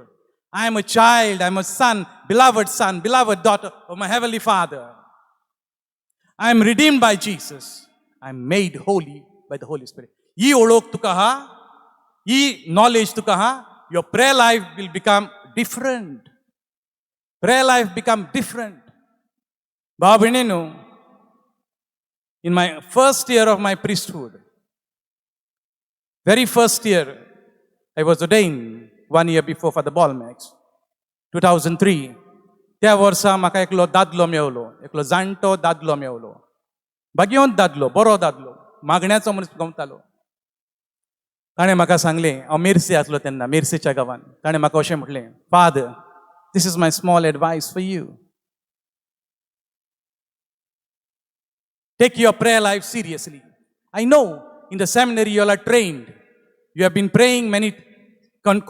I am a child, I am a son, beloved daughter of my heavenly father. I am redeemed by Jesus. I am made holy by the holy spirit. ही ओळख तुका आहा, ही नॉलेज तुका आहा, your prayer life will become different. Prayer life become different. भाव भयणीनो, in my first year of my priesthood, very first year, I was ordained 1 year before for the Balmax, 2003. त्या वर्सा म्हाका एकलो दादलो मेवलो, एकलो जाणटो दादलो मेवलो. भाग्यवंत दादलो, बरो दादलो, मागण्याचो मनीस गवतालो. ताणें म्हाका सांगलें, हांव मेर्से आसलो तेन्ना, मेर्सेच्या गांवांत. ताणें म्हाका अशें म्हटलें, father, this is my small advice for you. Take your prayer life seriously. I know in the seminary you all are trained. You have been praying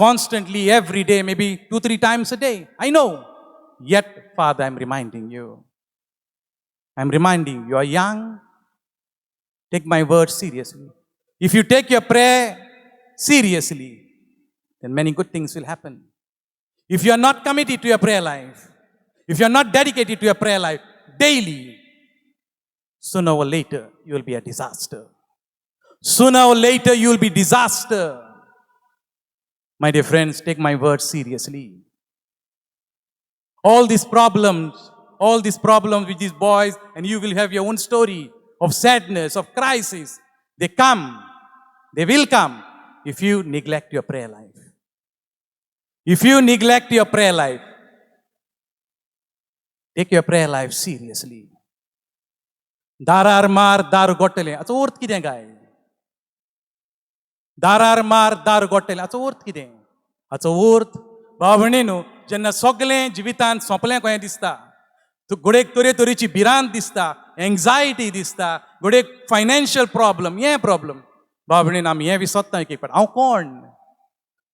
constantly every day, maybe 2-3 times a day. I know. Yet, Father, I'm reminding you. I'm reminding you, you are young. Take my word seriously. If you take your prayer seriously, then many good things will happen. If you are not committed to your prayer life, if you are not dedicated to your prayer life daily, sooner or later you will be a disaster. Sooner or later you will be disaster. My dear friends, take my word seriously. All these problems with these boys, and you will have your own story of sadness, of crisis. They will come if you neglect your prayer life. If you neglect your prayer life, take your prayer life seriously. दारार मार दार गोटले, हाचो अर्थ कितें काय? दारार मार दार गोटले, हाचो अर्थ कितें? हाचो अर्थ, भाव भयणीनो, जेन्ना सगळें जिवितांत सोंपलें कहें दिसता, घोडेक तरेतरेची भिरांत दिसता, एंग्जायटी दिसता, घोडेक फायनान्शियल प्रॉब्लम, हें प्रॉब्लम. भाव भयणीनो, आमी हें विसरता एक एक फावट. हांव कोण?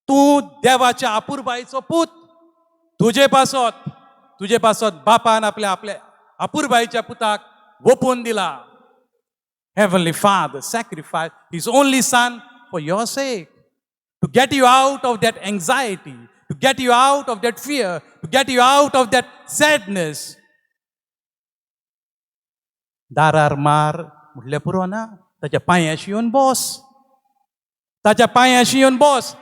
तूं देवाच्या आपुरबाईचो पूत. तुजे पासत बापान आपल्या आपुरबाईच्या पुताक वोपून दिला. Heavenly Father sacrificed His only Son for your sake, to get you out of that anxiety, to get you out of that fear, to get you out of that sadness. दारार मार म्हटल्यार पुरो ना, ताच्या पांयाशी येवन बस, ताच्या पांयाशी येवन बस.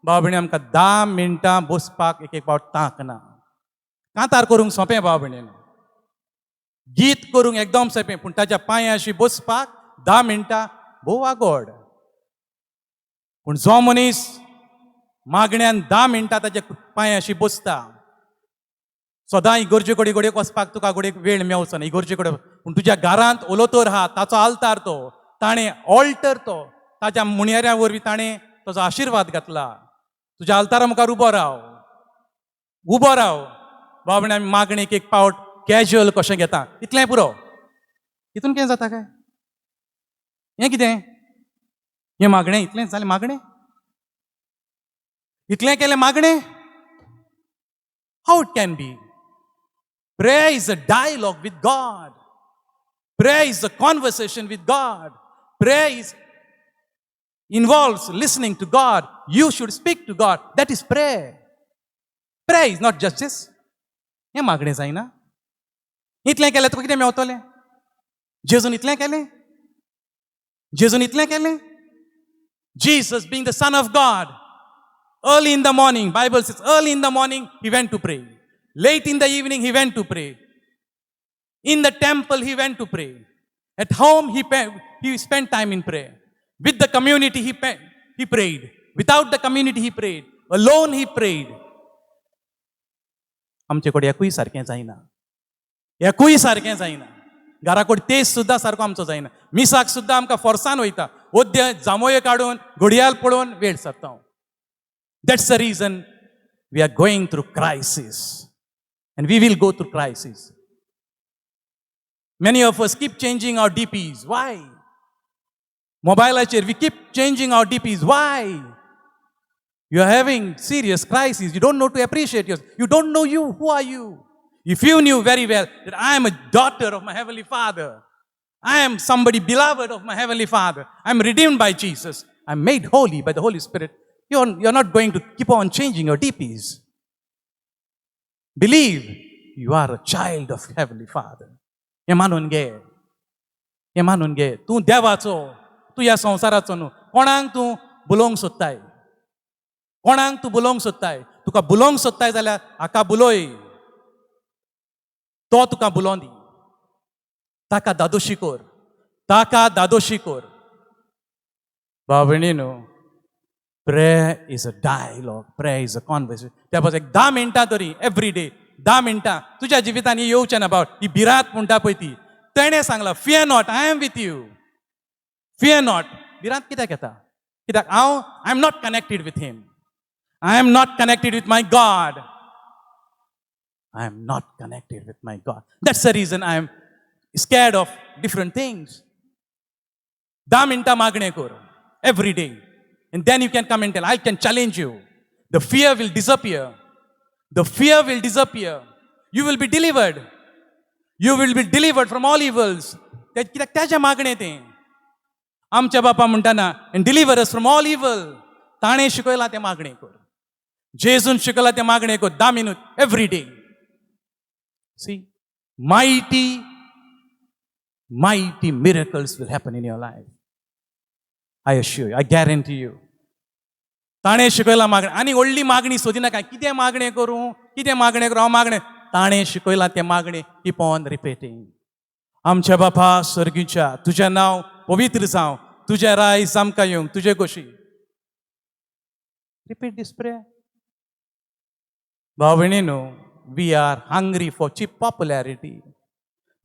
भाव आमकां 10 मिनटां बसपाक एक फावट तांक ना. कांतार करूंक सोंपें भाव भयणीन, गीत करूंक एकदम सोंपें, पूण ताच्या पांयाशी बसपाक 10 मिनटां भोव आगोड. पूण जो मनीस मागण्यान 10 मिनटां ताच्या पांयाशी बसता, सदां इगर्जे कडेन घोडयेक वचपाक तुका घोडयेक वेळ मेवचो ना इगर्जे कडेन, पूण तुज्या घरांत ओलोतोर आहा, ताचो आल्तार तो, ताणें ऑल्टर तो, ताच्या मुणयाऱ्या वरवीं ताणें ताचो आशिर्वाद घातला. तुज्या आल्तारा मुखार उबो राव, उबो राव. बाबणे आमी मागणेक एक पावट कॅज्युअल कशें घेता, इतलें पुरो. हितून कितें जाता काय? हें कितें? हें मागणें इतलें जालें मागणें? इतलें केलें मागणें? How it can be? Prayer is a dialogue with God. Prayer is a conversation with God. Prayer involves listening to God. You should speak to God. That is prayer. Prayer is not just this. हें मागणें जायना. इतलें केलें तुका कितें मेवतलें? जेजून इतलें केलें? जेजून इतलें केलें? Jesus being the Son of God, early in the morning, Bible says early in the morning he went to pray. Late in the evening, he went to pray. In the temple, he went to pray. At home, he spent time in prayer. With the community, he prayed. Without the community, he prayed. Alone, he prayed. आमचे कडेन एकूय सारकें जायना. एकूय सारकें जायना. घरा कडेन तेज सुद्दां सारको आमचो जायना. मिसाक सुद्दां आमकां फोर्सान वयता. ओद्य जांभयो काडून, घडयाळ पळोवन वेळ सरता. That's the reason we are going through crisis. And we will go through crisis. Many of us keep changing our DPs. Why? Mobile, we keep changing our DPs. Why? You are having serious crisis. You don't know to appreciate yourself. You don't know you. Who are you? If you knew very well that I am a daughter of my Heavenly Father, I am somebody beloved of my Heavenly Father, I am redeemed by Jesus, I am made holy by the Holy Spirit, you're not going to keep on changing your DPs. Believe you are a child of Heavenly Father. हे मानून घे, हे मानून घे. तूं देवाचो, तूं ह्या संवसाराचो न्हू. कोणाक तूं बुलोवंक सोदताय? कोणाक तूं बुलोवंक सोदताय? तुका बुलोवंक सोदताय जाल्यार हाका बुलोय. तो तुका बुलोवन दी. ताका दादोशी कोर, ताका दादोशी कोर. भाव भयणीनो, prayer is a dialogue. Prayer is a conversation. त्या भाशेन 10 मिनटां तरी एवरी डे, 10 मिनटां तुज्या जिवितान येवचें ना. बाबा ही भिरांत म्हणटा पळय ती, तेणें सांगलां fear not, I am with you. Fear not. भिरांत कित्याक येता? कित्याक I am not connected with him. I am not connected with my God. I am not connected with my God. That's the reason I am scared of different things. 10 मिनटां मागणें कर every day. And then you can come and tell, I can challenge you. The fear will disappear. The fear will disappear. You will be delivered. You will be delivered from all evils. कित्याक ताचें मागणें तें. आमच्या बापा म्हणटाना, and deliver us from all evil. ताणें शिकयलां तें मागणें कर. जेजून शिकयलां तें मागणें कर 10 minutes every day. See, mighty miracles will happen in your life. I assure you, I guarantee you. ताणें शिकयलां मागणें. आनी व्हडली मागणी सोदिनाका. कितें मागणें करूं, कितें मागणें करूं, हांव मागणें. ताणें शिकयलां तें मागणें. Keep on repeating. आमच्या बापा स्वर्गीच्या, तुजें नांव पवित्र जावं, तुजें रायज आमकां येवंक, तुजे कशी. Repeat this prayer. भाव भयणीनो, we are hungry for cheap popularity.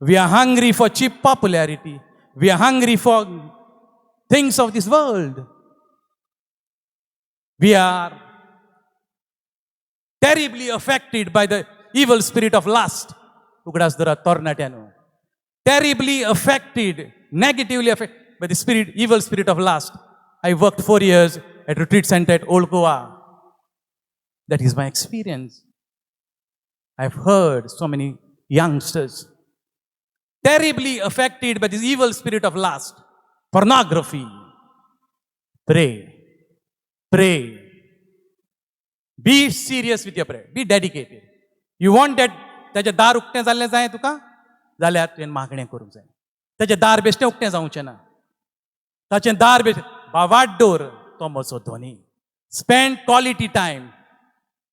We are hungry for cheap popularity. We are hungry for things of this world. We are terribly affected by the evil spirit of lust. Ugadas dara tornatyano. Terribly affected, negatively affected by the evil spirit of lust. I worked 4 years at retreat center at Old Goa. That is my experience. I've heard so many youngsters terribly affected by this evil spirit of lust. Pornography, Pray. Pray. Be serious with your prayer. Be dedicated. You want that ताचें दार उक्तें जाल्लें जाय तुका जाल्यार तुवें मागणें करूंक जाय. ताचें दार बेश्टें उक्तें जावचें ना. ताचें दार बेश्टें वाट दवर तो म्हजो धनी. Spend quality time.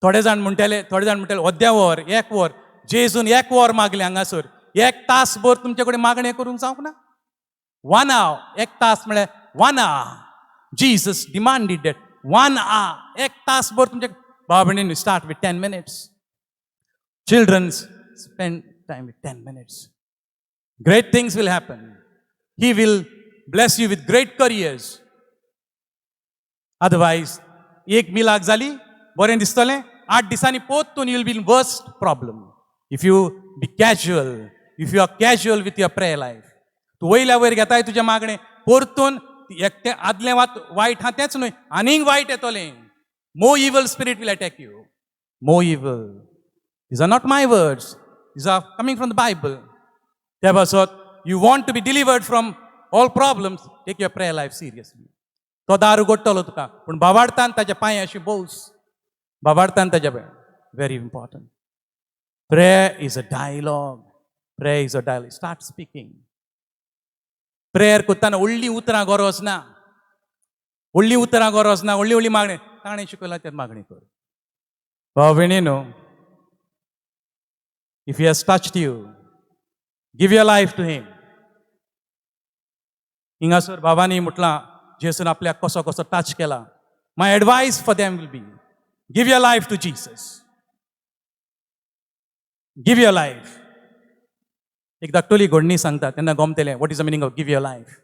थोडे जाण म्हणटाले अर्द्या वर 1 वर जेजून 1 वर मागलें हांगासर 1 तासभर तुमचे कडेन मागणें करूंक जावंक ना. 1 hour 1 तास म्हळ्यार 1 hour. Jesus demanded that 1 hour 1 तासभर तुमचे बाबणीन start with 10 minutes. Children spend time with 10 minutes. Great things will happen. He will bless you with great careers. Otherwise, एक मिलाक जाली बरें दिसतलें 8 दिसांनी पोत्तून you will be in worst problem. If you be casual, if you are casual with your prayer life. तूं वयल्या वयर घेताय तुजें मागणें परतून एकटें आदलें वायट हा तेंच न्हय आनीक वायट येतलें. More evil spirit will attack you. More evil. These are not my words. These are coming from the Bible. त्या पासत you want to be delivered from all problems, take your prayer life seriously. तो दार उगडटलो तुका पूण बाबाडतान ताच्या पांयाशी बोस. बाबाडतान ताच्या very important. Prayer is a dialogue. Prayer is a dialogue. Start speaking. Prayer करतना व्हडलीं उतरां गरज ना. व्हडलीं उतरां गरज ना. व्हडली मागणी ताणें शिकयलां तें मागणी कर. भाव भयणीनो, if he has touched you, give your life to him. हिंगासर बाबांनी म्हटलां जेसून आपल्याक कसो कसो टच केला. My advice for them will be, give your life to Jesus. Give your life. एक धाकटुली घडणी सांगता तेन्ना गमतलें what is the meaning of give your life.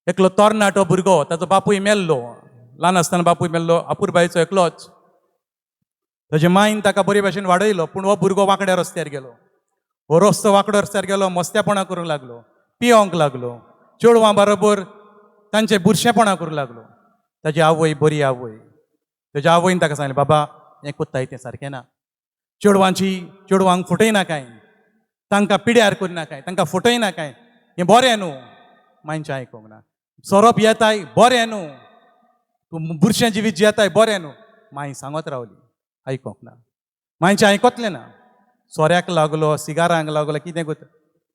एकलो तरणाटो भुरगो ताचो बापूय मेल्लो. ल्हान आसतना बापूय मेल्लो. आपुरबायेचो एकलोच. ताचे मायन ताका बरे भाशेन वाडयलो पूण हो भुरगो वांकड्या रस्त्यार गेलो. हो रस्तो वांकडो रस्त्यार गेलो मस्तेपणां करूंक लागलो. पियोंक लागलो. चेडवां बरोबर तांचे बुरशेपणां करूंक लागलो. ताची आवय बरी आवय. ताच्या आवयन ताका सांगलें बाबा हें कोत्ताय तें सारकें ना. चेडवांक फटयनाकाय. तांकां पिड्यार करिनाकाय. तांकां फटयनाकाय. हें बरें न्हू. मायनचें आयकूंक ना. सोरोप येताय बरें न्हू. तूं बुरशें जिवीत जियेताय बरें न्हू. माय सांगत रावली आयकोंक ना. मायनचें आयकतलें ना. सोऱ्याक लागलो सिगारांक लागलो कितें करता.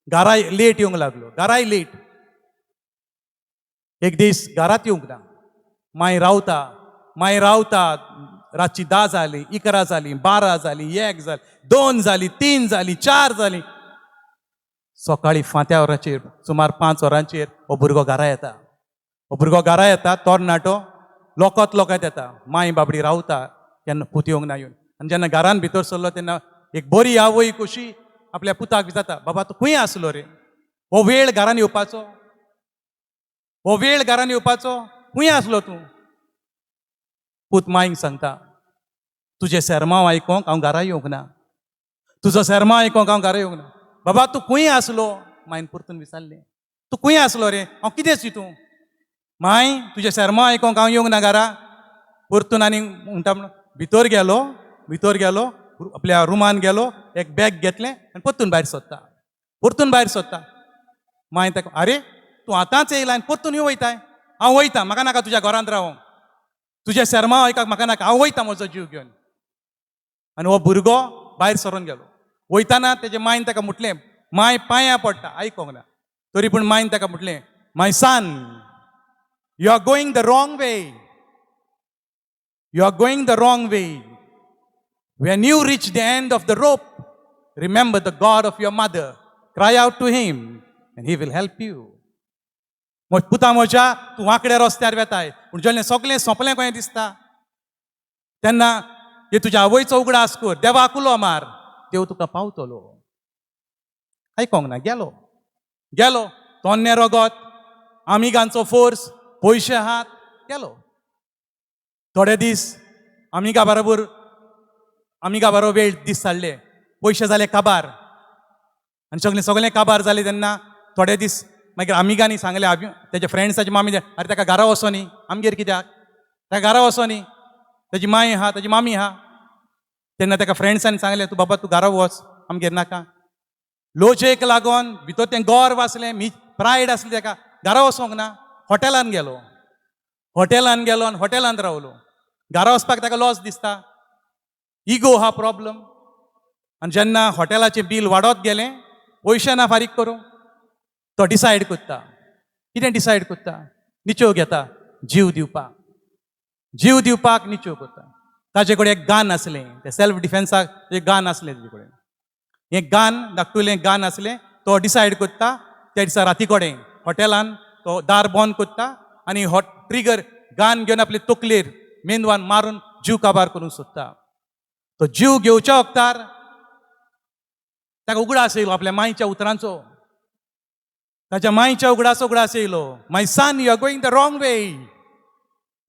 घराय लेट येवंक लागलो. घराय लेट. एक दीस घरात येवंक ना. माय रावता रातची 10 जाली 11 जाली 12 जाली 1 जाली 2 जाली 3 जाली 4 जाली. सकाळी फांत्या वरांचेर सुमार 5 वरांचेर हो भुरगो घरा येता. हो भुरगो घरा येता तरणाटो लोकत येता. माय बाबडी रावता केन्ना पूत येवंक ना येवन. आनी जेन्ना घरान भितर सरलो तेन्ना एक बरी आवय कशी आपल्या पुताक विचारता बाबा तूं खंय आसलो रे. हो वेळ घरान येवपाचो. हो वेळ घरान येवपाचो खंय आसलो तूं. पूत मायक सांगता तुजें सेरमांव आयकोंक हांव घरा येवंक ना. तुजो सेरमांव आयकोंक हांव घरा येवंक ना. बाबा तूं खंय आसलो. मायन परतून विचारलें तूं खंय आसलो रे. हांव कितें चिंतूं. माय तुजें सेरमांव आयकोंक हांव येवंक ना घरा. परतून आनी म्हणटा म्हणून भितर गेलो आपल्या रुमान गेलो एक बॅग घेतलें आनी परतून भायर सोदता. माय ताका आरे तूं आतांच येयला आनी परतून वयताय. हांव वयता म्हाका नाका तुज्या घरांत रावंक. तुजें सेरमांव आयकूंक म्हाका नाका. हांव वयता म्हजो जीव घेवन. आनी हो भुरगो भायर सरोन गेलो. वयताना तेजे मायन ताका म्हटलें माय पांयां पडटा आयकोंक ना. तरी पूण मायन ताका म्हटलें my son you are going the wrong way. You are going the wrong way. When you reach the end of the rope, remember the God of your mother. Cry out to him and he will help you. पुता म्हज्या तूं वांकड्या रस्त्यार वेताय पूण जेन्ना सगळें सोंपलें कशें दिसता तेन्ना हे तुज्या आवयचो उगडास कर. देवाक उलो मार. देव तुका पावतलो. आयकोंक ना. गेलो तोन्ने रगत आमिगांचो फोर्स पयशे हात गेलो. थोडे दीस आमिगा बरोबर वेळ दीस जाल्ले. पयशे जाले काबार आनी सगळें काबार जालें तेन्ना थोडे दीस मागीर आमिगांनी सांगलें तेजे फ्रेंड्साची मामी अरे ताका घरा वचो न्ही. आमगेर कित्याक ताका घरा वचो न्ही. ताजी माय आहा ताजी मामी आहा. तेन्ना ताका फ्रेंड्सांनी सांगलें तूं बाबा तूं घरा वच आमगेर नाका. लोचेक लागोन भितर तें गोर वाचलें प्रायड आसलें ताका घरा वचोंक ना. हॉटेलान गेलो आनी हॉटेलांत रावलो. घरा वचपाक ताका लॉस दिसता, इगो हा प्रॉब्लम. आनी जेन्ना हॉटेलाचें बील वाडत गेलें, पयशे ना फारीक करूंक, तो डिसायड करता. कितें डिसायड करता? निचो घेता जीव दिवपाक निचो करता. ताजे कडेन एक गन आसलें, ते सेल्फ डिफेन्साक एक गन आसलें ताजे कडेन. एक गन धाकटुलें गन आसलें. तो डिसायड करता त्या दिसा राती कडेन हॉटेलान तो दार बंद करता आनी ट्रिगर गन घेवन आपले तकलेर मेंदवान मारून जीव काबार करूंक सोदता. तो जीव घेवच्या वक्तार ताका उगडास येयलो आपल्या मांयच्या उतरांचो. ताच्या मांयच्या उगडास येयलो, my son, you are going the wrong way.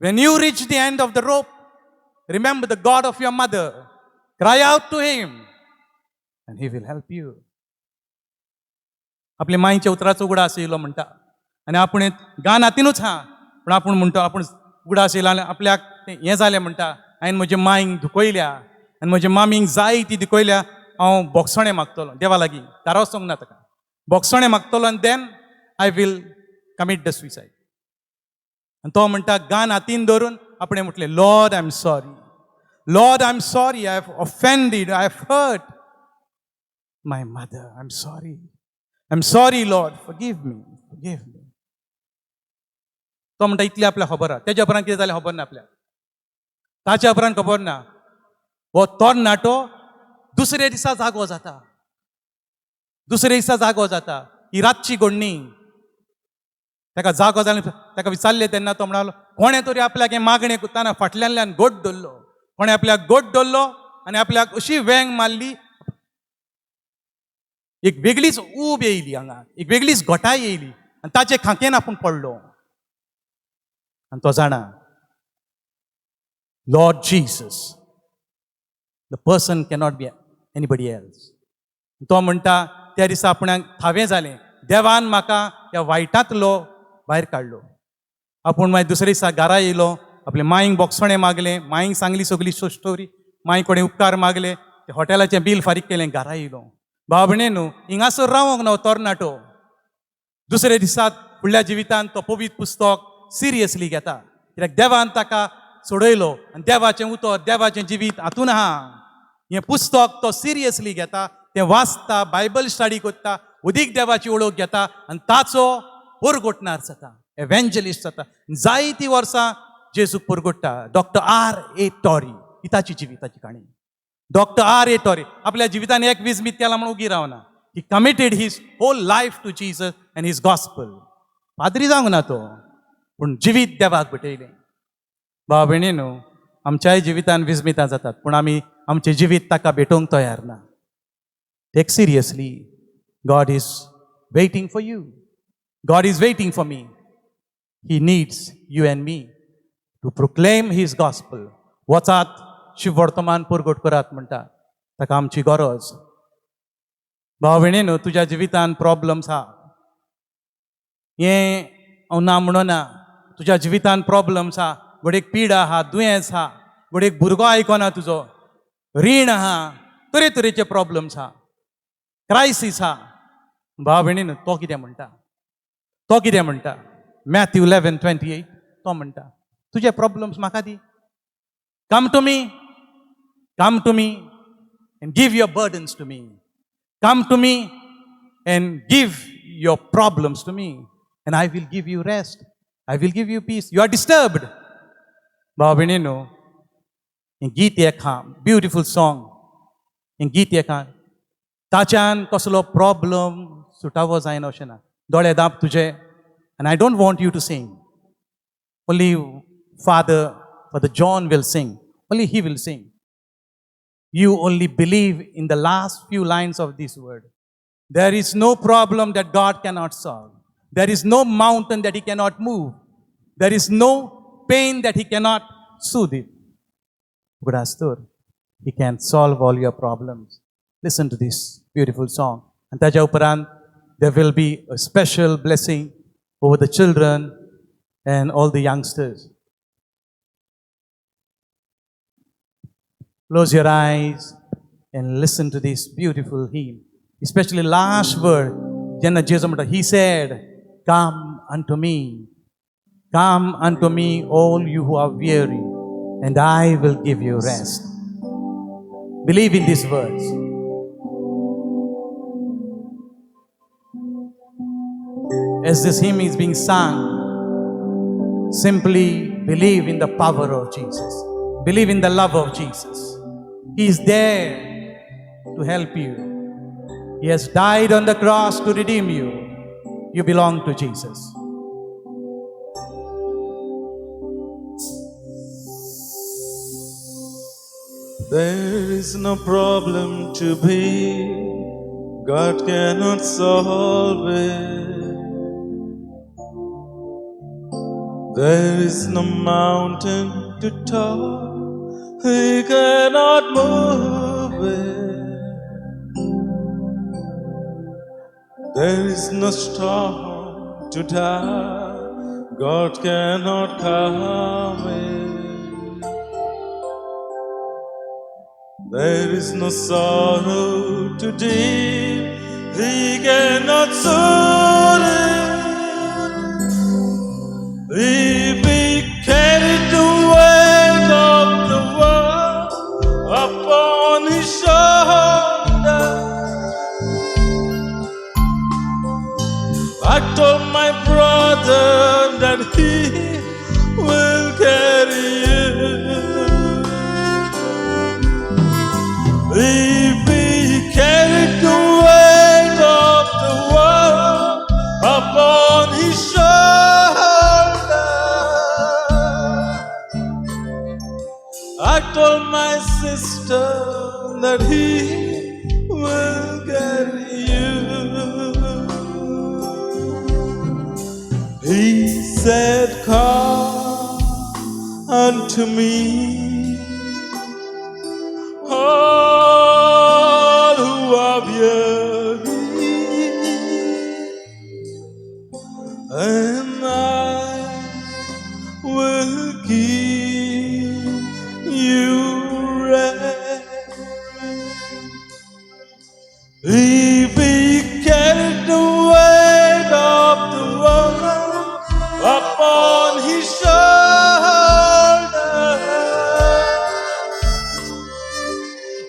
When you reach the end of the rope, remember the God of your mother. Cry out to him and he will help you. आपल्या मांयच्या उतराचो उगडास येयलो म्हणटा आनी आपूण गान हातीनूच हा, पूण आपूण म्हणटा आपूण उगडास येयला आनी आपल्याक हें जालें म्हणटा, हांवें म्हज्या मांयक दुखयल्या आनी म्हज्या मामीक जाय ती दुखयल्या, हांव बोगसणें मागतलो देवा लागीं. घरा वचोंक ना ताका, बोगसणें मागतलो आनी then I will commit the suicide. आनी तो म्हणटा गान हातीन धरून आपणें म्हटलें, Lord I am sorry, I have offended, I have hurt my mother, I am sorry Lord, forgive me. तो म्हणटा इतलें आपल्याक खबर आहा, तेज्या उपरांत कितें जालें खबर ना आपल्याक. ताच्या उपरांत खबर ना. हो तरणाटो दुसरे दिसा जागो जाता. ही रातची घडणी. ताका जागो जालें, ताका विचारलें तेन्ना तो म्हणालो, कोणें तरी आपल्याक हें मागणें करताना फाटल्यानल्यान गोट धरलो. कोणें आपल्याक गोट धरलो आनी आपल्याक अशी वेंग मारली, एक वेगळीच ऊब येयली हांगा, एक वेगळीच घोटाय येयली आनी ताचे खांकेन आपूण पडलो. आनी तो जाणा, Lord Jesus, the person cannot be anybody else. तो म्हणटा त्या दिसा आपणाक थावें जालें, देवान म्हाका ह्या वायटांतलो भायर काडलो. आपूण मागीर दुसरे दिसा घरा येयलो, आपल्या मांयक बोगसणें मागलें, मांयक सांगली सगली स्टोरी, मांय कडेन उपकार मागले, ते हॉटेलाचें बील फारीक केलें, घरा येयलो. भाव भयणीनो, हिंगासर रावंक ना तरणाटो. दुसरे दिसा फुडल्या जिवितांत तो पवित्र पुस्तक सिरियसली घेता, कित्याक देवान ताका सोडयलो आनी देवाचें उतर, देवाचें जिवीत हातून आहा. हें पुस्तक तो सिरियसली घेता, तें वाचता, बायबल स्टडी करता, उदीक देवाची वळख घेता आनी ताचो परगोटणार जाता, एव्हेंजलिस्ट जाता. जायतीं वर्सां जेजूक परगोडटा. Doctor R.A. टॉरी ही ताची जिविताची काणी. Doctor R.A. टॉरी आपल्या जिवितान एक विजमीत केला म्हणून उगी रावना. He committed his whole life to Jesus and his gospel. पाद्री जावंक ना तो, पूण जिवीत देवाक भेटयलें. भाव भयणीनो, आमच्याय जिवितान विजमितां जातात, पूण आमी आमचें जिवीत ताका भेटोवंक तयार ना. Take seriously. God is waiting for you. God is waiting for me. He needs you and me to proclaim His gospel. वचात शिव वर्तमान परगट करात म्हणटा, ताका आमची गरज. भाव भयणीनो, तुज्या जिवितान प्रॉब्लम्स आहा, हें हांव ना म्हणना. तुज्या जिवितान प्रॉब्लम्स आहा, घोडेक पीड आहा, दुयेंस आहा, घोडेक भुरगो आयकना तुजो, रीण आहा, तरेतरेचे प्रॉब्लम्स आहा, क्रायसीस आहा. भाव भयणीनो, तो कितें म्हणटा? मॅथ्यू 11:28 तो म्हणटा, तुझे प्रॉब्लम्स म्हाका दी. Come to me and give your burdens to me. Come to me and give your problems to me and I will give you rest. I will give you peace. You are disturbed. भाव भयणीनो, हें गीत एक हा, beautiful song. हें गीत एक हा, ताच्यान कसलो प्रॉब्लम सुटावो जायना अशें ना. दोळे दाब तुजे. And I don't want you to sing. Only Father John will sing. Only he will sing. You only believe in the last few lines of this word. There is no problem that God cannot solve. There is no mountain that He cannot move. There is no pain that He cannot soothe it. Good Astur, He can solve all your problems. Listen to this beautiful song. And taja uparant, there will be a special blessing over the children and all the youngsters. Close your eyes and listen to this beautiful hymn. Especially last word, He said, come unto me Come unto me, all you who are weary, and I will give you rest. Believe in these words. As this hymn is being sung, simply believe in the power of Jesus. Believe in the love of Jesus. He is there to help you. He has died on the cross to redeem you. You belong to Jesus. There is no problem to be, God cannot solve it. There is no mountain to top, He cannot move it. There is no storm to die, God cannot calm it. There is no sorrow to deep, He cannot soothe it. If He carried the weight of the world upon His shoulder, I told my brother that He will carry you. If He carried the weight of the world upon His shoulder, I told my sister that He will carry you. He said, come unto me, all who are weary, and I will give you rest. If He carried the weight of the world upon His shoulder,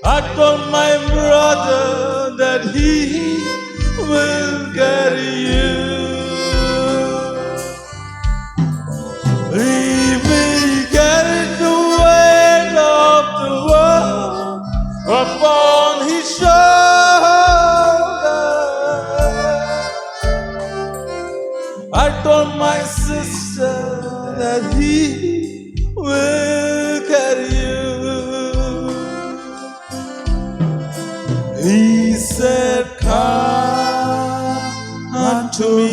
I told my brother that He will carry you. If He carried the weight of the world upon His shoulder, I told my sister that He will carry you. He said, come unto me,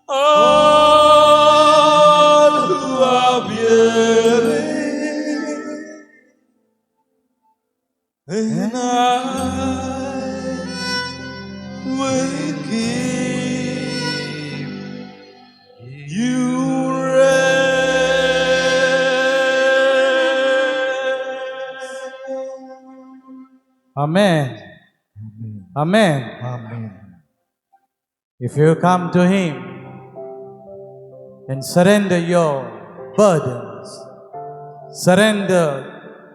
all who are weary, and I will give you rest. Amen. Amen. If you come to Him and surrender your burdens, surrender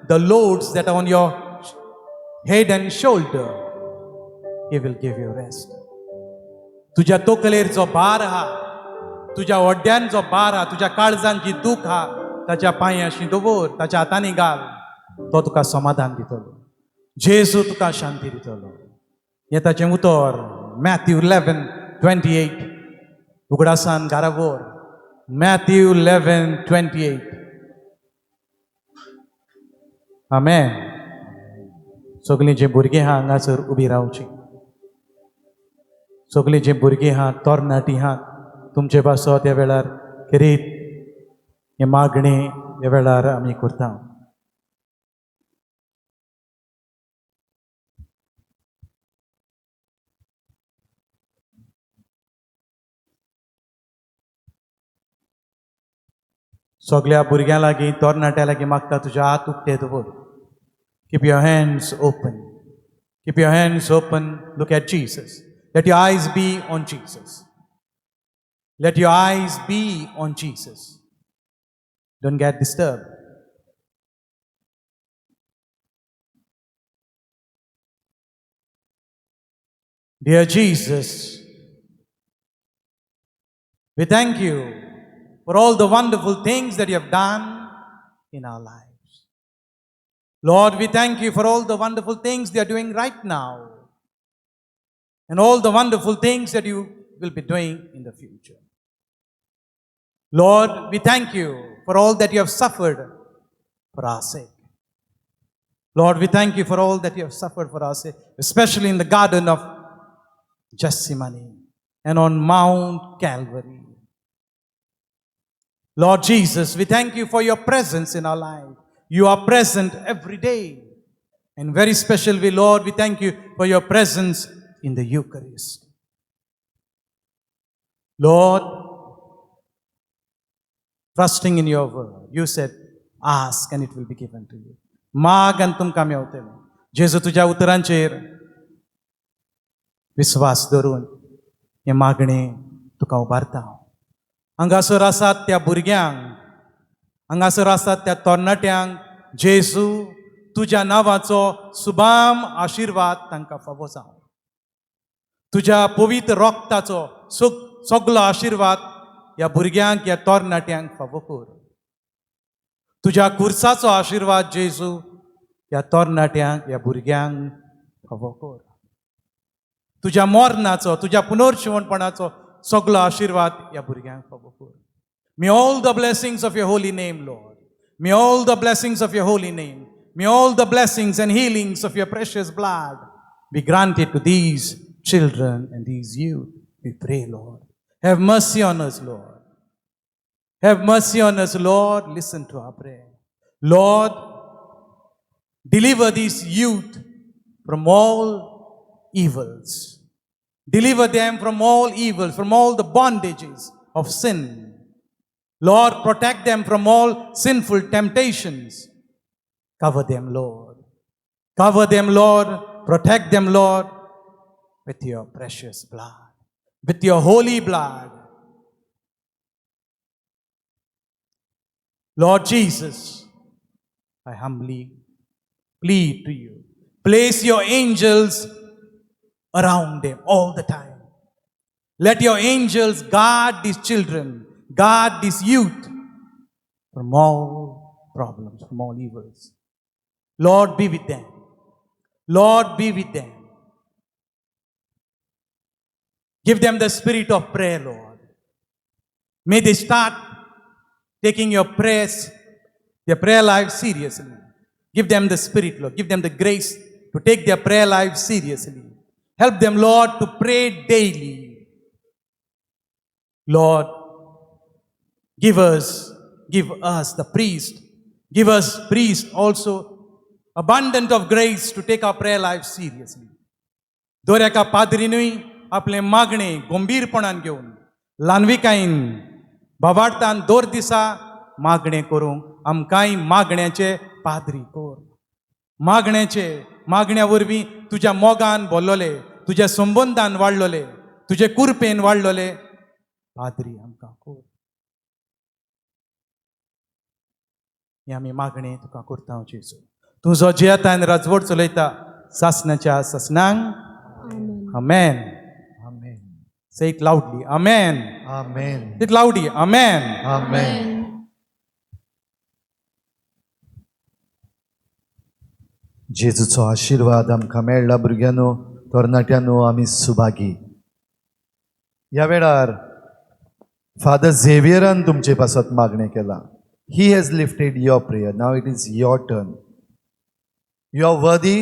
the loads that are on your head and shoulder, He will give you rest. तुझ्या तोकलेर जो भार हा, तुझ्या ओड्यान जो भार हा, तुझ्या काळजान जी दूख हा, ताच्या पांयाशी दवर, ताच्या हातांनी घाल, तो तुका समाधान दितलो. जेजू तुका शांती दितलो. हें ताचें उतर मॅथ्यू 11:28. उगडासान घारावर मॅथ्यू 11:28. आमेन. सगलीं जे भुरगीं आहा हांगासर उबी रावची. सगलीं जे भुरगीं आहात, तरणाटी आहात, तुमचे पासो त्या वेळार करीत हे मागणी ह्या वेळार आमी करता. सगळ्या भुरग्यां लागीं, तरणाट्या लागीं मागता तुजे हात उक्ते दवर. Keep your hands open. Keep your hands open. Look at Jesus. Let your eyes be on Jesus. Let your eyes be on Jesus. Don't get disturbed. Dear Jesus, we thank you for all the wonderful things that you have done in our lives. Lord, we thank you for all the wonderful things they are doing right now and all the wonderful things that you will be doing in the future. Lord, we thank you for all that you have suffered for our sake. Lord, we thank you for all that you have suffered for our sake, especially in the Garden of Gethsemane and on Mount Calvary. Lord Jesus, we thank you for your presence in our life. You are present every day. And very special way, Lord, we thank you for your presence in the Eucharist. Lord, trusting in your word, you said, ask and it will be given to you. माग आनी तुमकां मेवतलें. जेजू तुज्या उतरांचेर विस्वास धरून हें मागणें तुका उबारता. हांगासर आसात त्या भुरग्यांक, हांगासर आसात त्या तरणाट्यांक जेजू तुज्या नांवाचो सुबाम आशिर्वाद तांकां फावो जावं. तुज्या पवित्र रोगताचो सगलो आशिर्वाद ह्या भुरग्यांक ह्या तरणाट्यांक फावो कर. तुज्या कुर्साचो आशिर्वाद जेजू ह्या तरणाट्यांक ह्या भुरग्यांक फावो कर. तुज्या मोरणाचो तुज्या पुनर्जीवणपणाचो सगलो आशिर्वाद ह्या भुरग्यांक फावो कर. May all the blessings of your holy name, Lord. May all the blessings of your holy name. May all the blessings and healings of your precious blood be granted to these children and these youth. We pray, Lord. Have mercy on us, Lord. Have mercy on us, Lord. Listen to our prayer. Lord, deliver these youth from all evils. Deliver them from all evils, from all the bondages of sin. Lord, protect them from all sinful temptations. Cover them, Lord. Cover them, Lord. Protect them, Lord, with your precious blood, with your holy blood. Lord Jesus, I humbly plead to you, place your angels around them all the time. Let your angels guard these children, guard this youth from all problems, from all evils. Lord, be with them. Lord, be with them. Give them the spirit of prayer, Lord. May they start taking your prayers, their prayer life seriously. Give them the spirit, Lord. Give them the grace to take their prayer life seriously. Help them, Lord, to pray daily. Lord, give us the priest. Give us priest also abundant of grace to take our prayer life seriously. दर एका पाद्रीनूय आपले मागणे गंभीरपणान घेवन ल्हानविकायेन बाबार्थान दर दिसा मागणे करूंक आमकांय मागण्याचे पाद्री कर. मागण्या वरवीं तुज्या मोगान भरलोले, तुज्या संबंदान वाडलोले, तुजे कुरपेन वाडलोले पाद्री आमकां कर. हे आमी मागणे तुका करता जेजू. तूं जो जियेता राजवट चलयता सासणाच्या सासणांक. Amen. Amen. Say it loudly. Amen. Amen. Say it loudly. Amen. Amen. जेजूचो आशिर्वाद आमकां मेळ्ळा भुरग्यांनो, तरणाट्यांनो, आमी सुभागी. ह्या वेळार फादर झेवियरान तुमचे पासत मागणें केलां. He has lifted your prayer. Now it is your turn. You are worthy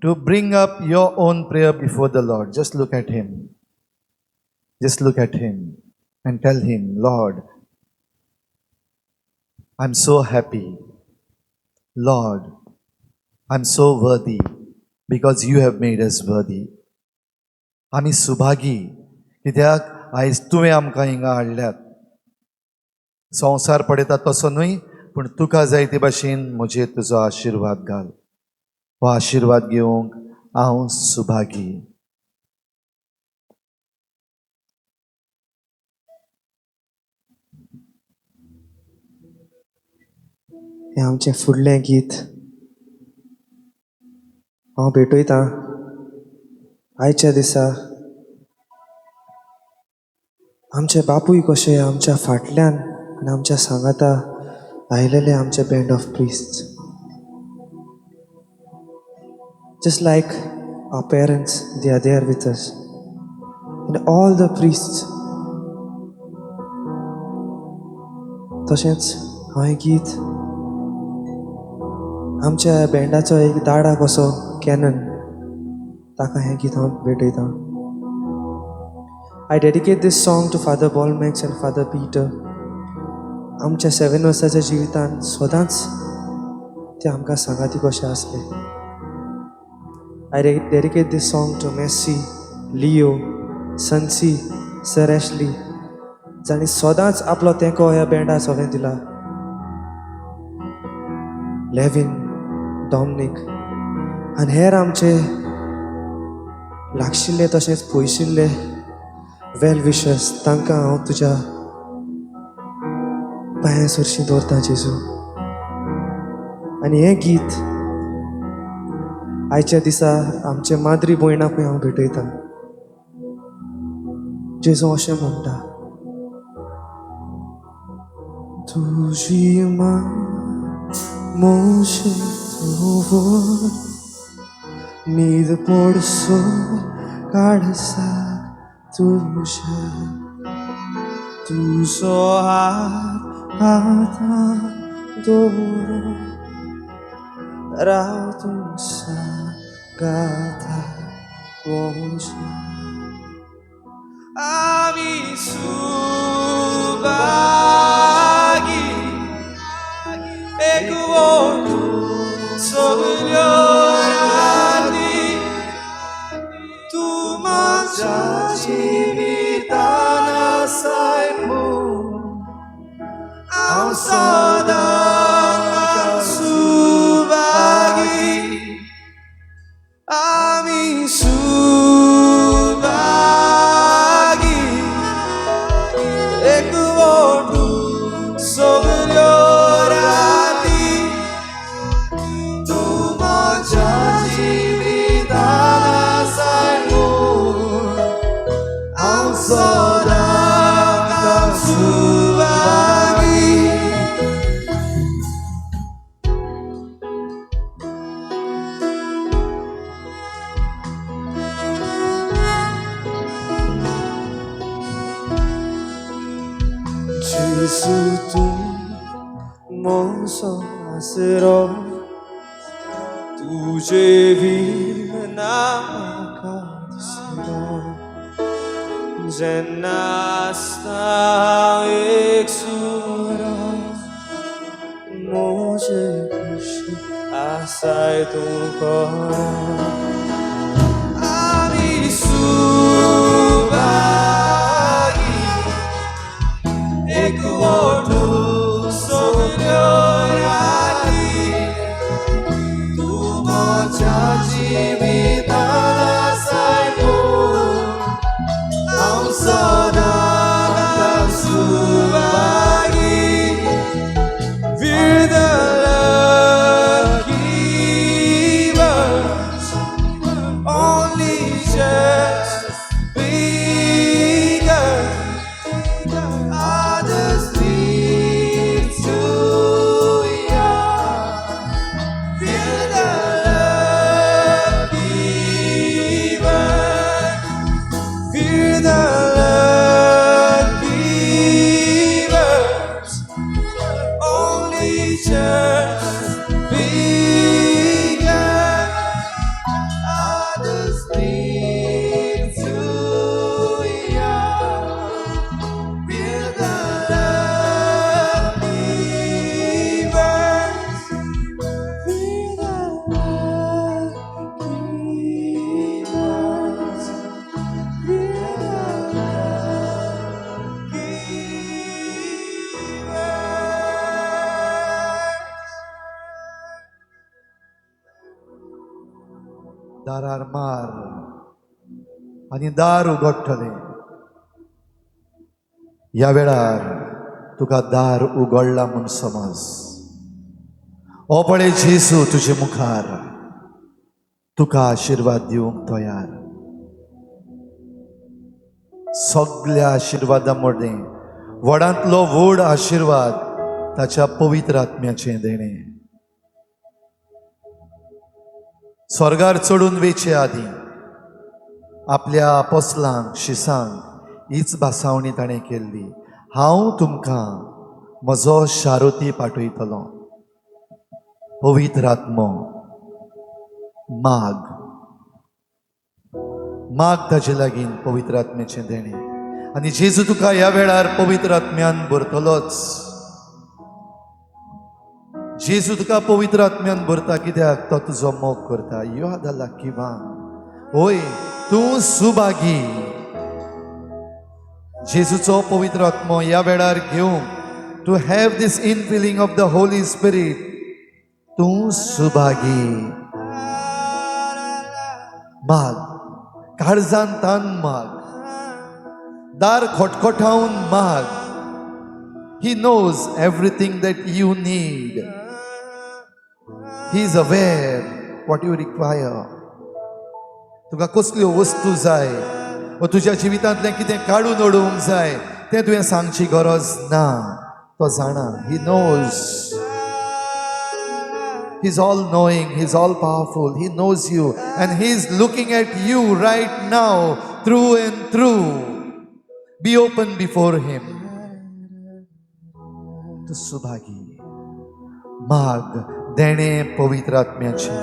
to bring up your own prayer before the Lord. Just look at him. Just look at him and tell him, Lord, I'm so happy. Lord, I'm so worthy because you have made us worthy. आमी सुभागी कित्याक आयज तुवें आमकां हिंगा हाडल्यात. संवसार पळयता तसो न्हय, पूण तुका जाय ते भाशेन म्हजेर तुजो आशिर्वाद घाल. हो आशिर्वाद घेवंक हांव सुभागी. हें आमचें फुडलें गीत हांव भेटयतां आयच्या दिसा आमचे बापूय कशे आमच्या फाटल्यान आनी आमच्या सांगाता आयलेले आमचे band of priest just like our parents they are there with us आनी ऑल द प्रिस्ट तशेंच हांव गीत आमच्या बँडाचो एक दाडा कसो कॅनन ताका हें गीत हांव भेटयतां I dedicate this song to Father Bolmex and Father Peter. आमच्या 7 वर्साच्या जिवितांत सदांच ते आमकां सांगाती कशे आसले. I dedicate this song to Messi, Leo, Sansi, Sir Ashley, जांणी सदांच आपलो तेंको ह्या बँडाक सगळें दिला. लेविन, डॉमिनिक आनी हेर आमचे लागशिल्ले तशेंच पयशिल्ले वेल विशर्स तांकां हांव तुज्या पांयां सरशीं दवरतां जेजू आनी हें गीत आयच्या दिसा आमचे माद्री भयणाकूय हांव भेटयतां जेजू अशें म्हणटा तुजी मोशे दवर न्हीद पडसर काडसा तुझ्या तुजो हात हातांत दवरून राव तुमचा गाथा वोशा आमी सुभागी एक वोट सगल्यो राती तू माझ्या जिवितान आसाय म्हूण हांव सदां सुभागी आमी सुभागी एक वोट सगल्यो राती तू माझ्या जिवितान आसाय म्हूण हांव सदां सुभागी जेजू तूं मोसो आसरो तुजे वीर नाका दिसरो जेन्ना आसता एक सुरो मोजे खुशी आसाय तूं कोरा आमी सुभागी एक वोट सगल्यो राती तू माझ्या जिवितान आसाय म्हूण हांव सदां Subhagi with the lucky birds only just bigger are the streets to with the lucky birds with the lucky birds only just bigger are the streets to with the lucky birds with the lucky birds with the दारार मार आनी दार उगडटलें ह्या वेळार तुका दार उगडला म्हूण समज हो पळय जेसू तुजे मुखार तुका आशीर्वाद दिवंक तयार. सगळ्या आशीर्वादा मदें व्हडांतलो व्हड आशीर्वाद ताच्या पवित्र आत्म्याचें देणें. स्वर्गार चडून वेचे आदीं आपल्या आपोस्लांक शिसांक हीच भासावणी ताणें केल्ली, हांव तुमकां म्हजो शारोती पाठयतलों. पवित्र आत्मो माग ताचे लागीं पवित्र आत्म्याचें देणें. आनी जेजू तुका ह्या वेळार पवित्र आत्म्यान भरतलोच. जेजू तुका पवित्र आत्म्यान भरता कित्याक तो तुजो मोग करता. You are the lucky one. होय तूं सुभागी. जेजूचो पवित्र आत्मो ह्या वेळार घेवंक to have this infilling of the holy spirit. तूं सुभागी. माग काळजान तान माग. दार खटखटावन माग. He knows everything that you need. He is aware what you require. तुका कसल्यो वस्तू जाय वा तुज्या जिवितांतलें कितें काडून उडोवंक जाय तें तुवें सांगची गरज ना. तो जाणा. He knows. He's all knowing. He's all powerful. He knows you and He's looking at you right now through and through. Be open before Him. तूं सुभागी. माग देणें पवित्र आत्म्याचें.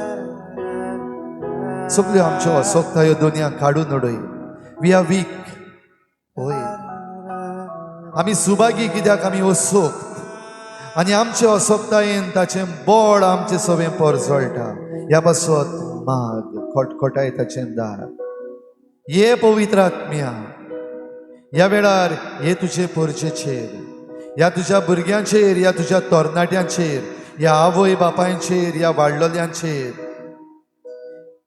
सगळ्यो आमच्यो असोक्तायो दुनिया काडून उडय. We are weak. होय आमी सुभागी कित्याक आमी असोक्त आनी आमचे असोक्तायेन ताचें बोड आमचे सवें परजळटा. ह्या पासत माग खटखटाय ताचें दार. ये पवित्र आत्म्या ह्या वेळार हे तुजे परचेचेर, ह्या तुज्या भुरग्यांचेर, ह्या तुज्या तरणाट्यांचेर, ह्या आवय बापायंचेर, ह्या वाडलोल्यांचेर,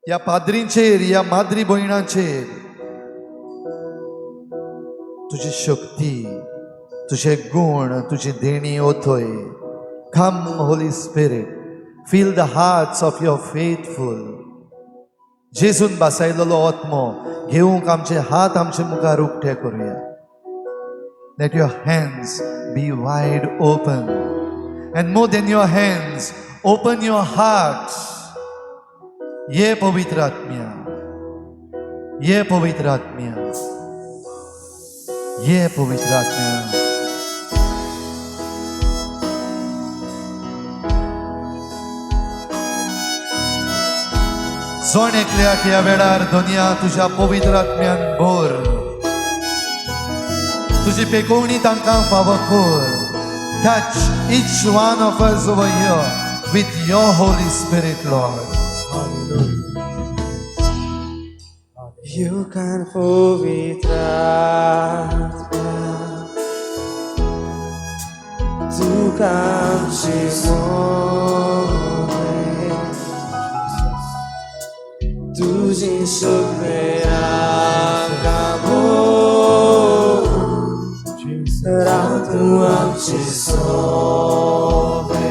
ह्या पाद्रींचेर, ह्या माद्री भयणांचेर तुजी शक्ती, तुझे गुण, तुझी देणी ओथय. Come holy spirit. Fill the hearts of your faithful. जेजून बसयलेलो आत्मो घेवंक आमचे हात आमचे मुखार उक्ते करूया. Let your hands be wide open. And more than your hands, open your hearts. ये पवित्र आत्म्या. ये पवित्र आत्म्या. ये पवित्र आत्म्या. जोण एकल्याक ह्या वेळार दुनिया तुज्या पवित्र आत्म्यान भर. तुजी पेकोवणी तांकां फावो कर. Touch each one of us over here with your Holy Spirit, Lord. You can pavitra tu kamchi moe tuji sukmera kamo ratu amchi sobe.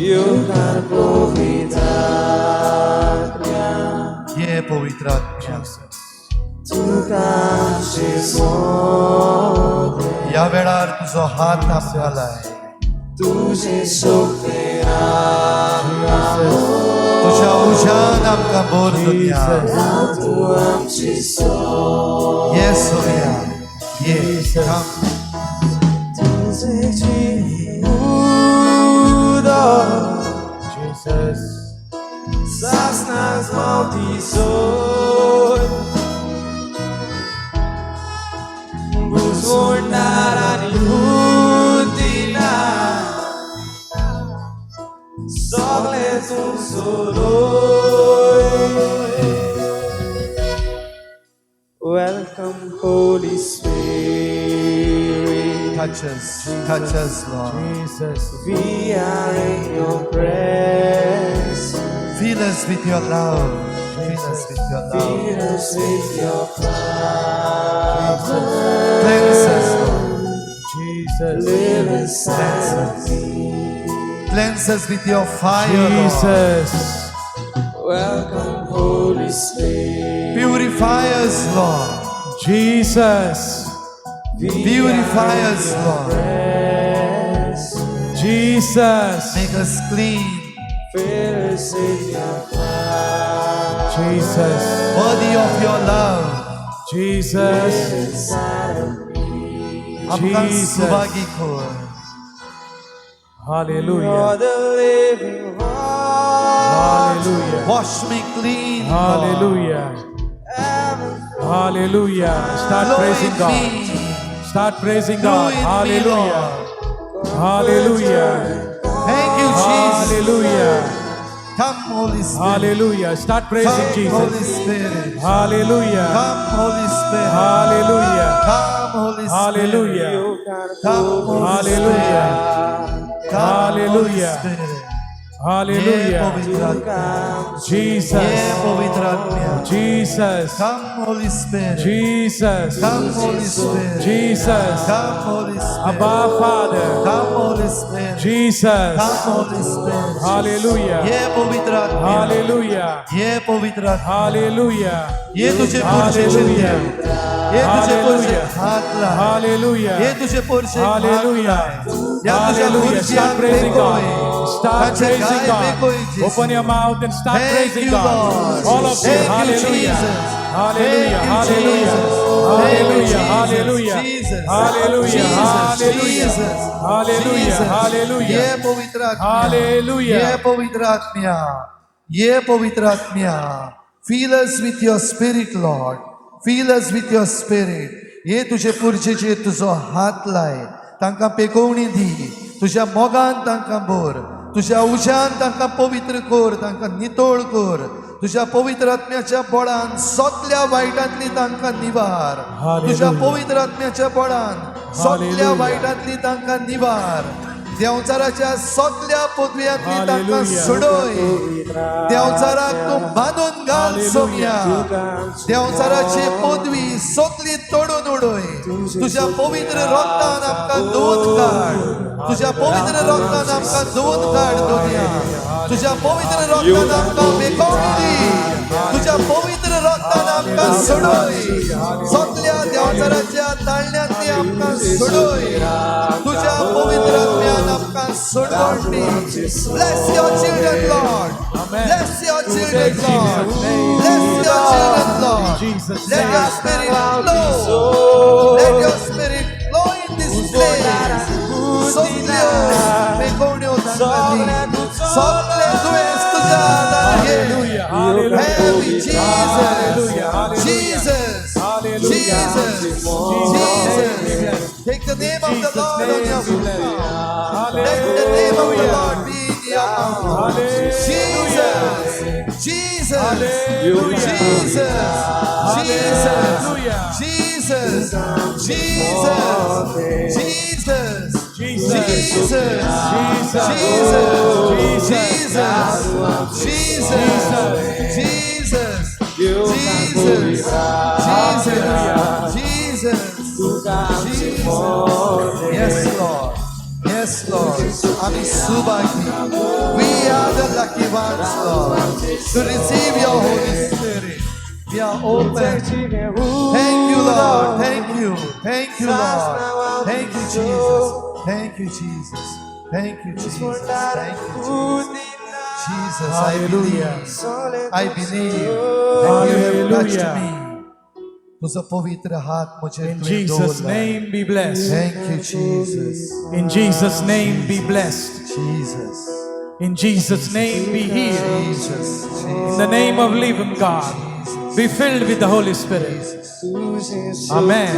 You can pavitra ये पवित्र आत्म्या. ह्या वेळार तुजो हात आमकां लाय. तुज्या उज्यान आमकां भर दुनिया. ये सोया ये काम. Sasnas maldições, buscou nada de rotina, só lhes solo. Welcome, Holy Spirit. Touch us, Lord. Jesus, we are in your presence. Fill us with your love. Fill us with your love. Fill us with your power. Cleanse us, Lord. Jesus. Cleanse us with your fire, Lord. Jesus. Welcome, Holy Spirit. Purify us, Lord. Jesus. Purify us, Lord. Jesus. Make us clean. Fill us with your fire. Jesus. Worthy of your love. Jesus. आमकां Jesus. Subhagi कर. Hallelujah. You're the living water. Hallelujah. Wash me clean, Lord. Hallelujah. Hallelujah. Start Flow praising in God. me. Start praising Flow God. in me, Hallelujah. Lord. Hallelujah. Thank you, Jesus. Hallelujah. Come, Holy Spirit. Hallelujah. Start praising Come, Holy Jesus. Spirit. Hallelujah. Come, Holy Spirit. Hallelujah. Come, Holy Spirit. Hallelujah. Come, Holy Hallelujah. Spirit. Come, Holy Hallelujah. Spirit. Hallelujah. पवित्र आत्मा. Jesus. पवित्र आत्मा. Jesus. Come, Holy Spirit. Jesus. Come, Holy Spirit. Jesus. Come, Holy Spirit. Abba Father. Come, Holy Spirit. Jesus. Come, Holy Spirit. Hallelujah. पवित्र आत्मा. Hallelujah. पवित्र आत्मा. Hallelujah. तुझे Hallelujah. तुझे पुरशे Hallelujah. हात लाय. Hallelujah. तुझे पुरशे हात Hallelujah. लाय. तुझ्या Hallelujah. पुरशी Start praising God. Start ताचे praising guy God. बेकोय Jesus. Open your mouth and start Thank praising you, God. Lord. All of you. Thank you, Hallelujah. Jesus. Hallelujah. Thank you, Hallelujah. Jesus. Hallelujah. Thank you, Hallelujah. Jesus. Hallelujah. Jesus. Hallelujah. Jesus. Hallelujah. Jesus. Hallelujah. ये पवित्र आत्मा. Hallelujah. ये पवित्र आत्मा. ये पवित्र आत्मा. Fill us with your spirit, Lord. Fill us with your spirit. ये तुझे पुरशेचेर तुझो हात लाय. तांकां पेकोवणी दी. तुझ्या मोगान तांकां भर. तुझ्या उज्यान तांकां पवित्र कर. तांकां नितळ कर. तुझ्या पवित्र आत्म्याच्या बळान सगल्या वायटांतली तांकां निवार. तुझ्या पवित्र आत्म्याच्या बळान सगल्या वायटांतली तांकां निवार. देवचाराच्या सगल्या पदव्यांतली तांकां सोडय. देवचाराक तूं बांदून घाल सोम्या. देवचाराची पदवी सगली तोडून उडय. तुझ्या पवित्र रक्तान आमकां धुवन काड. तुझ्या पवित्र रक्तान आमकां धुवन काड दोनया. तुझ्या पवित्र रक्तान आमकां मेकळणी दी. तुझ्या पवित्र रक्तान आमकां सोडय. सगल्या देवचाराच्या ताळण्यांतली आमकां सोडय. तुझ्या पवित्र आत्म्यान आमकां सोडवण दी. Bless your children, Lord. Bless your children, Lord. Bless your children, Lord. Let your spirit flow. Let your spirit flow in this place. सगल्यो मेकळण्यो तांकां दी. सगळे दुयेंस तुज्या हातान घे. Heavy Jesus. Jesus. Jesus. Jesus. Take the name of the Lord on your mouth. Let the name of the Lord be in your mouth. Jesus. Jesus. Jesus. Jesus. Jesus. Jesus. Jesus. Jesus. Yes, Lord. Yes, Lord. Ami subaki. We are the lucky ones, Lord, to receive your Holy Spirit. We are open. Thank you, Lord. Thank you. Thank you, Lord. Thank you, Jesus. Thank you, Jesus. Thank you, Jesus. Thank you, Jesus. Jesus, I believe. I believe that you have touched me. तुझा पवित्र हात मुझे In Jesus' name be blessed. Thank you, Jesus. In Jesus' name be blessed. Jesus. In Jesus' name be healed. Jesus. In the name of living God, be filled with the Holy Spirit. Amen.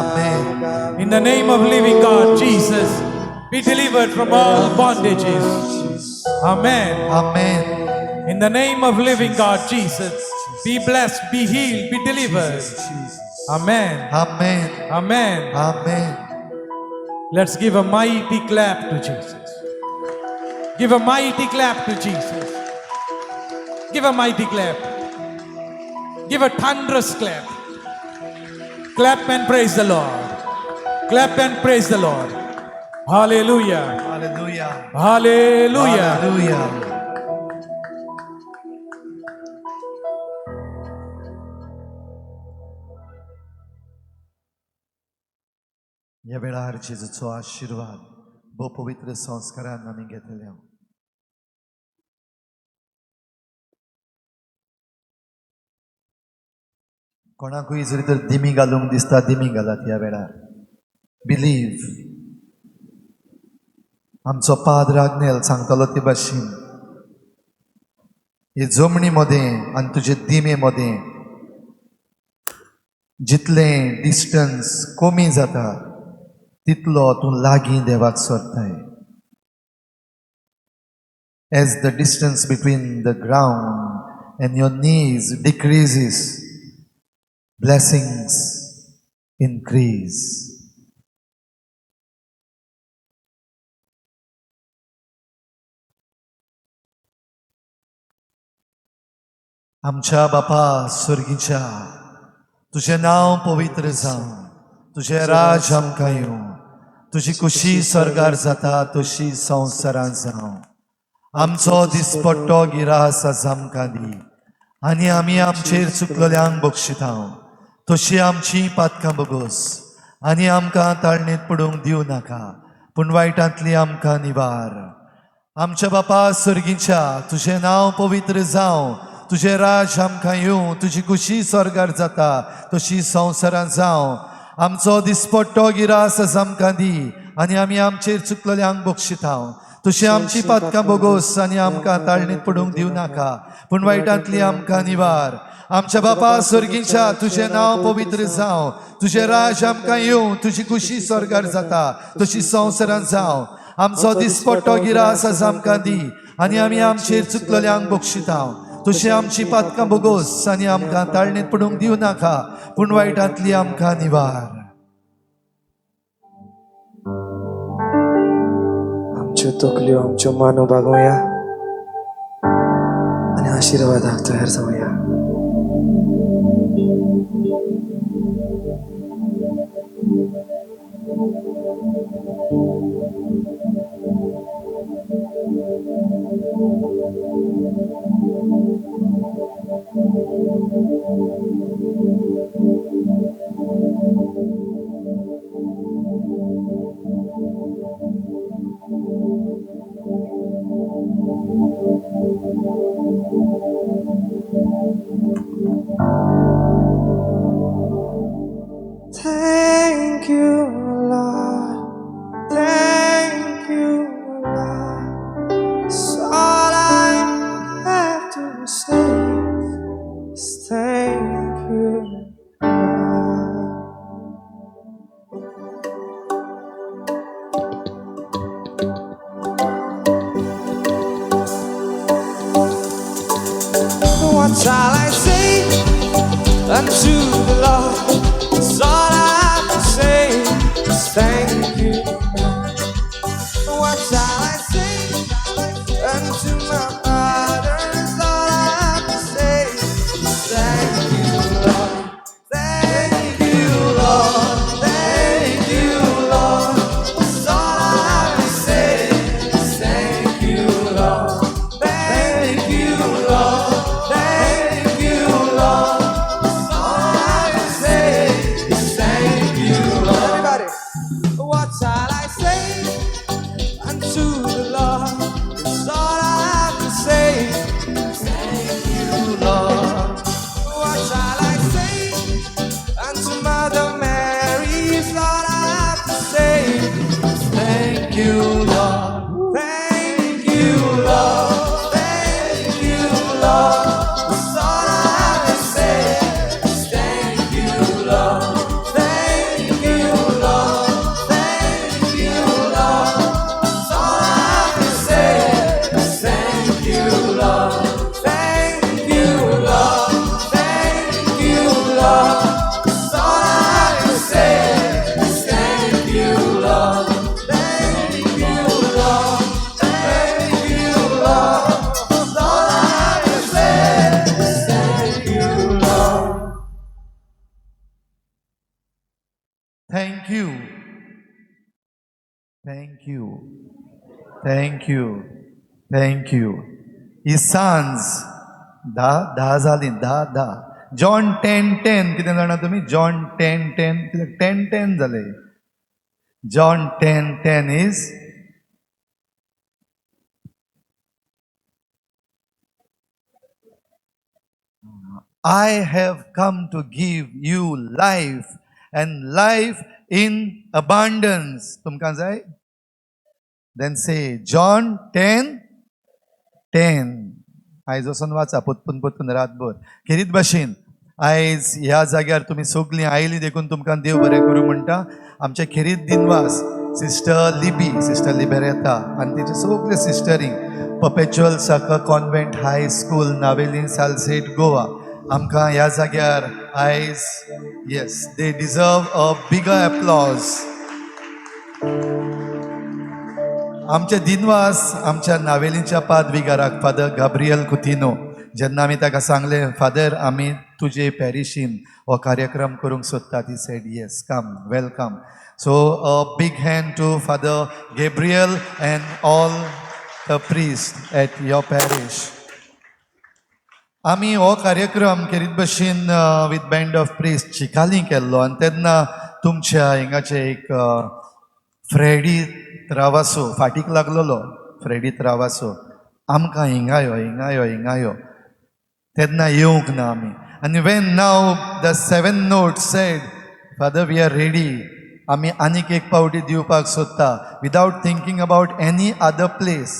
Amen. In the name of living God, Jesus, be delivered from all bondages. Amen. Amen. In the name of living God, Jesus, be blessed, be healed, be delivered. Amen. Amen. Amen. Amen. Let's give a mighty clap to Jesus. Give a mighty clap to Jesus. Give a mighty clap. Give a thunderous clap. Clap and praise the Lord. Clap and praise the Lord. Hallelujah. Hallelujah. Hallelujah. Hallelujah. ह्या वेळार जेजूचो आशीर्वाद भोव पवित्र संस्कारान आमी घेतल्या. कोणाकूय जरी तर दिमी घालूंक दिसता दिमी घालात ह्या वेळार. बिलीव. आमचो पाद्र आग्नेल सांगतलो ते भाशेन हे जमनी मदें आनी तुजे दिमे मदें जितलें डिस्टन्स कमी जाता तितलो तूं लागीं देवाक सरताय. As the distance between the ground and your knees decreases, blessings increase. आमच्या बापा स्वर्गीच्या तुझें नांव पवित्र जावं. तुझें राज आमकां येवं. तुजी खुशी स्वर्गार जाता तशी संवसारांत जावं. आमचो दिसपट्टो गिरास आज आमकां दी आनी आमी आमचेर चुकलेल्यांक बक्षिता तशी आमची पातकां बगोस आनी आमकां ताळणेत पडूंक दिवं नाका पूण वायटांतली आमकां निवार. आमच्या बापा स्वर्गीच्या तुझें नांव पवित्र जावं. तुझें राज आमकां येवं. तुजी खुशी स्वर्गार जाता तशी संवसारांत जावं. आमचो दिसपट्टो गिरास आज आमकां दी आनी आमी आमचेर चुकलेल्यांक बक्षिता तशी आमची पातकां बगोस आनी आमकां ताळणेत पडूंक दिवं नाका पूण वायटांतली आमकां निवार. आमच्या बापा स्वर्गीच्या तुझें नांव पवित्र जावं. तुझें राज आमकां येवं. तुजी खुशी स्वर्गार जाता तशी संवसारांत जावं. आमचो दिसपट्टो गिरास आज आमकां दी आनी आमी आमचेर चुकलेल्यांक बक्षिता तशी आमची पातकां बगोस आनी आमकां ताळणेत पडूंक दिवं नाका पूण वायटांतली आमकां निवार. आमच्यो तकल्यो आमच्यो मानो बागोवया आनी आशिर्वादाक तयार जावया. Thank you, Lord. Thank you, Lord. It's all I have to say is thank you, Lord. What shall I say unto the Lord? It's all I have to say is thank you. What shall I say unto my Father? It's all I have to say is thank you, Lord. Thank you, Lord. Thank you, Lord. It's all I have to say is thank you, Lord. Thank you, Lord. Thank you, Lord. It's all I have to say is thank you, Lord. Everybody, what shall I say unto the Lord? It's all I have to say. Thank you, Lord. What shall I say unto Mother Mary? It's all I have to say. Thank you, Lord. Thank you, Lord. Thank you, Lord. It's all I have to say. Thank you, Lord. Thank you, Lord. Thank you, Lord. It's all I have to say. Thank you, Lord. Thank you, Lord. Thank you, Lord. It's all I have to say. Thank you, Lord. Thank you, Lord. Thank you, Lord. It's all I have to say. Thank you, Lord. Thank you. Thank you. Thank you. Thank you. ही सांज 10 जाली 10. John 10:10 कितें जाणा तुमी? John 10:10 कित्याक 10:10 जाले. John 10:10 is I have come to give you life and life in abundance. तुमकां जाय? Then say John 10:10. आयज वचून वाचा पोतपून रातभर. खेरीत भाशेन आयज ह्या जाग्यार तुमी सगळीं आयलीं देखून तुमकां देव बरें करूं म्हणटा. आमचे खेरीत दिनवास सिस्टर लिबेरेता आनी तिचे सगळे सिस्टरींक perpetual succour convent high school Navelim Salcete Goa आमकां ह्या जाग्यार आयज yes they deserve a bigger applause. आमचे दिनवास आमच्या नावेलीच्या पादविगाराक फादर गाब्रियल कुतिनो जेन्ना आमी ताका सांगलें फादर आमी तुजे पॅरिशीन हो कार्यक्रम करूंक सोदतात, he said yes come welcome. So a big hand to father Gabriel and all the priest at your parish. आमी हो कार्यक्रम खेरीत भशेन विथ बँड ऑफ प्रिस्ट चिकाली केल्लो आनी तेन्ना तुमच्या हिंगाचे एक फ्रेडी त्रावासो फाटीक लागलेलो. फ्रेडी त्रावासो आमकां हिंगा यो तेन्ना येवंक ना आमी. आनी when now the 7 notes said father we are ready, आमी आनीक एक पावटी दिवपाक सोदता without thinking about any other place.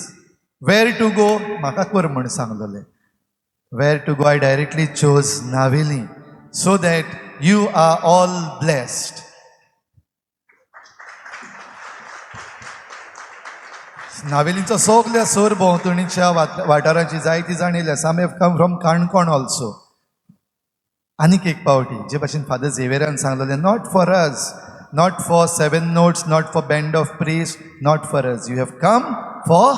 Where to go म्हाका कर म्हण सांगलेलें. Where to go, I directly chose Naveli so that you are all blessed. नावेलींचो सगळ्या सोर भोंवतणीच्या वाठाराची जायती जाण येयल्या. Some have come from Canacona also. आनीक एक पावटी जे भाशेन फादर झेवियरान सांगलेलें, not for us, not for 7 notes, not for band of priest, not for us. You have come for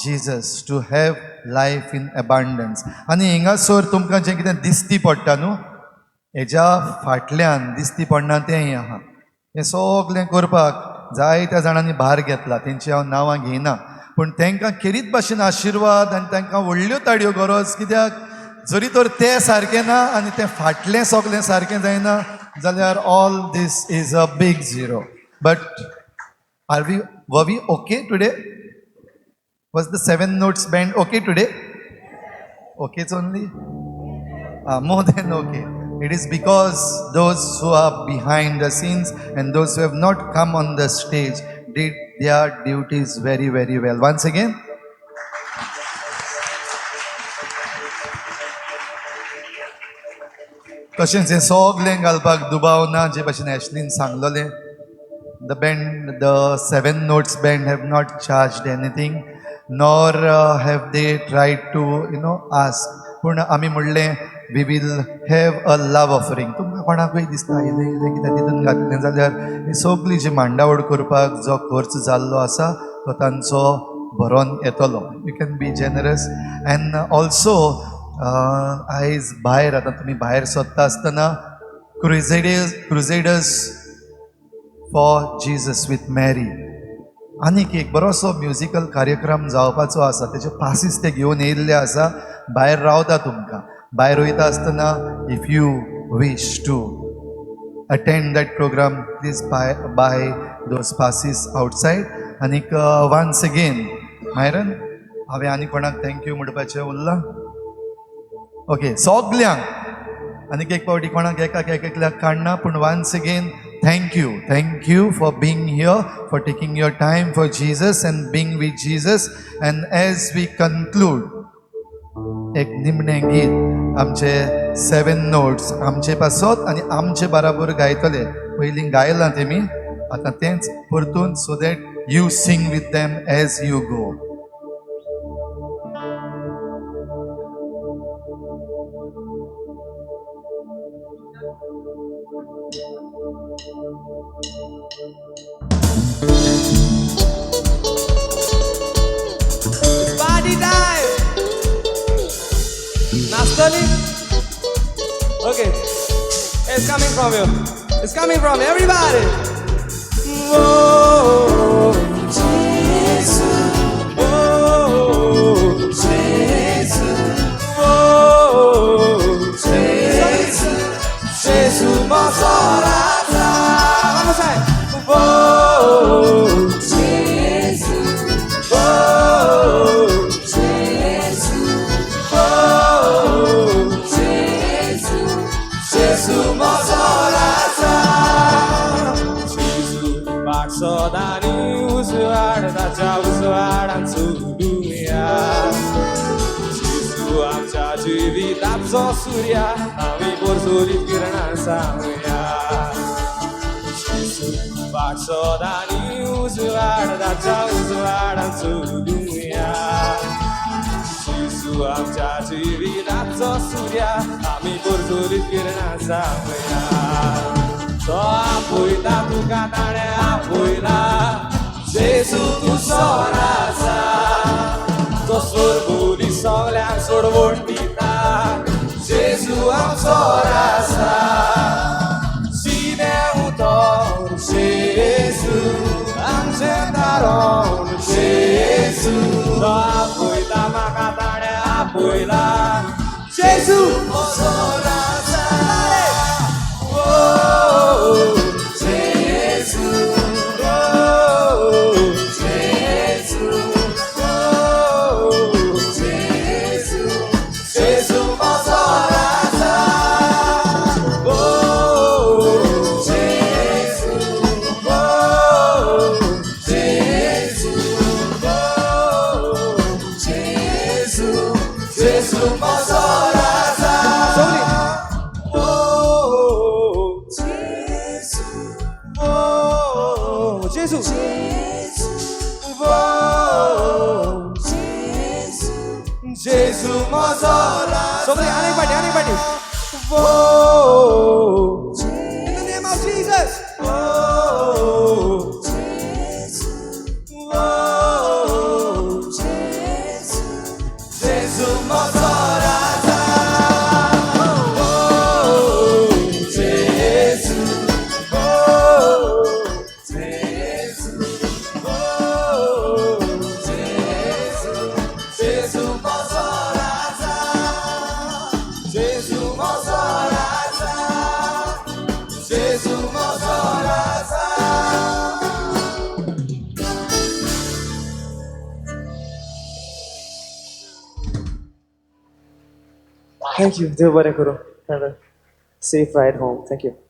Jesus to have life in abundance. आनी हिंगासोर तुमकां जें कितें दिसती पडटा न्हू, हेज्या फाटल्यान दिसती पडना तेंय आहा. हें सगळें करपाक जायत्या जाणांनी भार घेतला. तेंची हांव नांवां घेयना, पूण तांकां खेरीत भाशेन आशिर्वाद आनी तांकां व्हडल्यो ताळयो गरज. कित्याक जरी तर तें सारकें ना आनी तें फाटलें सगळें सारकें जायना जाल्यार all this is a big zero. But were we okay today? Was the 7 notes band okay today? Okay, it's only more than okay. It is because those who are behind the scenes and those who have not come on the stage did their duties very, very well. Once again, तशेंच हें सगळें घालपाक दुबाव ना. जे भाशेन एशलीन सांगलोलें, the 7 notes band have not charged anything. Nor have they tried to ask. पूण आमी म्हणलें we will have a love offering. तुमकां कोणाकूय दिसता इलें कितें तितून घातलें जाल्यार ही सगळी जी मांडावळ करपाक जो खर्च जाल्लो आसा तो तांचो भरोन येतलो. You can be generous. And also आयज भायर आतां तुमी भायर सोदता आसतना crusaders for Jesus with Mary आनीक एक बरोसो म्युजिकल कार्यक्रम जावपाचो आसा. तेजे पासीस ते घेवन येयल्ले आसा. भायर रावता तुमकां. भायर वयता आसतना if you wish to attend that programme please buy those passes outside. आनीक वन्स अगेन मायरन हांवें आनी कोणाक थँक्यू म्हणपाचें उरलां? ओके, सगल्यांक आनीक एक पावटी कोणाक एकल्याक काडना, पूण once again thank you for being here, for taking your time for Jesus and being with Jesus. And as we conclude एक निमणें गीत आमचे 7 notes आमचे पासत आनी आमचे बराबर गायतले. पयलीं गायलां तेमी, आतां तेंच परतून so that you sing with them as you go. Party time! Nastali? Okay. It's coming from you. It's coming from everybody. Whoa. जेजू म्हजो राजा Vamos aí. Oh, जेजू oh, जेजू oh, जेजू जेजू म्हजो राजा जेजू बाटसो दानी उजवाड ताच्या उजवाडान चलुया जेजू आमच्या जिविताचो सूर्या आमी पोरजोलीत किरणां सावया जेजू बाटसो दानी उजवाड ताच्या उजवाडान चलुया जेजू आमच्या जिविताचो सूर्या आमी पोरजोलीत किरणां सावया तो आपयता तुका ताणें आपयला जेजू तुजो राजा तो सोरबोली सगळ्यांक सोडवण दिता जेजू आमचो राजा सिनें उतर जेजू आमचें दारोन जेजू तो आपयता म्हाका ताणें आपयला जेजू म्हजो राजा Oh, Jesus, oh, Jesus, oh, Jesus, Jesus, म्हजो राजा. Oh, Jesus, oh, Jesus, oh, Jesus, Jesus, म्हजो राजा. Jesus. Oh, Jesus, म्हजो राजा. Somebody, anybody. Oh, in the name of Jesus. Oh, oh, Jesus, म्हजो राजा. Oh, Jesus. Oh, Thank you. देव बरें करूं. Have a safe ride home. Thank you.